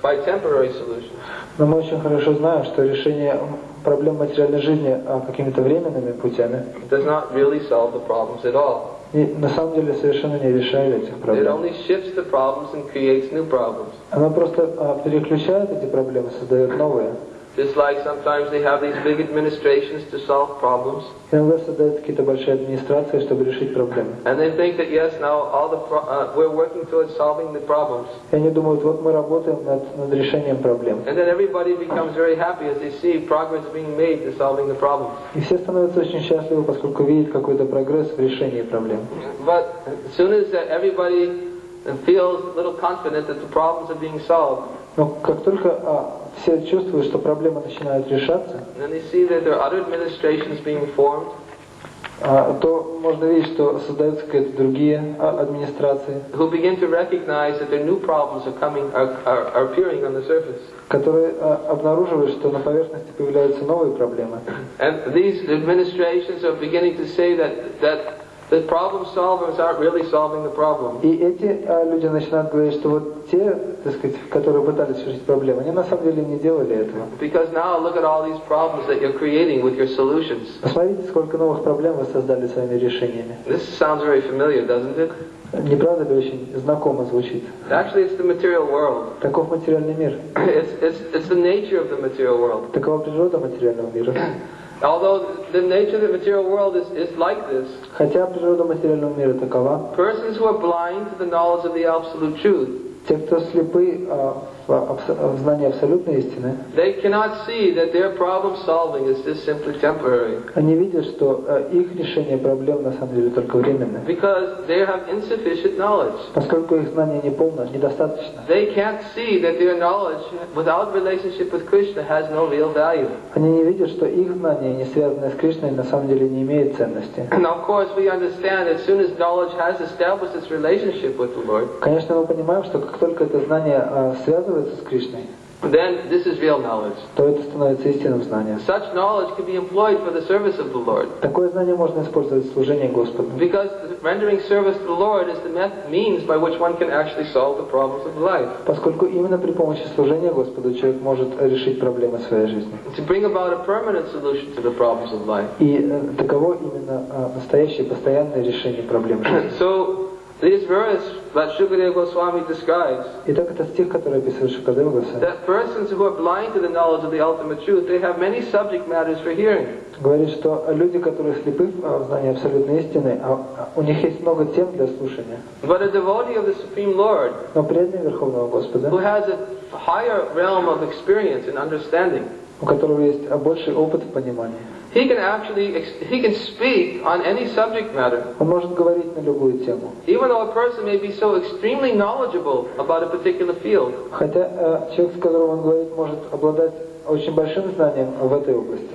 by temporary solutions. но мы очень хорошо знаем, что решение проблем материальной жизни какими-то временными путями It does not really solve the problems at all. и на самом деле совершенно не решает этих It проблем. only shifts the problems and creates new problems. Оно просто переключает эти проблемы, создает новые. Just like sometimes they have these big administrations to solve problems, Иногда создают какие-то большие администрации, чтобы решить проблемы. and they think that yes, now we're working towards solving the problems, И они думают, вот мы работаем над решением проблем. and then everybody becomes very happy as they see progress being made to solving the problems. И все становятся очень счастливы, поскольку видят какой-то прогресс в решении проблем. But as soon as everybody feels a little confident that the problems are being solved, Но как только все чувствуют, что проблемы начинают решаться, and then they see that there are other administrations being formed, то можно видеть, что создаются какие-то другие администрации, who begin to recognize that their new problems are appearing on the surface. которые обнаруживают, что на поверхности появляются новые проблемы. And these administrations are beginning to say that the problem solvers aren't really solving the problem. И эти люди начинают говорить, что вот те, так сказать, которые пытались решить проблемы, они на самом деле не делали этого. Because now look at all these problems that you're creating with your solutions. Посмотрите, сколько новых проблем вы создали своими решениями. This sounds very familiar, doesn't it? Не правда ли очень знакомо звучит? Actually, it's the material world. Таков материальный мир. It's the nature of the material world. Такова природа материального мира. Although the nature of the material world is like this, Хотя природа материального мира такова, persons who are blind to the knowledge of the absolute truth, те, кто слепы в знании абсолютной истины, they cannot see that their problem solving is just simply temporary. они видят, что их решение проблем на самом деле только временное. Because they have insufficient knowledge. Поскольку их знание не полно, недостаточно. They can't see that their knowledge without relationship with Krishna has no real value. Они не видят, что их знание, не связанное с Кришной, на самом деле не имеет ценности. And of course we understand that as soon as knowledge has established its relationship with the Lord, Конечно, мы понимаем, что как только это знание связывается с Кришной, then this is real knowledge. то это становится истинным знанием. Such knowledge can be employed for the service of the Lord. Такое знание можно использовать в служении Господу. Because rendering service to the Lord is the means by which one can actually solve the problems of life. Поскольку именно при помощи служения Господу человек может решить проблемы своей жизни. To bring about a permanent solution to the problems of life. И таково именно настоящее, постоянное решение проблем жизни. So, this verse that Shukadeva Goswami describes, Итак, это стих, который описывает Шукадева Госвами. that persons who are blind to the knowledge of the ultimate truth, they have many subject matters for hearing. Говорит, что люди, которые слепы в знании абсолютной истины, у них есть много тем для слушания. But a devotee of the Supreme Lord, Но преданный Верховного Господа, who has a higher realm of experience and understanding, у которого есть больший опыт в понимании, he can speak on any subject matter. он может говорить на любую тему. Even though a person may be so extremely knowledgeable about a particular field, Хотя человек, с которым он говорит, может обладать очень большим знанием в этой области.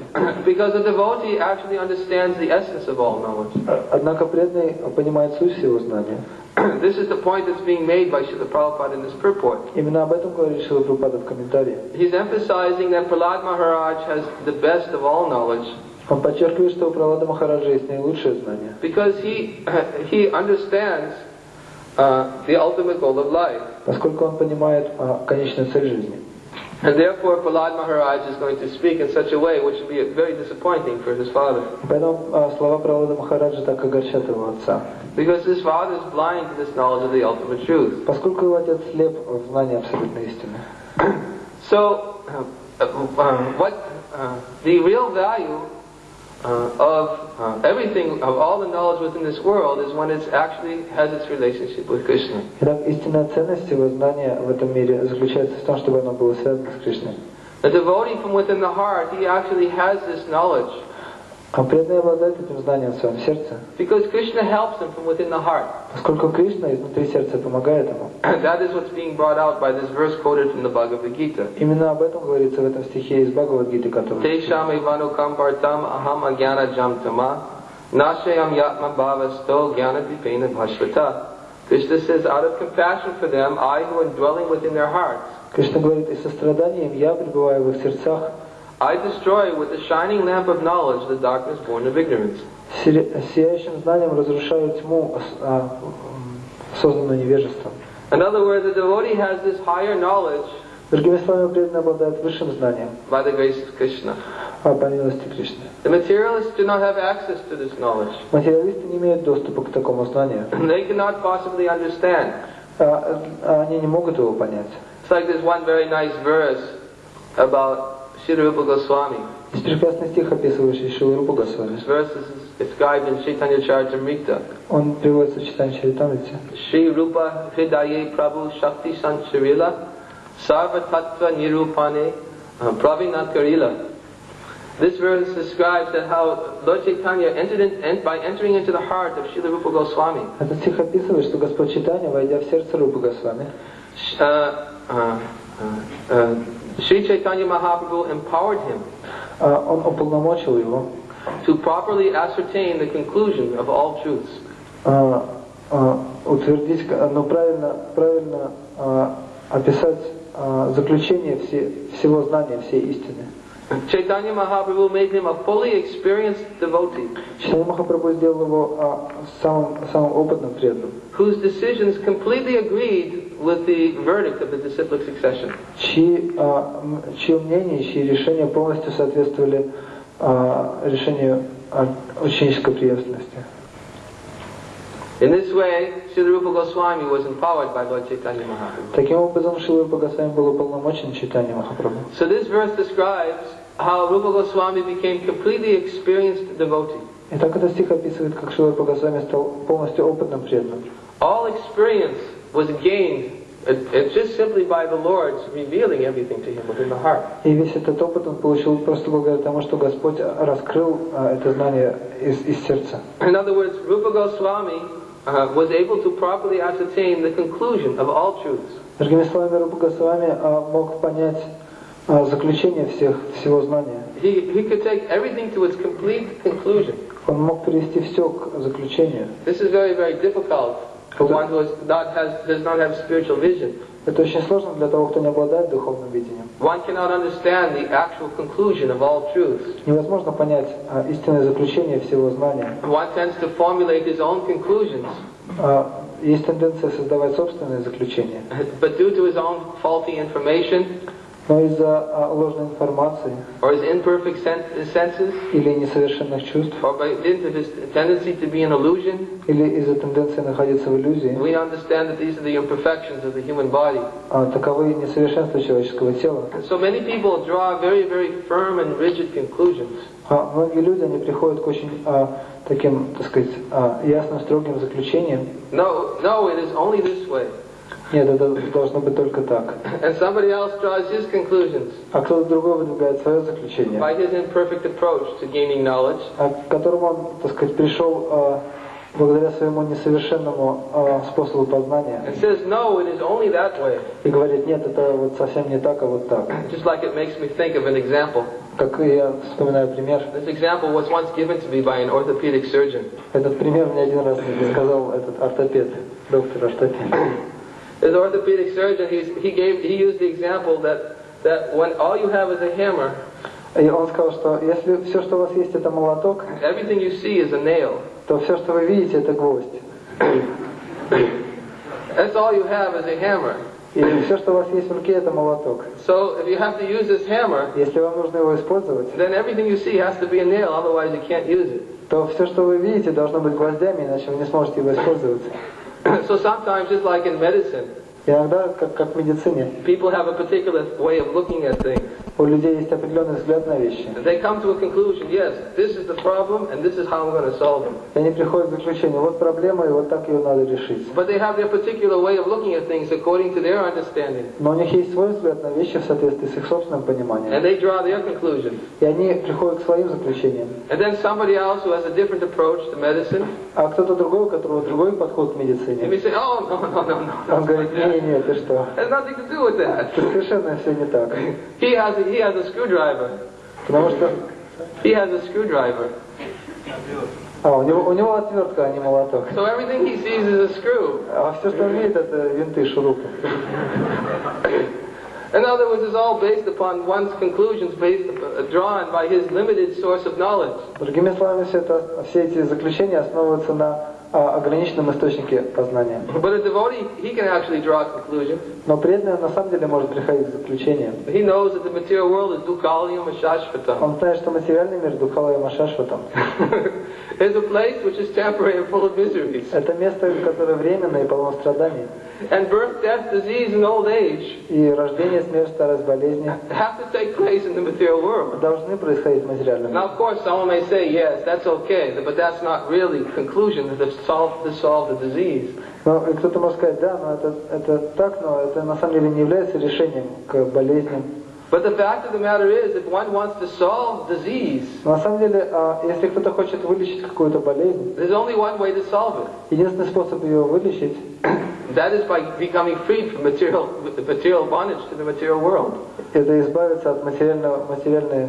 because a devotee actually understands the essence of all knowledge. Однако преданный понимает суть всего знания. This is the point that's being made by Srila Prabhupada in this purport. Именно об этом говорит Шрила Прабхупада в комментарии. He's emphasizing that Prahlad Maharaj has the best of all knowledge Он подчеркивает, что у Пралада Махараджа есть наилучшее знание, because he understands the ultimate goal of life. поскольку он понимает конечную цель жизни. And therefore Prahlad Maharaj is going to speak in such a way which will be very disappointing for his father. Поэтому слова Пралада Махараджа так огорчат его отца. Because his father is blind to this knowledge of the ultimate truth. Поскольку его отец слеп в знании абсолютной истины. So, the real value of everything, of all the knowledge within this world is when it actually has its relationship with Krishna. Итак, истинная ценность его знания в этом мире заключается в том, чтобы оно было связано с Кришной. The devotee from within the heart, he actually has this knowledge. А преданный обладает этим знанием в своем сердце, Because Krishna helps him from within the heart. поскольку Кришна изнутри сердца помогает ему. And that is what's being brought out by this verse quoted from the Bhagavad Gita. Именно об этом говорится в этом стихе из Бхагавад-гиты, который... Tesham evanukam partam aham agyana jamtama nashayam yatma bhavasto jnana dipena bhashvata. Krishna says, out of compassion for them, I who am dwelling within their hearts Кришна говорит, и состраданием я пребываю в их сердцах, I destroy with the shining lamp of knowledge the darkness born of ignorance. сияющим знанием разрушаю тьму, созданную невежеством. In other words, the devotee has this higher knowledge Другими словами, преданный обладает высшим знанием by the grace of Krishna. по милости Кришны. The materialists do not have access to this knowledge. Материалисты не имеют доступа к такому знанию. They cannot possibly understand. Они не могут его понять. It's like there's one very nice verse about Srila Rupa Goswami. Есть прекрасный стих, описывающий Шрилу Рупу Госвами. This verse is described in Chaitanya Charitamrita. Он приводится в читании Чаритамрите. Shri Rupa Hridaye Prabhu Shakti Sancharila Sarva Tattva Nirupane Pravinatkarila. This verse describes that how Lord Chaitanya by entering into the heart of Srila Rupa Goswami. Этот стих описывает, что Господь Чайтанья, войдя в сердце Рупы Госвами, Sri Chaitanya Mahaprabhu empowered him он уполномочил его to properly ascertain the conclusion of all truths. Утвердить, но правильно описать заключение всего знания, всей истины. Chaitanya Mahaprabhu made him a fully experienced devotee. Чайтанья Махапрабху сделал его самым опытным преданным, Whose decisions completely agreed with the verdict of the disciplic succession. чье мнение, чьи решения полностью соответствовали решению ученической преемственности. In this way, Srila Rupa Goswami was empowered by Lord Chaitanya Mahaprabhu. Таким образом, Шрила Рупа Госвами был уполномочен Чайтаньей Махапрабху. So this verse describes how Rupa Goswami became completely experienced devotee. Итак, этот стих описывает, как Шрила Рупа Госвами стал полностью опытным преданным. All experience was gained just simply by the Lord's revealing everything to him within the heart. И весь этот опыт он получил просто благодаря тому, что Господь раскрыл это знание из сердца. In other words, Rupa Goswami was able to properly ascertain the conclusion of all truths. Другими словами, Рупа Госвами мог понять заключение всего знания. He could take everything to its complete conclusion. Он мог привести все к заключению. This is very, very difficult for one who does not have spiritual vision. Это очень сложно для того, кто не обладает духовным видением. One cannot understand the actual conclusion of all truths. Невозможно понять истинное заключение всего знания. One tends to formulate his own conclusions. Есть тенденция создавать собственные заключения. But due to his own faulty information, но из-за ложной информации or his imperfect senses, или несовершенных чувств, or by dint of his tendency to be an illusion, или из-за тенденции находиться в иллюзии, we understand that these are the imperfections of the human body. Таковы несовершенства человеческого тела. And so many people draw very, very firm and rigid conclusions. Многие люди, они приходят к очень таким, так сказать, ясным, строгим заключениям. No, it is only this way. Нет, это должно быть только так. And somebody else draws his conclusions. А кто-то другой выдвигает свое заключение. By his imperfect approach to gaining knowledge. К которому он, так сказать, пришел благодаря своему несовершенному способу познания. And says, no, it is only that way. И говорит, нет, это вот совсем не так, а вот так. Just like it makes me think of an example. Как я вспоминаю пример. This example was once given to me by an orthopedic surgeon. Этот пример мне один раз сказал этот ортопед, доктор ортопед. This orthopedic surgeon, he used the example that when all you have is a hammer, и он сказал, что если все, что у вас есть, это молоток, everything you see is a nail. То все, что вы видите, это гвоздь. That's all you have is a hammer. И все, что у вас есть в руке, это молоток. So if you have to use this hammer, если вам нужно его использовать, then everything you see has to be a nail, otherwise you can't use it. То все, что вы видите, должно быть гвоздями, иначе вы не сможете его использовать. So sometimes, just like in medicine, иногда, как в медицине, people have a particular way of looking at things. У людей есть определенный взгляд на вещи. They come to a conclusion, yes, this is the problem, and this is how I'm going to solve them. И они приходят к заключению, вот проблема, и вот так ее надо решить. But they have their particular way of looking at things according to their understanding. Но у них есть свой взгляд на вещи в соответствии с их собственным пониманием. And they draw their conclusion. И они приходят к своим заключениям. And then somebody else who has a different approach to medicine. А кто-то другой, у которого другой подход к медицине. And we say, oh, no. Он говорит, не, ты что? There's nothing to do with that. Это совершенно все не так. He has a screwdriver. Потому что he has a screwdriver. У него отвертка, а не молоток. So everything he sees is a screw. А все, что он видит, это винты, шурупы. In other words, it's all based upon one's conclusions drawn by his limited source of knowledge. Другими словами, все эти заключения основываются на ограниченном источнике познания. But a devotee, he can actually draw conclusions. Но преданный на самом деле может приходить к заключениям. He knows that the material world is dukkhalayam ashashvatam. Он знает, что материальный мир духалаям ашашватам. It's a place which is temporary and full of miseries. Это место, которое временно и полно страданий. And birth, death, disease, and old age И рождение, смерть, старость, болезни have to take place in the material world. должны происходить в материальном Now, мире. of course, someone may say, yes, that's okay, but that's not really conclusion to solve the disease. Но и кто-то может сказать, да, но это так, но это на самом деле не является решением к болезням. But the fact of the matter is, if one wants to solve disease, Но на самом деле, если кто-то хочет вылечить какую-то болезнь, there's only one way to solve it. единственный способ ее вылечить, That is by becoming freed from material bondage to the material world. это избавиться от материальной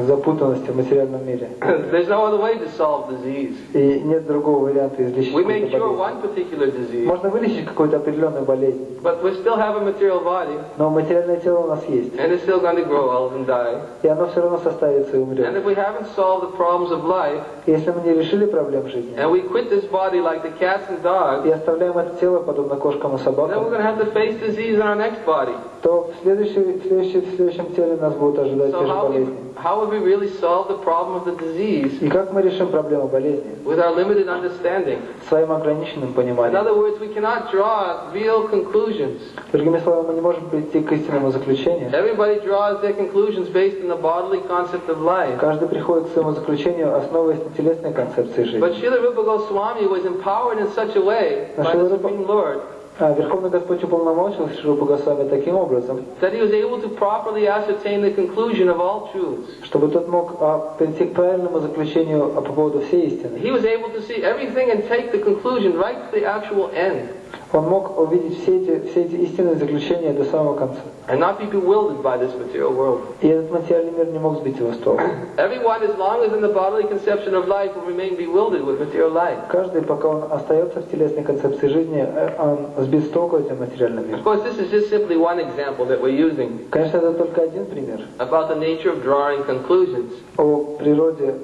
запутанности в материальном мире. There's no other way to solve disease. И нет другого варианта излечить We may какую-то cure болезнь. one particular disease, Можно вылечить какую-то определенную болезнь, but we still have a material body, но материальное тело у нас есть. and it's still going to grow old and die. И оно все равно составится и And умрет. if we haven't solved the problems of life, Если мы не решили проблем жизни, and we quit this body like the cats and dogs, и оставляем это тело подобно кошкам и then we're собакам, going to have to face disease in our next body. то в следующем теле нас будут ожидать те So же болезни. how have we really solved the problem of the disease И как мы решим проблему болезни? with our limited understanding? Своим ограниченным In пониманием. other words, we cannot draw real conclusions. Другими словами, мы не можем прийти к истинному заключению. Everybody draws their conclusions based on the bodily concept of life. Каждый приходит к своему заключению, основываясь на телесной концепции жизни. But Srila Rupa Goswami was empowered in such a way by the Supreme Lord Верховный Господь уполномочил Шри Рупу Госвами таким образом, that he was able to properly ascertain the conclusion of all truths. чтобы тот мог прийти к правильному заключению по поводу всей истины. He was able to see everything and take the conclusion right to the actual end. Он мог увидеть все эти истинные заключения до самого конца. And not be bewildered by this material world. И этот материальный мир не мог сбить его с толку. Everyone, as long as in the bodily conception of life, will remain bewildered with material life. Каждый, пока он остается в телесной концепции жизни, он сбит с толку этим материальным Of миром. course, this is just simply one example that we're using Конечно, это только один пример about the nature of drawing conclusions. о природе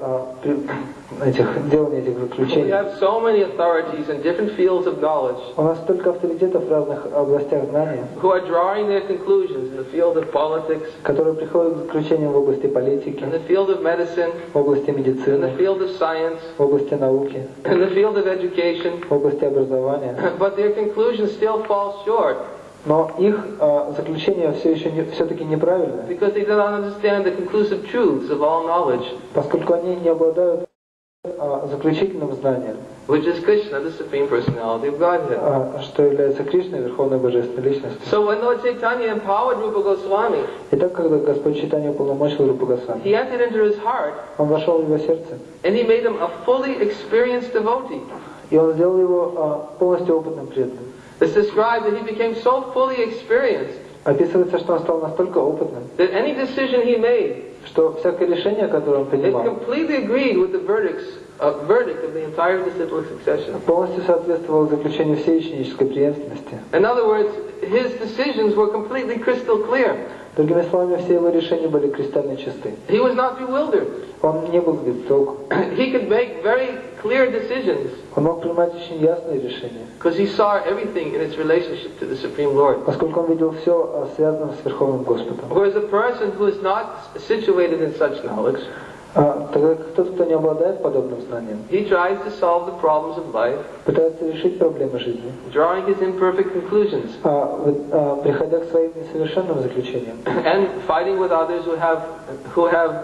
делания этих We заключений. have so many authorities in different fields of knowledge У нас столько авторитетов в разных областях знания, who are drawing their conclusions in the field of politics, которые приходят к заключениям в области политики, in the field of medicine, в области in the медицины, field of science, в области науки, in the field of education, в области образования. but their conclusions still fall short Но их заключение все-таки неправильно, because they do not understand the conclusive truths of all knowledge, поскольку они не обладают заключительным знанием, which is Krishna, the Supreme Personality of Godhead. что является Кришной, Верховной Божественной Личностью. So when Lord Chaitanya empowered Rupa Goswami, Итак, когда Господь Чайтанья уполномочил Рупу Госвами, he entered into his heart Он вошел в его сердце, and he made him a fully experienced devotee. и Он сделал его полностью опытным преданным. It's described that he became so fully experienced Описывается, что он стал настолько опытным, that any decision he made, что всякое решение, которое он it принимал, completely agreed with the verdict of the entire disciplic succession. полностью соответствовало заключению всей ученической преемственности. In other words, his decisions were completely crystal clear. Другими словами, все его решения были кристально чисты. He was not bewildered. Он не был сбит с толку. He could make very clear decisions Он мог принимать очень ясные решения, because he saw everything in its relationship to the Supreme Lord. поскольку он видел все связанное с Верховным Господом. Whereas a person who is not situated in such knowledge, Тогда тот, кто не обладает подобным знанием, he tries to solve the problems of life, пытается решить проблемы жизни, drawing his imperfect conclusions, приходя к своим несовершенным заключениям, and fighting with others who have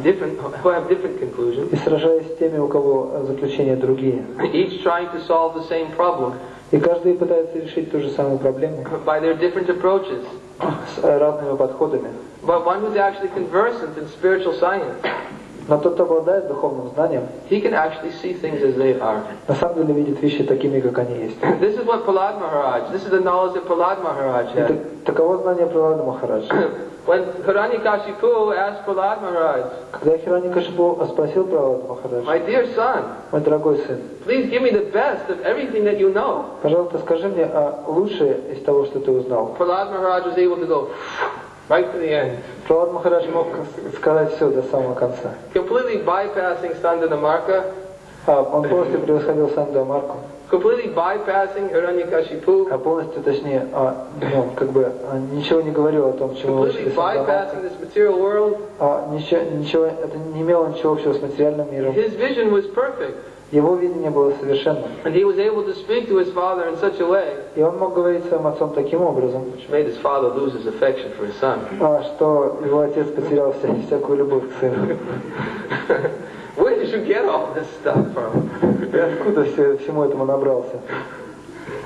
different conclusions, и сражаясь с теми, у кого заключения другие. each trying to solve the same problem И каждый пытается решить ту же самую проблему by their different approaches. с разными подходами. But one who's actually conversant in spiritual science, Но тот, кто обладает духовным знанием, he can actually see things as they are. на самом деле видит вещи такими, как они есть. This is what Prahlad Maharaj, this is the knowledge that Prahlad Maharaj И had. таково знание Пралада Махараджа. When Hiranyakashipu asked Prahlad Maharaj, Когда Хираньякашипу спросил Пралад Махарадж: my dear son, мой дорогой сын, please give me the best of everything that you know. пожалуйста, скажи мне лучшее из того, что ты узнал. Prahlad Maharaj was able to go right to the end, Пралад Махарадж мог сказать все до самого конца. completely bypassing Sandanamarka, Он полностью превосходил Сандамарку, completely bypassing Hiranyakashipu, полностью, точнее, ничего не говорил о том, чему completely учили Сандамарку. bypassing this material world. Это не имело ничего общего с материальным миром. His vision was perfect, Его видение было совершенным. and he was able to speak to his father in such a way И он мог говорить своим отцом таким образом, which made his father lose his affection for his son. что его отец потерял всякую любовь к сыну. Where did you get all this stuff from? И откуда всему этому набрался?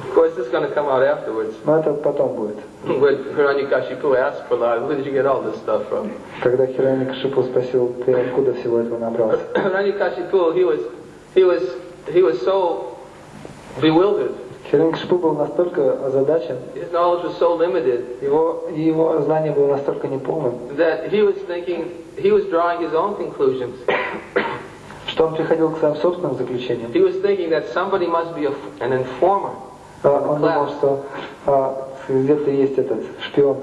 Of course, this is going to come out afterwards. Но это потом будет. When Hiranyakashipu asked Prahlad, where did you get all this stuff from? Когда Хираньякашипу спросил: ты откуда всего этого набрался? Hiranyakashipu, he was so bewildered. Хираньякашипу был настолько озадачен, His knowledge was so limited его знание было настолько неполным, that he was thinking, he was drawing his own conclusions. что он приходил к своим собственным заключениям. He was thinking that somebody must be an informer. Он думал, что где-то есть этот шпион.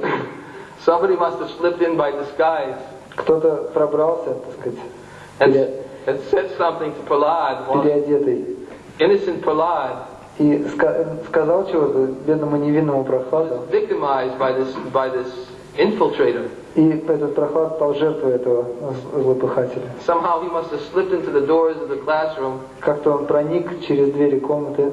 Somebody must have slipped in by disguise Кто-то пробрался, так сказать, and said something to Prahlad, переодетый, innocent Prahlad, и сказал чего-то бедному невинному Прохладу. victimized by this infiltrator. И этот Прохлад стал жертвой этого злопыхателя. Somehow he must have slipped into the doors of the classroom. Как-то он проник через двери комнаты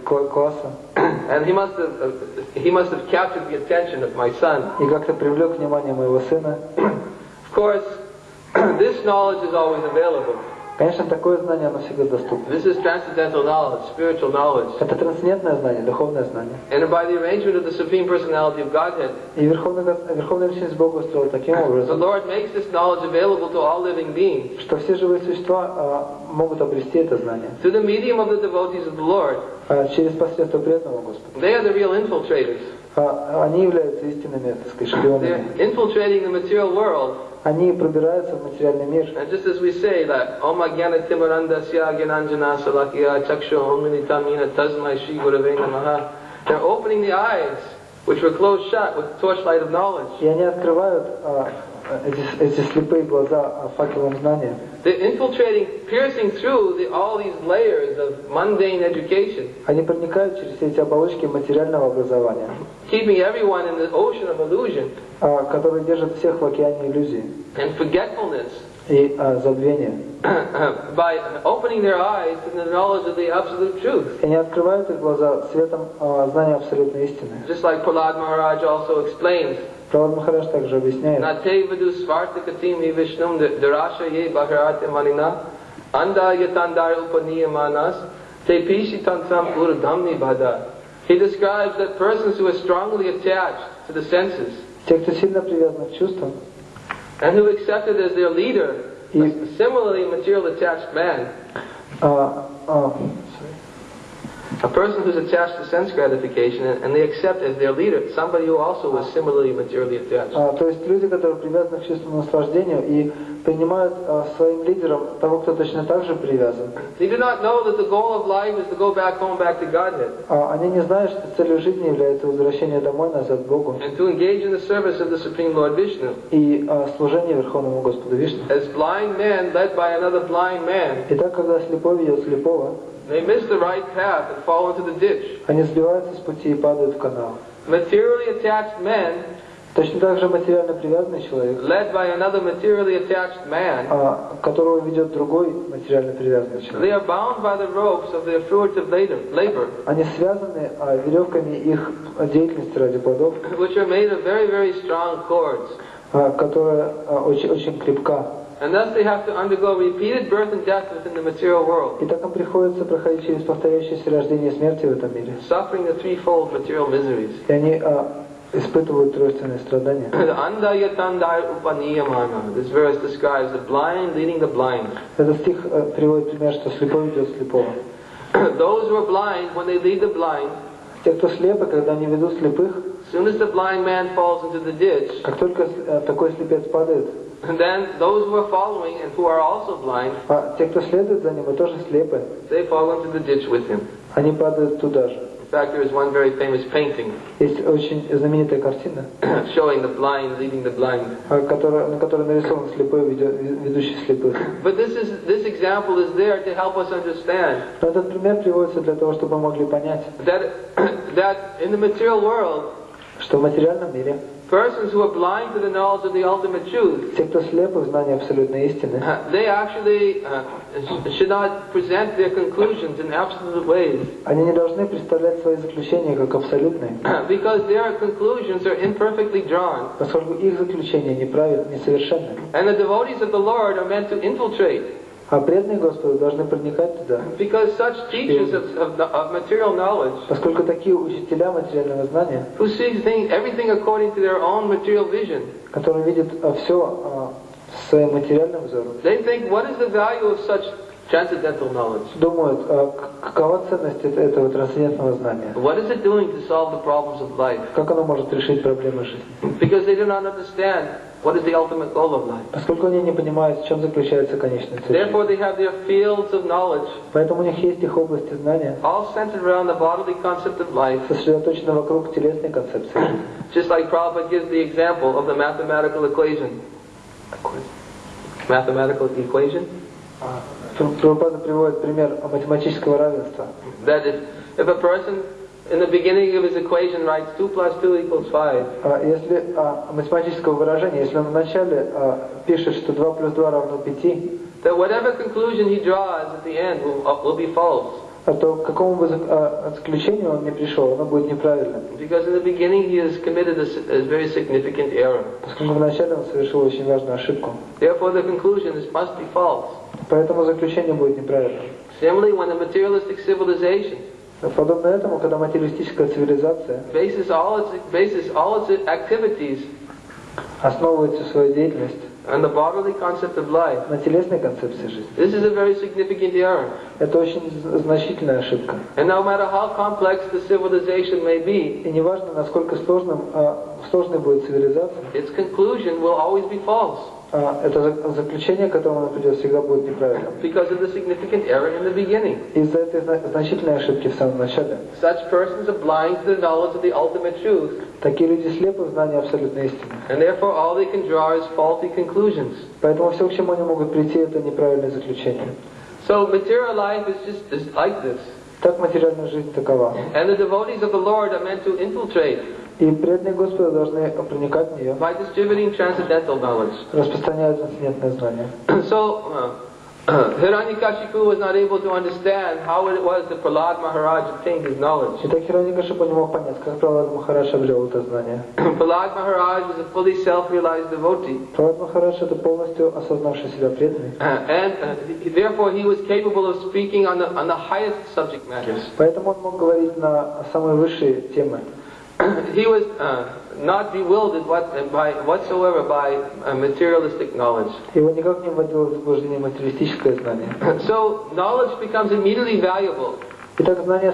класса. And he must have captured the attention of my son. И как-то привлек внимание моего сына. Of course, this knowledge is always available. Конечно, такое знание, оно всегда доступно. This is transcendental knowledge, spiritual knowledge. Это трансцендентное знание, духовное знание. And by the arrangement of the Supreme Personality of Godhead, И Верховная Личность Бога устроила таким the образом, Lord makes this knowledge available to all living beings что все живые существа могут обрести это знание through the medium of the devotees of the Lord. через посредство преданного Господа. They are the real infiltrators. Они являются истинными, так сказать, They're шпионами. infiltrating the material world. Они пробираются в материальный мир. And just as we say that Om Ajnana Timarandasya Gyananjana Salakya Chakshu Ominitamina Tasmai Shri Gurave Namaha, they're opening the eyes which were closed shut with the torchlight of knowledge. И они открывают эти слепые глаза факелом знания. They're infiltrating, piercing through all these layers of mundane education, Они проникают через все эти оболочки материального образования, keeping everyone in the ocean of illusion которые держат всех в океане иллюзий and forgetfulness и забвения. by opening their eyes to the knowledge of the absolute truth. И они открывают их глаза светом знания абсолютной истины. Just like Prahlad Maharaj also explains, Пралад Махарадж также объясняет, Nate vadu svartakatimi vishnum darasha ye bhakarate manina anda yatandar upaniyamanas te pishi tantam urdhamni bhada. He describes that persons who are strongly attached to the senses те, кто сильно привязан к чувствам, and who accept it as their leader, a similarly material attached man, a person who's attached to sense gratification and they accept as their leader somebody who also was similarly materially attached. то есть люди, которые привязаны к чувственному наслаждению и принимают своим лидером того, кто точно так же привязан. They do not know that the goal of life is to go back home, back to Godhead, Они не знают, что целью жизни является возвращение домой, назад к Богу, and to engage in the service of the Supreme Lord Vishnu. и служение Верховному Господу Вишну. As blind men led by another blind man, И так, когда слепой ведет слепого, they miss the right path and fall into the ditch. они сбиваются с пути и падают в канал. Materially attached men, Точно так же материально привязанный человек, led by another materially attached man, которого ведет другой материально привязанный they человек. are bound by the ropes of their fruitive labor, Они связаны веревками их деятельности ради плодов, which are made of very, very strong cords. которая очень крепка. And thus they have to undergo repeated birth and death within the material world, И так им приходится проходить через повторяющееся рождение и смерти в этом мире. suffering the threefold material miseries. И они испытывают тройственные страдания. This verse describes the blind leading the blind. Этот стих приводит пример, что слепой ведет слепого. Those who are blind, when they lead the blind, Те, кто слепы, когда они ведут слепых, soon as the blind man falls into the ditch, Как только такой слепец падает, and then those who are following and who are also blind, те, кто следует за ним и тоже слепы, they fall into the ditch with him. они падают туда же. In fact, there is one very famous painting Есть очень знаменитая картина, showing the blind leading the blind. на которой нарисован слепой, ведущий слепых. But this example is there to help us understand Но этот пример приводится для того, чтобы мы могли понять, that in the material world, что в материальном мире persons who are blind to the knowledge of the ultimate truth, те, кто слепы в знании абсолютной истины, they actually should not present their conclusions in absolute ways. они не должны представлять свои заключения как абсолютные, Because their conclusions are imperfectly drawn. поскольку их заключения неправильны, несовершенны. And the devotees of the Lord are meant to infiltrate. А преданные Господу должны проникать туда, Because such teachers of material knowledge, поскольку такие учителя материального знания, who see everything according to their own material vision, которые видят все своим материальным взором, they think, what is the value of such transcendental knowledge? думают, какова ценность этого трансцендентного знания, What is it doing to solve the problems of life? как оно может решить проблемы жизни. Because they do not understand what is the ultimate goal of life. Поскольку они не понимают, в чем заключается конечная цель. Therefore, they have their fields of knowledge, Поэтому у них есть их области знания, all centered around the bodily concept of life. сосредоточены вокруг телесной концепции жизни. Just like Prabhupada gives the example of the mathematical equation. Mathematical equation? Прабхупада приводит пример математического равенства. That if a person in the beginning of his equation writes 2 plus 2 equals 5, Если математического выражения, если он вначале пишет, что 2 плюс 2 равно 5, that whatever conclusion he draws at the end will be false. то к какому бы заключению он не пришел, оно будет неправильным. Because in the beginning he has committed a very significant error. Поскольку вначале он совершил очень важную ошибку. Therefore the conclusion must be false. Поэтому заключение будет неправильным. Similarly, when the materialistic civilization Подобно этому, когда материалистическая цивилизация bases all its activities основывает всю свою деятельность on the bodily concept of life, на телесной концепции жизни, this is a very significant error. это очень значительная ошибка. And no matter how complex the civilization may be, И неважно, насколько сложной будет цивилизация, its conclusion will always be false. это заключение, к которому оно придет, всегда будет неправильным. Because of the significant error in the beginning. Из-за этой значительной ошибки в самом начале. Such persons are blind to the knowledge of the ultimate truth. Такие люди слепы в знании абсолютной истины. And therefore all they can draw is faulty conclusions. Поэтому все, к чему они могут прийти, это неправильное заключение. So material life is like this. Так материальная жизнь такова. And the devotees of the Lord are meant to infiltrate И преданные Господа должны проникать в нее, by distributing transcendental knowledge. распространяя трансцендентное знание. So Hiranyakashipu was not able to understand how it was that Prahlad Maharaj obtained his knowledge. Итак, Хираньякашипу не мог понять, как Пралад Махарадж обрел это знание. Prahlad Maharaj was a fully self-realized devotee. Пралад Махарадж это полностью осознавший себя преданный. And therefore he was capable of speaking on the highest subject matters. Поэтому он мог говорить на самые высшие темы. He was not bewildered whatsoever by materialistic knowledge. Его никак не вводило в заблуждение материалистическое знание. So knowledge becomes immediately valuable Итак, знание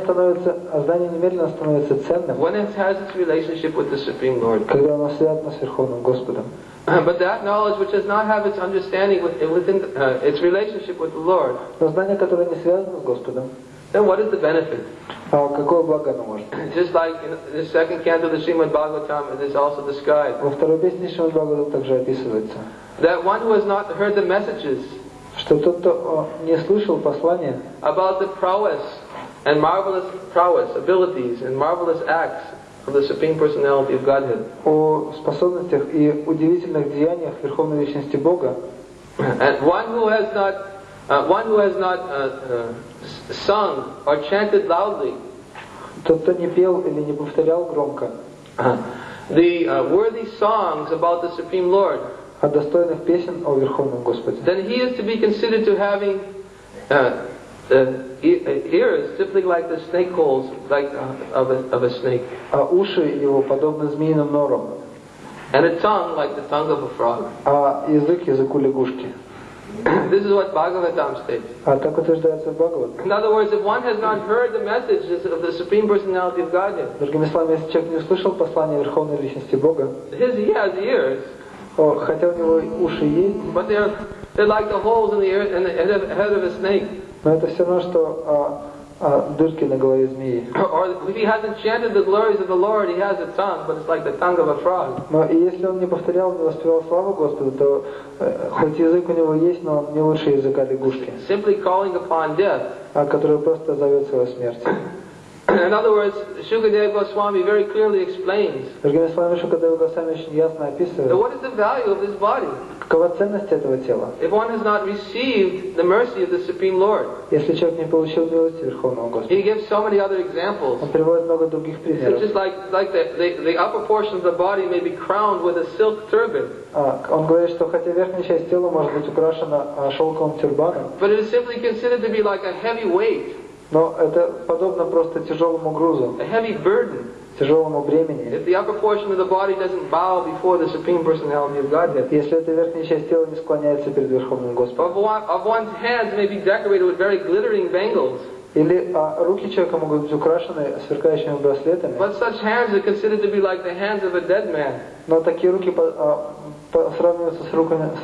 немедленно становится ценным, when it has its relationship with the Supreme Lord. когда оно связано с Верховным Господом. But that knowledge which does not have its understanding within its relationship with the Lord, Но знание, которое не связано с Господом, then what is the benefit? какое благо оно может? Just like in the second canto of the Srimad Bhagavatam, it is also described Во второй песне Шримад Бхагаватам также описывается, that one who has not heard the messages что тот, кто не слышал послания about the prowess and marvelous abilities and marvelous acts of the Supreme Personality of Godhead, о способностях и удивительных деяниях Верховной Личности Бога, and one who has not sung or chanted loudly тот, кто не пел или не повторял громко the worthy songs about the Supreme Lord, о достойных песен о Верховном Господе, then he is to be considered to having ears typically like the snake holes of a snake, а уши его подобны змеиным норам, and a tongue like the tongue of a frog. а язык языку лягушки. This is what Bhagavatam states. А так утверждается в Бхагават. In other words, if one has not heard the messages of the Supreme Personality of Godhead, Другими словами, если человек не услышал послание Верховной Личности Бога, he has ears, хотя у него уши есть, but they're like the holes in the ear in the head of a snake. но это все равно, что дырки на голове змеи. Or if he hasn't chanted the glories of the Lord, he has a tongue, but it's like the tongue of a frog. Но и если он не повторял, не воспевал славу Господу, то хоть язык у него есть, но он не лучше языка лягушки, Simply calling upon death. который просто зовет свою смерть. In other words, Shukadeva Goswami very clearly explains Другими словами, Шукадева Госвами очень ясно that описывает, what is the value of this body какова ценность этого тела, if one has not received the mercy of the Supreme Lord. если человек не получил милости Верховного Господа. He gives so many other examples. Он приводит много других It's примеров. just like the upper portion of the body may be crowned with a silk turban, Он говорит, что хотя верхняя часть тела может быть украшена шелковым тюрбаном, but it is simply considered to be like a heavy weight, но это подобно просто тяжелому грузу, a heavy burden, тяжелому бремени. if the upper portion of the body doesn't bow before the Supreme Personality of Godhead. Если эта верхняя часть тела не склоняется перед Верховным Господом. Of one's hands may be decorated with very glittering bangles, Или руки человека могут быть украшены сверкающими браслетами, but such hands are considered to be like the hands of a dead man. но такие руки сравниваются с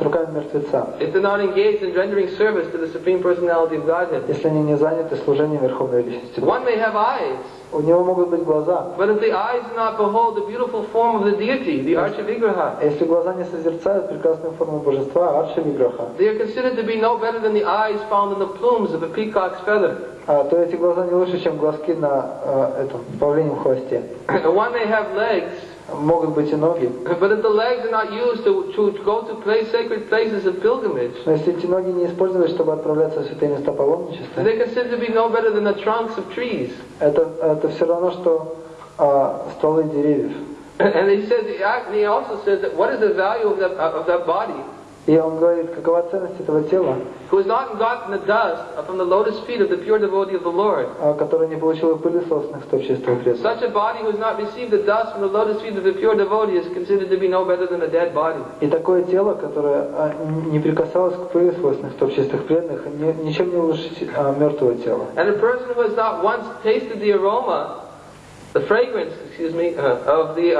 руками мертвеца, If they're not engaged in rendering service to the Supreme Personality of Godhead. если они не заняты служением Верховной Личности. One may have eyes, У него могут быть глаза, but if the eyes do not behold the beautiful form of the deity, the Archavigraha, если глаза не созерцают прекрасную форму божества, Арша Виграха, they are considered to be no better than the eyes found in the plumes of a peacock's feather. то эти глаза не лучше, чем глазки на этом павлиньем хвосте. One may have legs, Могут быть и ноги, but if the legs are not used to go to sacred places of pilgrimage, но если эти ноги не использовать, чтобы отправляться в святые места паломничества, they're considered to be no better than the trunks of trees. это все равно, что стволы деревьев. And he also says that what is the value of that body И он говорит, какова ценность этого тела, who has not gotten the dust from the lotus feet of the pure devotee of the Lord. которое не получило пыли собственных стоп чистого преда. Such a body who has not received the dust from the lotus feet of the pure devotee is considered to be no better than a dead body. И такое тело, которое не прикасалось к пыли свойственных стоп чистых преданных, ничем не лучше мертвого тела. And a person who has not once tasted the aroma, the fragrance, of the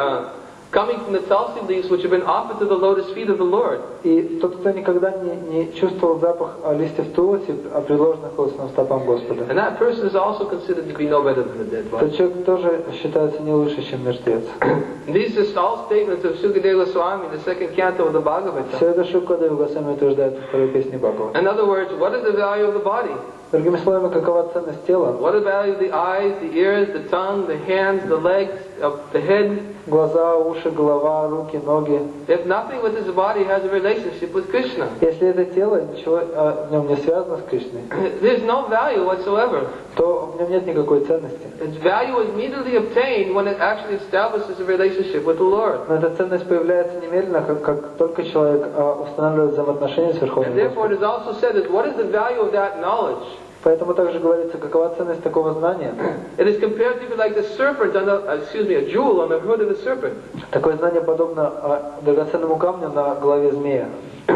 coming from the tulsi leaves which have been offered to the lotus feet of the Lord. И тот, кто никогда не чувствовал запах листьев тулси, предложенных лотосным стопам Господа, And that person is also considered to be no better than a dead body. тот человек тоже считается не лучше, чем мертвец. These are all statements of Shukadeva Swami in the second canto of the Bhagavatam. Все это Шукадева Госвами утверждает во второй песне Бхагавата. In other words, what is the value of the body? Другими словами, какова ценность тела? What is the value of the eyes, the ears, the tongue, the hands, the legs, the head? Глаза, уши, голова, руки, ноги. If nothing with this body has a relationship with Krishna, Если это тело, ничего в нем не связано с Кришной, there's no value whatsoever. то в нем нет никакой ценности. Its value is immediately obtained when it actually establishes a relationship with the Lord. Но эта ценность появляется немедленно, как только человек устанавливает взаимоотношения с Верховным And therefore it Господом. is also said that what is the value of that knowledge? Поэтому также говорится, какова ценность такого знания. It is compared to be like the serpent on a jewel on the hood of a serpent. Такое знание подобно драгоценному камню на голове змея.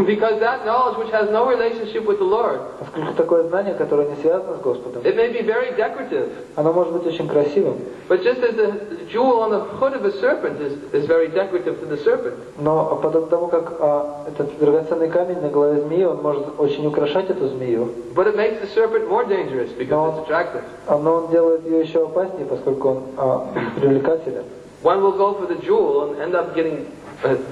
Because that knowledge which has no relationship with the Lord, Поскольку такое знание, которое не связано с Господом, it may be very decorative. оно может быть очень красивым, But just as the jewel on the hood of a serpent is very decorative to the serpent, но подобно тому, как этот драгоценный камень на голове змеи, он может очень украшать эту змею, but it makes the serpent more dangerous because it's attractive. но он делает ее еще опаснее, поскольку он привлекателен. One will go for the jewel and end up getting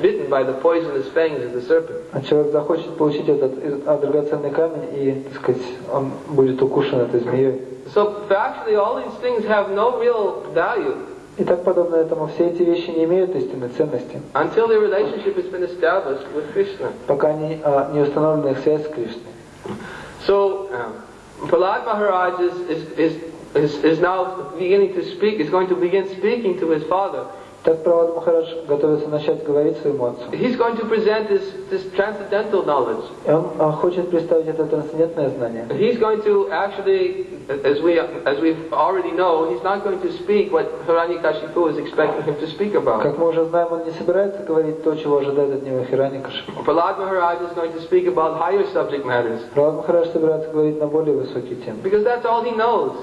bitten by the poisonous fangs of the serpent. А человек захочет получить этот драгоценный камень, и, так сказать, он будет укушен этой змеей. So actually all these things have no real value И так подобно этому, все эти вещи не имеют истинной ценности, until their relationship has been established with Krishna. пока не установлена их связь с Кришной. So Prahlad Maharaj is now beginning to speak, is going to begin speaking to his father. Так Прабхупада Махарадж готовится начать говорить своему отцу. He's going to present this transcendental knowledge. И он хочет представить это трансцендентное знание. He's going to actually, as we already know, he's not going to speak what Hiranyakashipu is expecting him to speak about. Как мы уже знаем, он не собирается говорить то, чего ожидает от него Хираньякашипу. Prahlad Maharaj is going to speak about higher subject matters. Прабхупада Махарадж собирается говорить на более высокие темы. Because that's all he knows.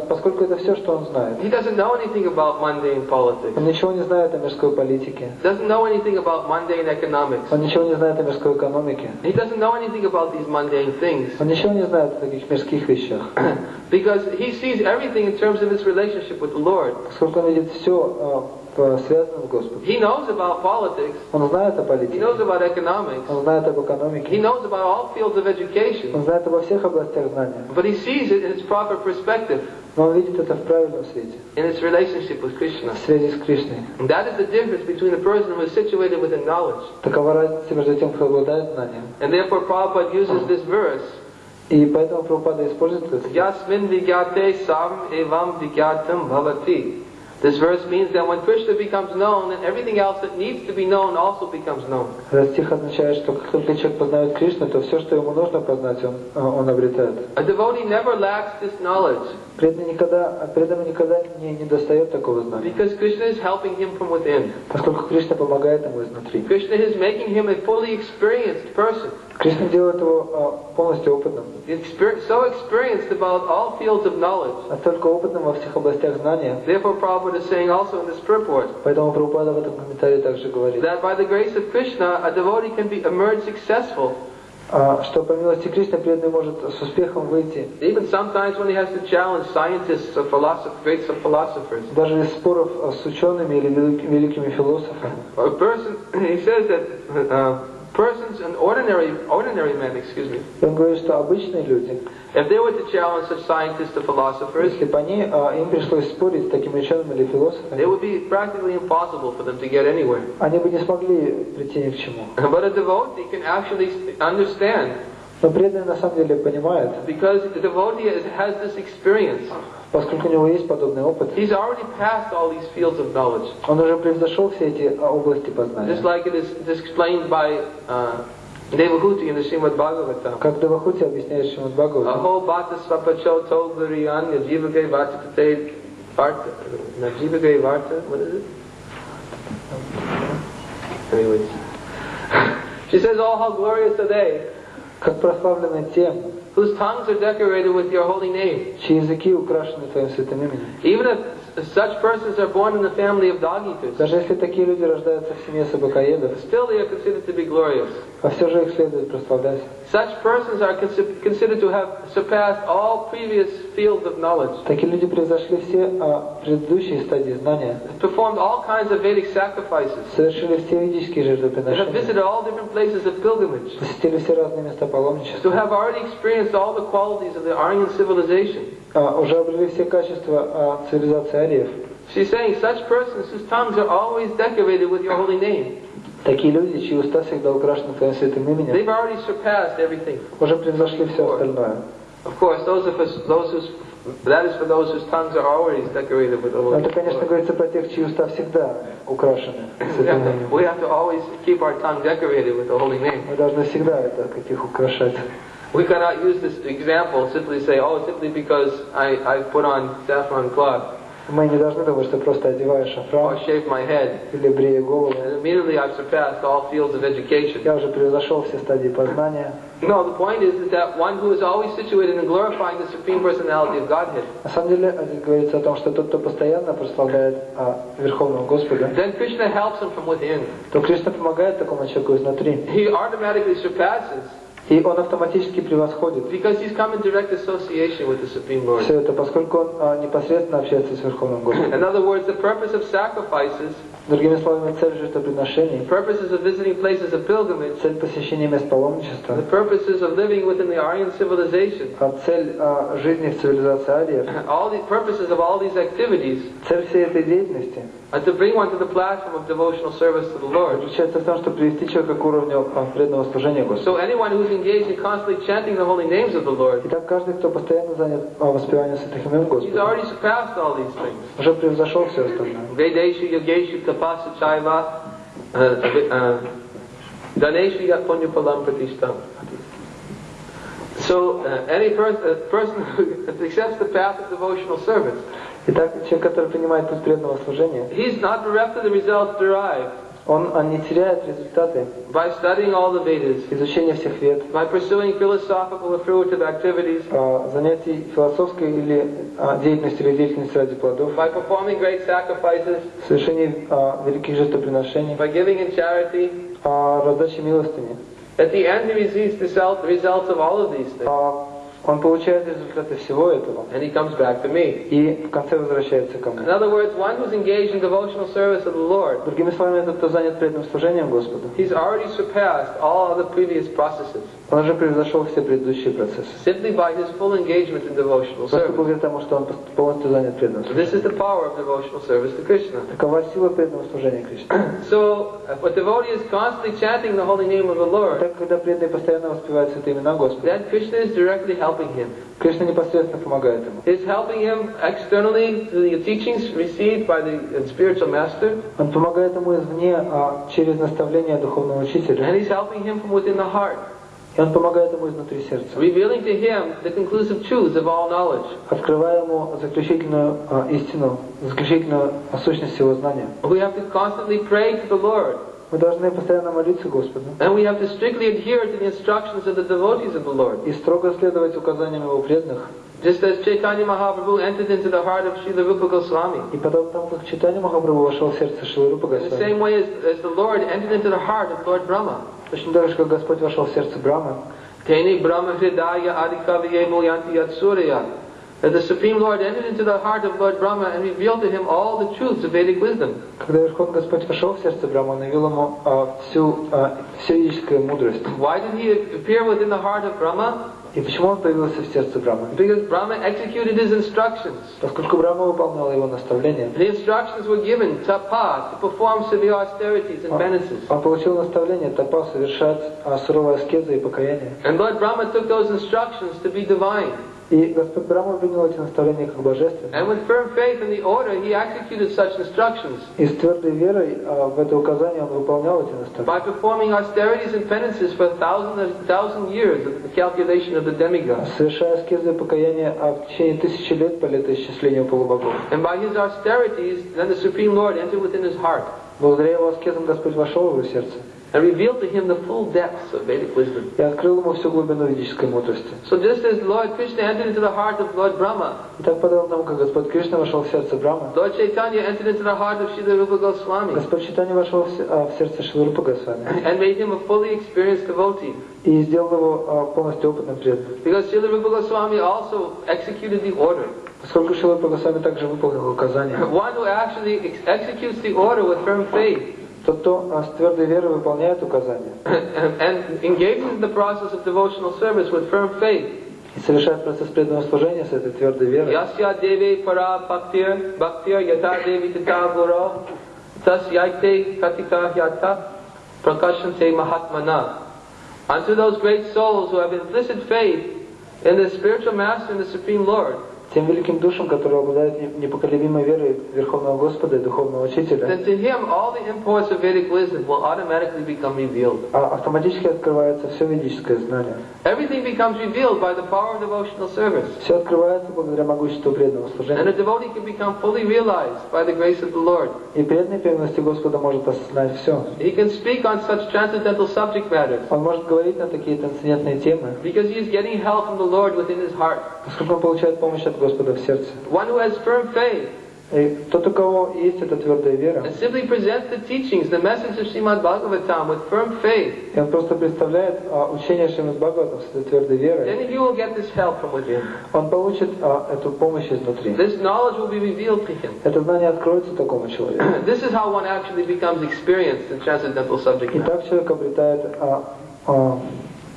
Поскольку это все, что он знает. He doesn't know anything about mundane politics. Он ничего не знает о мирской политике. Doesn't know anything about mundane economics. Он ничего не знает о мирской экономике. He doesn't know anything about these mundane things. Он ничего не знает о таких мирских вещах. Because he sees everything in terms of his relationship with the Lord. Поскольку он видит все связано с Господом. He knows about politics. Он знает о He политике. knows about economics. Он знает об He экономике. knows about all fields of education. Он знает обо всех областях знания. But he sees it in its proper perspective, Но он видит это в правильном свете. in its relationship with Krishna. В связи с Кришной. And that is the difference between the person who is situated within knowledge. Такова разница между тем, кто обладает знанием. And therefore Prabhupada uses this verse, И поэтому Прабхупада использует это. Yasmin vigyate sam evam vigyatam bhavati. This verse means that when Krishna becomes known, then everything else that needs to be known also becomes known. Этот стих означает, что как только человек познает Кришну, то все, что ему нужно познать, он обретает. A devotee never lacks this knowledge Преданный никогда не достает такого знания. because Krishna is helping him from within. Поскольку Кришна помогает ему изнутри. Krishna is making him a fully experienced person. Кришна делает его полностью опытным. So experienced about all fields of knowledge. Настолько опытным во всех областях знания. Therefore Prabhupada is saying also in this purport Поэтому Прабхупада в этом комментарии также говорит, that by the grace of Krishna, a devotee can emerge successful. что по милости Кришны преданный может с успехом выйти. Even sometimes when he has to challenge scientists or great philosophers. Даже из споров с учеными или великими философами. A person, he says that persons and ordinary men, И он говорит, что обычные люди, if they were to challenge such scientists or philosophers, если бы им пришлось спорить с такими учеными или it философами, would be practically impossible for them to get anywhere. они бы не смогли прийти ни к чему. But a devotee can actually understand, Но преданный на самом деле понимает, because the devotee has this experience. поскольку у него есть подобный опыт, He's already passed all these fields of knowledge. он уже превзошел все эти области познания. Just like it is explained by Devahuti in the Srimad Bhagavatam. Как Девахути объясняет Шримад Бхагаватам. Aho bhata svapacho to guriyan yajivagay vata tate varta. Najivagay varta, what is it? Anyways. She says, oh, how glorious are they Как прославлены те, whose tongues are decorated with your holy name. чьи языки украшены Твоим святым именем. Even if such persons are born in the family of dog eaters, Даже если такие люди рождаются в семье собакоедов, still they are considered to be glorious. а все же их следует прославлять. Such persons are considered to have surpassed all previous fields of knowledge, Такие люди превзошли все предыдущие стадии знания, performed all kinds of Vedic sacrifices, совершили все ведические they have жертвоприношения, visited all different places of pilgrimage, посетили все разные места to паломничества, have already experienced all the qualities of the Aryan civilization. уже обрели все качества цивилизации ариев. She's saying such persons whose tongues are always decorated with your holy name, Такие люди, чьи уста всегда украшены Твоим святым именем, they've already surpassed everything. уже превзошли все остальное. Of course, that is for those whose tongues are always decorated with the Но holy это, конечно, name. говорится про тех, чьи уста всегда украшены святым именем. We have to always keep our tongue decorated with the holy name. Мы должны всегда это как-их украшать. We cannot use this example simply say, oh, simply because I put on saffron cloth Мы не должны думать, что просто одеваешь or шафран shave my head, или брею голову. and immediately I've surpassed all fields of education. Я уже превзошел все стадии познания. No, the point is that one who is always situated in glorifying the Supreme Personality of Godhead, На самом деле, здесь говорится о том, что тот, кто постоянно прославляет Верховного Господа, then Krishna helps him from within. то Кришна помогает такому человеку изнутри. He automatically surpasses И он автоматически превосходит because he's come in direct association with the Supreme Lord. все это, поскольку он непосредственно общается с Верховным Господом. In other words, the purpose of sacrifices, Другими словами, цель жертвоприношений, purposes of visiting places of pilgrimage, цель посещения мест паломничества, the purposes of living within the Aryan civilization, цель жизни в цивилизации ариев, all the purposes of all these activities цель всей этой деятельности are to bring one to the platform of devotional service to the Lord. заключается в том, чтобы привести человека к уровню преданного служения Господу. So anyone who's engaged in constantly chanting the holy names of the Lord, Итак, каждый, кто постоянно занят воспеванием святых имен he's Господа, already surpassed all these things. уже превзошел все остальное. Vedeshu yogeshu tapasa chaiva daneshu yat punya palam pratishtam. So any person who accepts the path of devotional service, Итак, человек, который принимает путь преданного служения, he's not bereft of the results derived он не теряет результаты by studying all the Vedas, изучения всех вед, by pursuing philosophical or fruitive activities, занятий философской или деятельностью или деятельностью ради плодов, by performing great sacrifices, совершение великих жертвоприношений, by giving in charity. раздачи милостыни. At the end, he receives the results of all of these things, Он получает результаты всего этого and he comes back to me. и в конце возвращается ко мне. In other words, one who's engaged in devotional service of the Lord, Другими словами, этот, кто занят преданным служением Господу, he's already surpassed all other previous processes, он уже превзошел все предыдущие процессы. simply by his full engagement in devotional Просто service. благодаря тому, что он полностью занят преданным This is служением. the power of devotional service to Krishna. Такова сила преданного служения Кришне. So, if a devotee is constantly chanting the holy name of the Lord, Так, когда преданный постоянно воспевает святые имена Господа, then Krishna is directly helping him. Кришна непосредственно помогает ему. He's helping him externally through the teachings received by the spiritual master, Он помогает ему извне через наставление духовного учителя, and he's helping him from within the heart, и он помогает ему изнутри сердца, revealing to him the conclusive truths of all knowledge. открывая ему заключительную истину, заключительную сущность его знания. We have to constantly pray to the Lord, Мы должны постоянно молиться Господу and we have to strictly adhere to the instructions of the devotees of the Lord. и строго следовать указаниям его преданных. Just as Chaitanya Mahaprabhu entered into the heart of Srila Rupa Goswami, И подобно тому, как Чайтанья Махапрабху вошел в сердце Шрилы Рупы in the Госвами, same way as the Lord entered into the heart of Lord Brahma. точно так же, как Господь вошел в сердце Брахмы, Teni Brahma Hridaya Adikaviye Mulyanti Yatsurya. That the Supreme Lord entered into the heart of Lord Brahma and revealed to him all the truths of Vedic wisdom. когда Верховный Господь вошел в сердце Брахмы, он явил ему всю ведическую мудрость. Why did he appear within the heart of Brahma? И почему он появился в сердце Брахмы? Because Brahma executed his instructions. Поскольку Брахма выполнял его наставления, The instructions were given, tapa, to perform severe austerities and penances. он получил наставление тапа совершать суровые аскезы и покаяние. And Lord Brahma took those instructions to be divine. И Господь Брахма принял эти наставления как божественные. And with firm faith in the order, he executed such instructions И с твердой верой в это указание он выполнял эти наставления. by performing austerities and penances for 1,000 years of the calculation of the demigods. Совершая аскезы и покаяние в течение 1000 лет по летоисчислению полубогов. And by his austerities, then the Supreme Lord entered within his heart Благодаря его аскезам Господь вошел в его сердце and revealed to him the full depths of Vedic wisdom. и открыл ему всю глубину ведической мудрости. So just as Lord Krishna entered into the heart of Lord Brahma, И так подобно тому, как Господь Кришна вошел в сердце Брахмы, Lord Chaitanya entered into the heart of Srila Rupa Goswami Господь Чайтанья вошел в сердце Шрилы Рупы Госвами and made him a fully experienced devotee. и сделал его полностью опытным преданным. Because Srila Rupa Goswami also executed the order. Поскольку Шрила Рупа Госвами также выполнил указания, One who actually executes the order with firm faith тот, кто с твердой верой выполняет указания and engages in the process of devotional service with firm faith. и совершает процесс преданного служения с этой твердой верой, Yasya devi para bhaktir yata devi tata guru tas yaite katika yata prakashante mahatmana. Unto those great souls who have implicit faith in the spiritual master and the Supreme Lord, тем великим душам, которые обладают непоколебимой верой в Верховного Господа и Духовного Учителя, then to him all the imports of Vedic wisdom will automatically become revealed. автоматически открывается все ведическое знание. Everything becomes revealed by the power of devotional service. Все открывается благодаря могуществу преданного And a служения. devotee can become fully realized by the grace of the Lord. И преданный преданности Господа может осознать все. He can speak on such transcendental subject matters Он может говорить на такие трансцендентные темы, because he is getting help from the Lord within his heart. поскольку он получает помощь от Господа в сердце. One who has firm faith И тот, у кого есть эта твердая вера, and simply presents the teachings, the message of Srimad Bhagavatam with firm faith, и он просто представляет учение Шримад Бхагаватам с этой твердой верой, then he will get this help from within. он получит эту помощь изнутри. This knowledge will be revealed to him. Это знание откроется такому человеку. This is how one actually becomes experienced in transcendental subject И matter. так человек обретает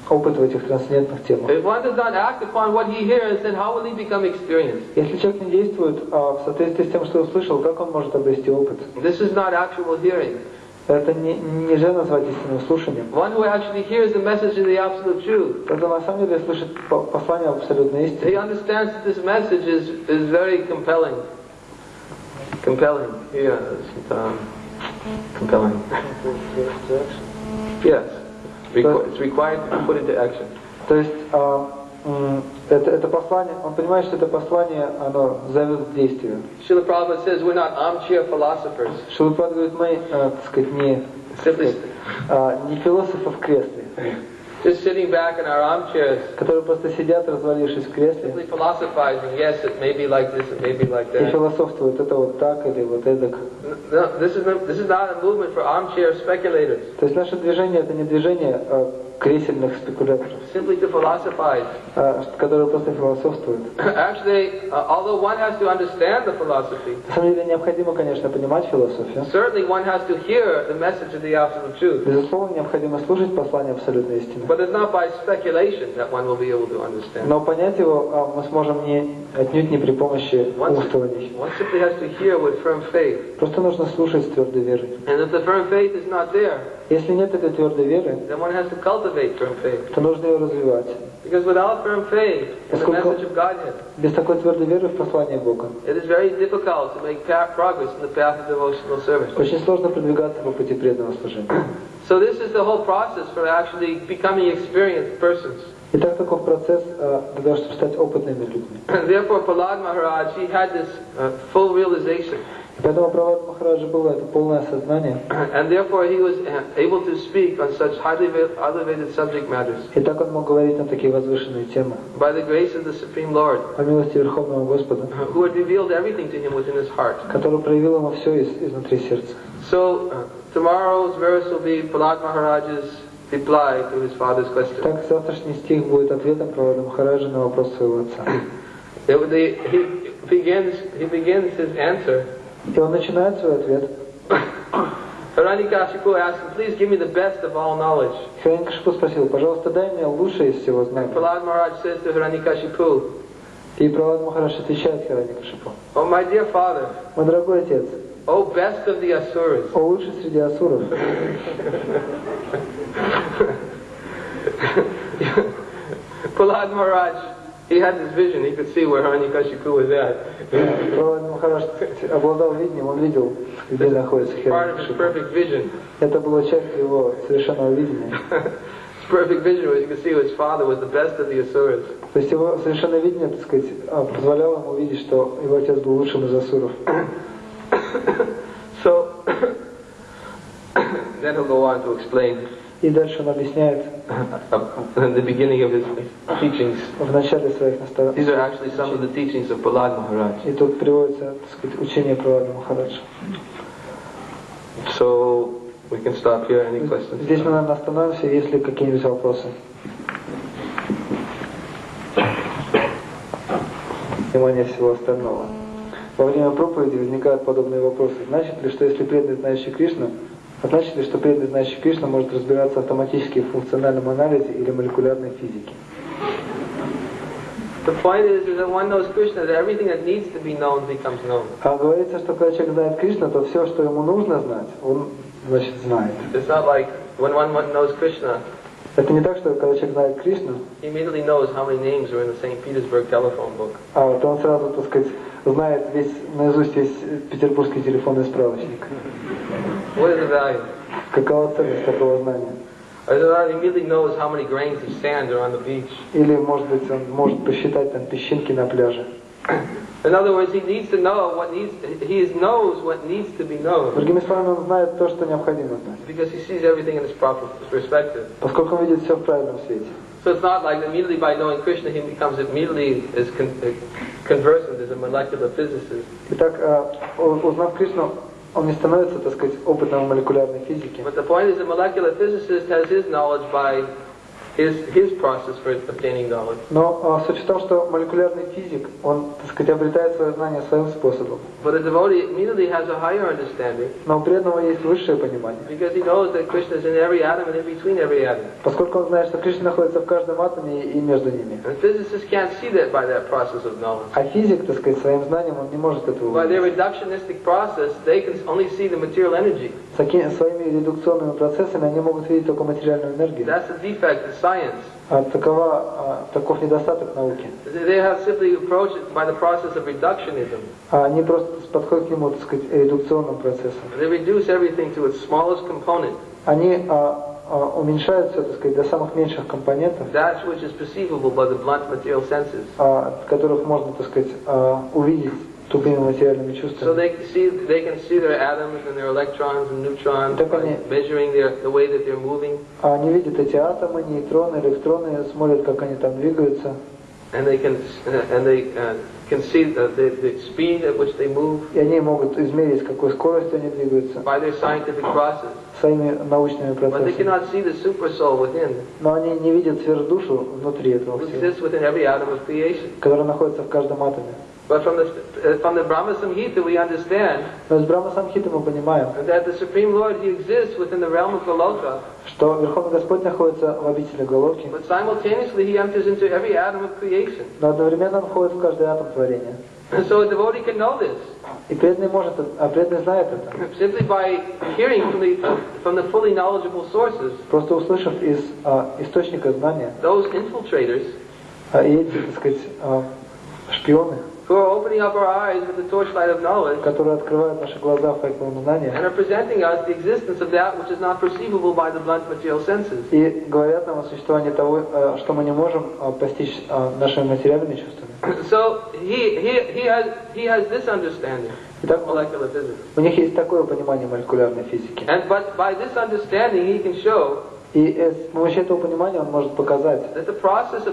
опыт в этих трансцендентных темах. If one does not act upon what he hears, then how will he become experienced? Если человек не действует в соответствии с тем, что услышал, как он может обрести опыт? This is not actual hearing. Это нельзя назвать истинным слушанием. One who actually hears the message of the absolute truth. Это на самом деле слышит послание абсолютной He истины. understands that this message is very compelling. Compelling. Yeah, compelling. Yes. It's required to be put into action. То есть это послание, он понимает, что это послание, оно зовет к действию. Srila Prabhupada says we're not armchair philosophers. Шрила Прабхупада говорит, мы, так сказать, не философы в кресле, Just sitting back in our armchairs, которые просто сидят, развалившись в кресле, simply philosophizing. Yes, it may be like this, it may be like и that. философствуют, это вот так или вот эдак. No, this is not a movement for armchair speculators. То есть наше движение это не движение кресельных спекуляторов, Simply to philosophize. которые просто философствуют. Actually, although one has to understand the philosophy, На самом деле необходимо, конечно, понимать философию. certainly one has to hear the message of the absolute truth. Безусловно, необходимо слушать послание абсолютной истины. But it's not by speculation that one will be able to understand. Но понять его мы сможем отнюдь не при помощи умствований. One simply has to hear with firm faith. Просто нужно слушать с твердой верой. And if the firm faith is not there, Если нет этой твердой веры, then one has to cultivate firm faith. то нужно ее развивать. Because without firm faith in the message of Godhead, Без такой твердой веры в послание Бога it is very difficult to make progress in the path of devotional service. очень сложно продвигаться по пути преданного служения. So this is the whole process for actually becoming experienced persons. Итак, таков процесс для того, чтобы стать опытными людьми. And therefore Prahlad Maharaj, he had this full realization. И поэтому Пралад Махараджа было это полное осознание. And therefore he was able to speak on such highly elevated subject matters. И так он мог говорить на такие возвышенные темы. By the grace of the Supreme Lord, По милости Верховного Господа, who had revealed everything to him within his heart. который проявил ему все изнутри сердца. So tomorrow's verse will be Prahlad Maharaj's reply to his father's question. Так, завтрашний стих будет ответом Пралада Махараджа на вопрос своего отца. He begins his answer. И он начинает свой ответ. Hiranyakashipu asked him, please give me the best of all knowledge. Хираньякашипу спросил, пожалуйста, дай мне лучшее из всего знания. Prahlad Maharaj says to Hiranyakashipu, И Пралад Махарадж отвечает Хираньякашипу: oh my dear father, мой дорогой отец, oh best of the asuras, о лучший среди асуров. Prahlad Maharaj, he had this vision, he could see where Hiranyakashipu was at. Пралад Махарадж обладал видением, он видел, где находится Part of his Хираньякашипу. perfect vision. Это была часть его совершенного видения. His perfect vision was he could see his father was the best of the asuras. То есть его совершенное видение, так сказать, позволяло ему видеть, что его отец был лучшим из асуров. So, then he'll go on to explain И дальше он объясняет the beginning of his teachings. в начале своих These are наставлений. actually some of the teachings of Prahlad Maharaj. И тут приводится, так сказать, учение Пралада Махараджа. So, we can stop here. Any questions? Здесь мы, наверное, остановимся, есть ли какие-нибудь вопросы. Внимание всего остального. Во время проповеди возникают подобные вопросы. Значит ли, что если преданный знающий Кришну, значит ли, что преданный знающий Кришну может разбираться автоматически в функциональном анализе или молекулярной физике? The point is that one knows Krishna, that everything that needs to be known becomes known. А говорится, что когда человек знает Кришну, то все, что ему нужно знать, он, значит, знает. It's not like when one knows Krishna, Это не так, что когда человек знает Кришну, he immediately knows how many names are in the S-Peterburg telephone book. а вот он сразу, так сказать, знает наизусть весь петербургский телефонный справочник. What is the value? Какова ценность такого знания? Or he immediately knows how many grains of sand are on the beach. Или, может быть, он может посчитать там песчинки на пляже. In other words, he needs to know he knows what needs to be known. Другими словами, он знает то, что необходимо знать. Because he sees everything in its proper perspective. Поскольку он видит все в правильном свете. So it's not like immediately by knowing Krishna he becomes immediately as conversant as a molecular physicist. Итак, узнав Кришну, он не становится, так сказать, опытным в молекулярной физике. But the point is the molecular physicist has his knowledge by his process for obtaining knowledge. Но суть в том, что молекулярный физик, он, так сказать, обретает свое знание своим способом. But a devotee immediately has a higher understanding. Но у преданного есть высшее понимание. Because he knows that Krishna is in every atom and in between every atom. Поскольку он знает, что Кришна находится в каждом атоме и между ними. And physicists can't see that by that process of knowledge. А физик, так сказать, своим знанием он не может этого By their увидеть. reductionistic process, they can only see the material energy. Своими редукционными процессами они могут видеть только материальную энергию. That's the defect in science. Таков недостаток науки. They have simply approached it by the process of reductionism. Они просто подходят к нему, так сказать, редукционным процессом. They reduce everything to its smallest component. Они уменьшают все, так сказать, до самых меньших компонентов, That which is perceivable by the blunt material senses. которых можно, так сказать, увидеть тупыми материальными So чувствами. they can see their atoms and their electrons and neutrons by measuring the way that they're moving. Они видят эти атомы, нейтроны, электроны, смотрят, как они там двигаются. And they can see the speed at which they move И они могут измерить, с какой скоростью они двигаются, by their scientific process. своими научными But they процессами. cannot see the super soul within, Но они не видят сверхдушу внутри этого who всего, exists within every atom of creation. которая находится в каждом атоме. But from the Brahma Samhita we understand Но из Брахма Самхиты мы понимаем, that the Supreme Lord, He exists within the realm of Goloka, что Верховный Господь находится в обители Голоки, but simultaneously He enters into every atom of creation. но одновременно он входит в каждый атом творения. And so a devotee can know this И преданный может, преданный знает это, simply by hearing from the fully knowledgeable sources. просто услышав из источника знания, Those infiltrators и эти, так сказать, шпионы, who are opening up our eyes with the torchlight of knowledge которые открывают наши глаза факелом знания and are presenting us the existence of that which is not perceivable by the blunt material senses. и говорят нам о существовании того, что мы не можем постичь нашими материальными чувствами. So he has this understanding Итак, of molecular physics. у них есть такое понимание молекулярной физики. But by this understanding he can show И с помощью этого понимания он может показать, that the process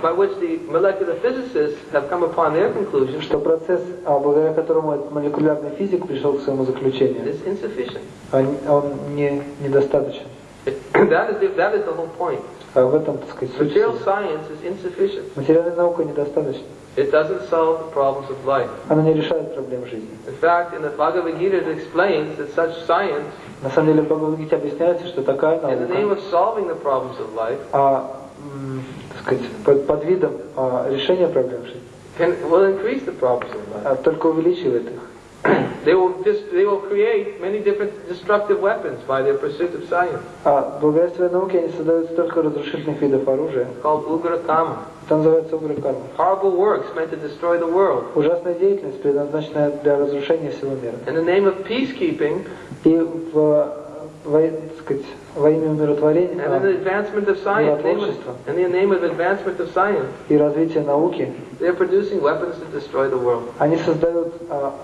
by which the molecular physicists have come upon their conclusion что процесс, благодаря которому этот молекулярный физик пришел к своему заключению, is insufficient. он недостаточен. That is the whole point. В этом, так сказать, суть. Material science is insufficient. Материальная наука недостаточна. It doesn't solve the problems of life. Она не решает проблем жизни. In fact, in the Bhagavad Gita it explains that such science, На самом деле в Бхагавад-гите объясняется, что такая in the name наука, of solving the problems of life, так сказать, под видом решения проблем жизни, will increase the problems of life. только увеличивает их. They will create many different destructive weapons by their pursuit of science, Благодаря своей науке они создают столько разрушительных видов оружия. called ugra kama. Это называется угра-карма. Horrible works meant to destroy the world. Ужасная деятельность, предназначенная для разрушения всего мира. In the name of peacekeeping И так сказать, во имя умиротворения and in the advancement of science, in the name of advancement of science, и развития науки, they are producing weapons to destroy the world. они создают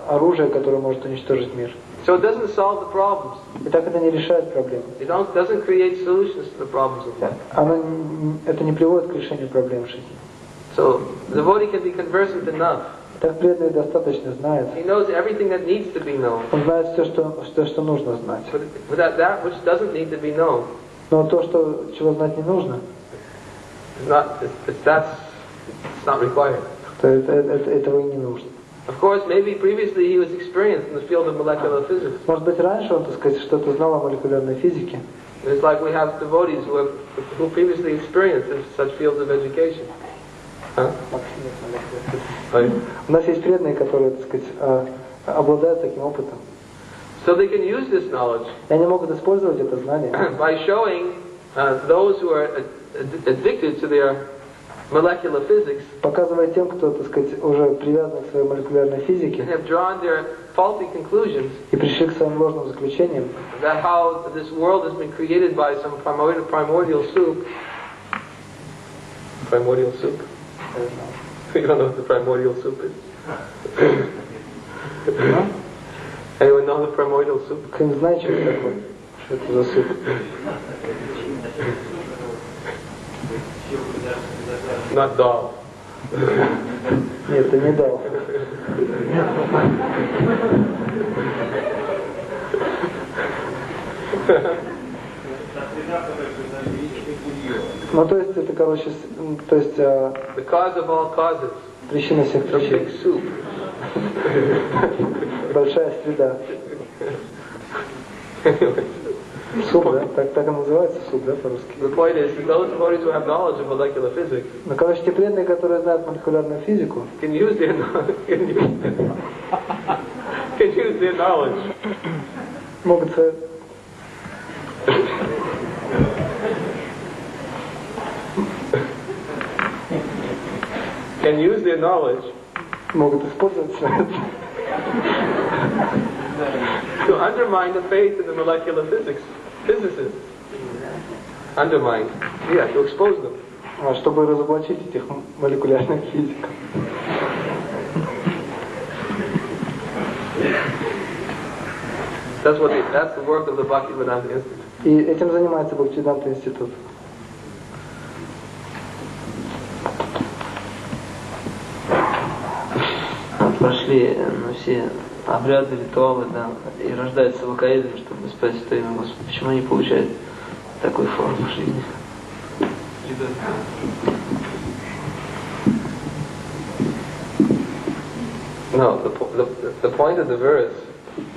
оружие, которое может уничтожить мир. So it doesn't solve the problems. И так это не решает проблем. It doesn't create solutions to the problems of life. Это не приводит к решению проблем жизни. So the devotee can be conversant enough. Так преданный достаточно знает. He knows everything that needs to be known. Он знает все, что нужно знать. But that which doesn't need to be known, Но то, чего знать не нужно, it's not required. то этого и не нужно. Of course, maybe previously he was experienced in the field of molecular physics. Может быть, раньше он, так сказать, что-то знал о молекулярной физике. It's like we have devotees who previously experienced in such fields of education. Huh? У нас есть преданные, которые, так сказать, обладают таким опытом. So they can use this knowledge И они могут использовать это знание, by showing those who are addicted to their molecular physics показывая тем, кто, так сказать, уже привязан к своей молекулярной and физике have drawn their faulty conclusions и пришли к своим ложным заключениям, that how this world has been created by some primordial soup. Primordial soup? You don't know what the primordial soup is? Anyone know the primordial soup? кто-нибудь знает, что это такое? Что это за суп? Not dal. Нет, это не дал. Ну, то есть, это, короче, то есть... The cause of all causes. Причина всех The причин. big soup. Большая среда. Суп, да? Так и называется суп, да, по-русски? The point is, those devotees who have knowledge of molecular physics Ну, короче, те преданные, которые знают молекулярную физику, can use their knowledge. могут свою... Can use their knowledge могут использовать свое... to undermine the faith in the molecular physicists. Undermine. Yeah, to expose them. Чтобы разоблачить этих молекулярных физиков. That's the work of the Bhaktivedanta Institute. И этим занимается Бхактивиданта институт. Прошли все обряды, ритуалы, да, и рождаются вакаидами, чтобы спасти то имя Господа. Почему они получают такую форму жизни? No, the point of the verse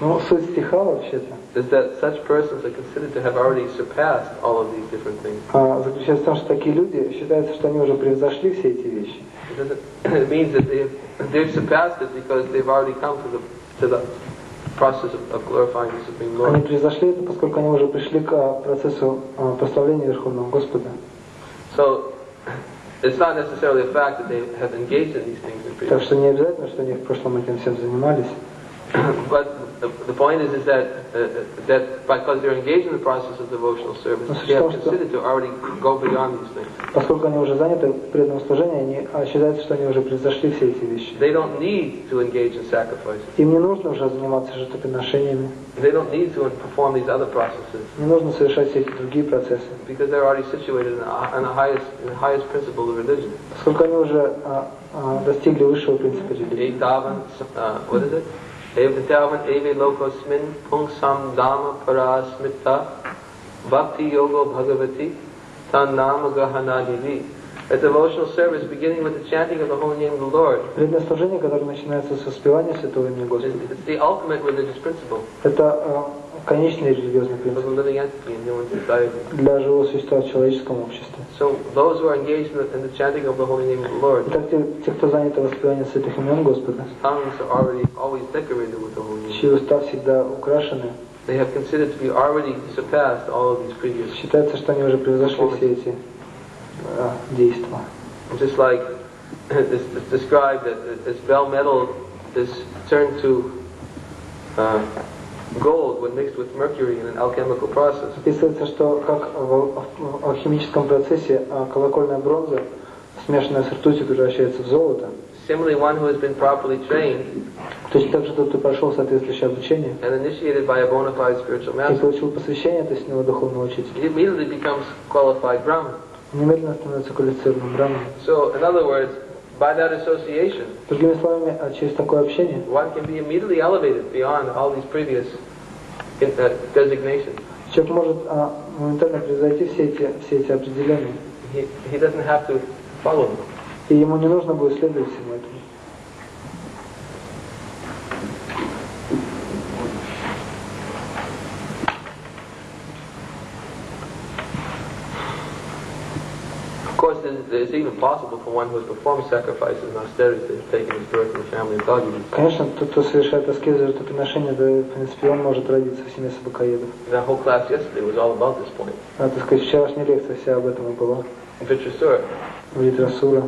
Ну, суть стиха вообще-то is that such persons are considered to have already surpassed all of these different things. заключается в том, что такие люди считаются, что они уже превзошли все эти вещи. It means that they've surpassed it because they've already come to the process of glorifying the Supreme Lord. Они превзошли это, поскольку они уже пришли к процессу прославления Верховного Господа. So it's not necessarily a fact that they have engaged in these things in Так previous. что не обязательно, что они в прошлом этим всем занимались. But the point is that because they're engaged in the process of devotional service, they have considered to already go beyond these things. Поскольку они уже заняты в преданном служении, они считают, что они уже превзошли все эти вещи. They don't need to engage in sacrifice. Им не нужно уже заниматься жертвоприношениями. They don't need to perform these other processes Не нужно совершать все эти другие процессы. because they're already situated in the highest principle of religion. Поскольку они уже достигли высшего принципа религии. What is it? Evitavan eve lokosmin pungsam dhamma parasmita bhakti yoga bhagavati tan nama gahanadivi. A devotional service beginning with the chanting of the holy name of the Lord. Преданное служение, которое начинается с воспевания святого имени Господа. It's the ultimate religious principle Это конечный религиозный of принцип a living entity in human society. для живого существа в человеческом обществе. So those who are engaged in the chanting of the holy name of the Lord, Итак, те, кто заняты воспеванием святых имен Господа, tongues are always decorated with the holy name. чьи уста всегда украшены, They have considered to be already surpassed all of these previous. считается, что они уже превзошли все эти действия. Just like it's described that as bell metal is turned to gold when mixed with mercury in an alchemical process. Описывается, что как в алхимическом процессе колокольная бронза, смешанная с ртутью, превращается в золото. Similarly, one who has been properly trained Точно так же тот, кто прошел соответствующее обучение and initiated by a bona fide spiritual и master, получил посвящение от истинного духовного he учителя, immediately becomes qualified Brahman. немедленно становится квалифицированным браманом. So, in other words, by that association, Другими словами, через такое общение one can be immediately elevated beyond all these previous designations. человек может моментально превзойти все эти определения, He doesn't have to follow them. и ему не нужно будет следовать всему этому. Of course, it's even possible for one who has performed sacrifices and austerities to have taken his birth in the family of Bhagavan. Конечно, тот, кто совершает аскезы, жертвоприношения, да, в принципе, он может родиться в семье собакоедов. That whole class yesterday was all about this point. Так сказать, вчерашняя лекция вся об этом и была. Vitrasura, Вритрасура.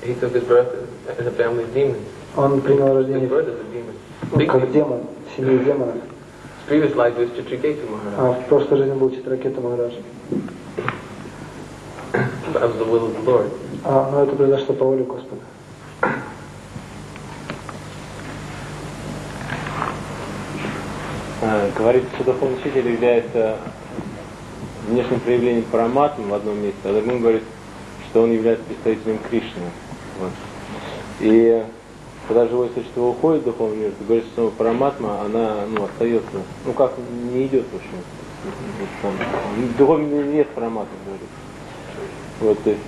he took his birth in a family of demons. Он принял His рождение birth as a demon. как демон, в семье демонов. His previous life was Chitraketu Maharaj. А в прошлой жизни был Читракета Махарадж. That was the will of the Lord. Но это произошло по воле Господа. Говорится, что духовный учитель является внешним проявлением параматмы в одном месте, а другому говорит, что он является представителем Кришны. Вот. И когда живое существо уходит в духовный мир, то говорится, что параматма, она остается, как не идет в общем. В духовном мире нет параматмы, говорит. Вот, то есть,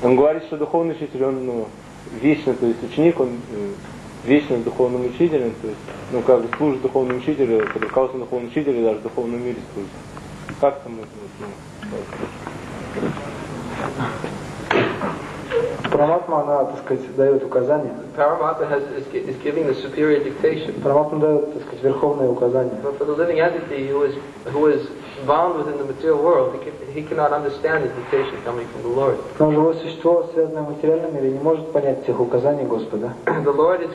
он говорит, что духовный учитель, он вечно, то есть ученик, он вечно духовным учителем, то есть, как бы служит духовному учителю, под руководством духовного учителя, даже в духовном мире служит. Как там это? Параматма, она, так сказать, дает указания. Paramatma is giving the superior dictation. Параматма дает, так сказать, верховные указания. But for the living entity who is bound within the material world, he cannot understand the dictation coming from the Lord. Но живое существо, связанное в материальном мире, не может понять тех указаний Господа. The Lord is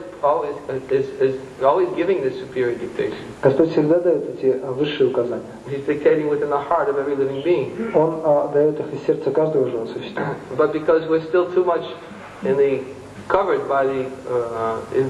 always giving this superior dictation. Господь всегда дает эти высшие указания. He's dictating within the heart of every living being. Он дает их из сердца каждого живого существа. But because we're still too much covered by the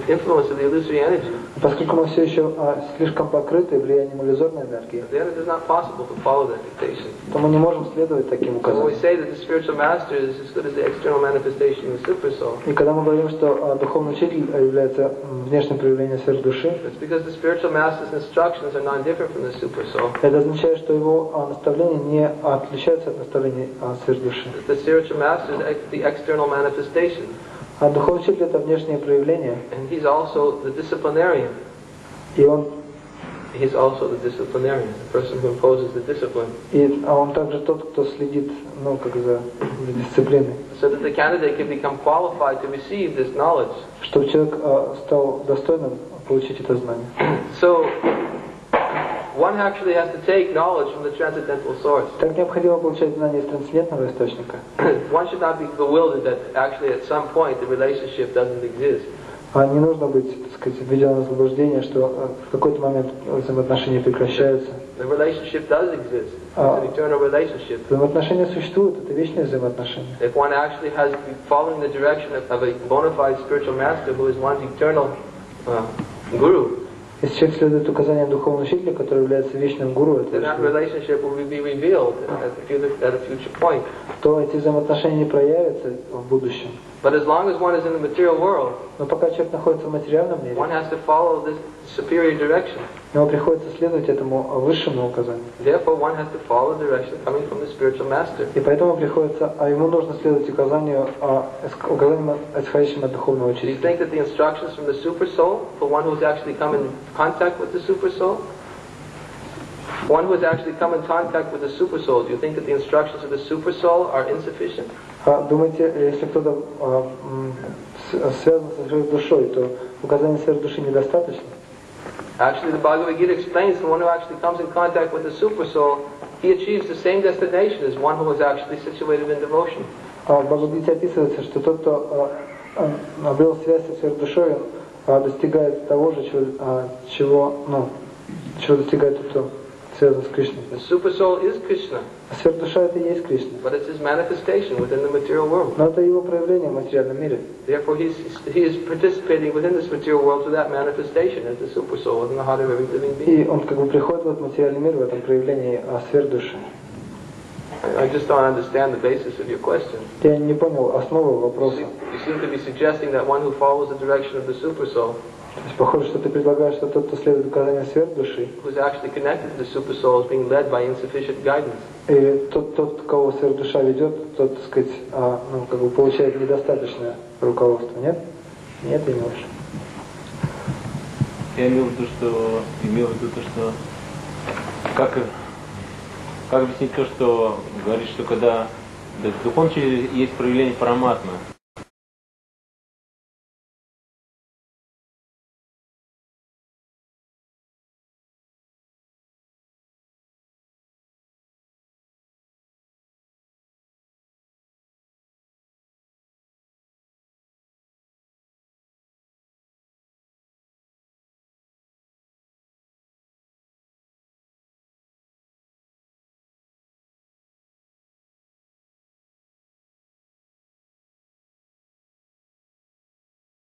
influence of the illusory energy, Поскольку мы все еще слишком покрыты влиянием иллюзорной энергии, then it is not possible to follow that dictation. то мы не можем следовать таким So when we указаниям. say that the spiritual master is as good as the external manifestation of the super soul, И когда мы говорим, что духовный учитель является внешним проявлением сверхдуши, it's because the spiritual master's instructions are non-different from the super soul. это означает, что его наставления не отличаются от наставлений сверхдуши. The spiritual master is the external manifestation, А духовный учитель — это внешнее проявление, and he's also the disciplinarian. и он The person who imposes the discipline. он также тот, кто следит, за дисциплиной, So that the candidate can become qualified to receive this knowledge. чтобы человек стал достойным получить это знание. So one actually has to take knowledge from the transcendental source. Так необходимо получать знания из трансцендентного источника. One should not be bewildered that actually at some point the relationship doesn't exist. Не нужно быть, так сказать, введенным в заблуждение, что в какой-то момент взаимоотношения прекращаются. The relationship does exist. It's an eternal relationship. Взаимоотношения существуют, это вечные взаимоотношения. If one actually has been following the direction of a bona fide spiritual master who is one's eternal guru, Если человек следует указаниям духовного учителя, который является вечным гуру, then that relationship will be revealed at a future point. то эти взаимоотношения не проявятся в будущем. But as long as one is in the material world, Но пока человек находится в материальном мире, one has to follow this superior direction. ему приходится следовать этому высшему указанию. Therefore, one has to follow the direction coming from the spiritual master. И поэтому ему нужно следовать указаниям, исходящим от духовного Do you учителя. think that the instructions from the super soul, for one who has actually come in contact with the super soul, one who has actually come in contact with the super soul, do you think that the instructions of the super soul are insufficient? Думаете, если кто-то связан со своей душой, то указания своей души недостаточно? Actually, the Bhagavad Gita explains the one who actually comes in contact with the super soul, he achieves the same destination as one who is actually situated in devotion. В Бхагавад-гите описывается, что тот, кто обрел связь со своей душой, достигает того же, чего достигает тот, кто связан с Кришной. The super soul is Krishna, Сверхдуша — это и есть Кришна. but it's his manifestation within the material world. Но это его проявление в материальном мире. Therefore, he is participating within this material world to that manifestation as the super soul within the heart of every living being. И он приходит в этот материальный мир в этом проявлении сверхдуши. I just don't understand the basis of your question. Я не понял основу вопроса. You seem to be suggesting that one who follows the direction of the super soul, То есть похоже, что ты предлагаешь, что тот, кто следует указаниям сверхдуши, who's actually connected to the super soul, is being led by insufficient guidance. и тот, кого сверхдуша ведет, тот, так сказать, получает недостаточное руководство, нет? Нет, и не лучше. Я имел в виду, что как объяснить то, что говорит, что когда в духовном есть проявление параматмы,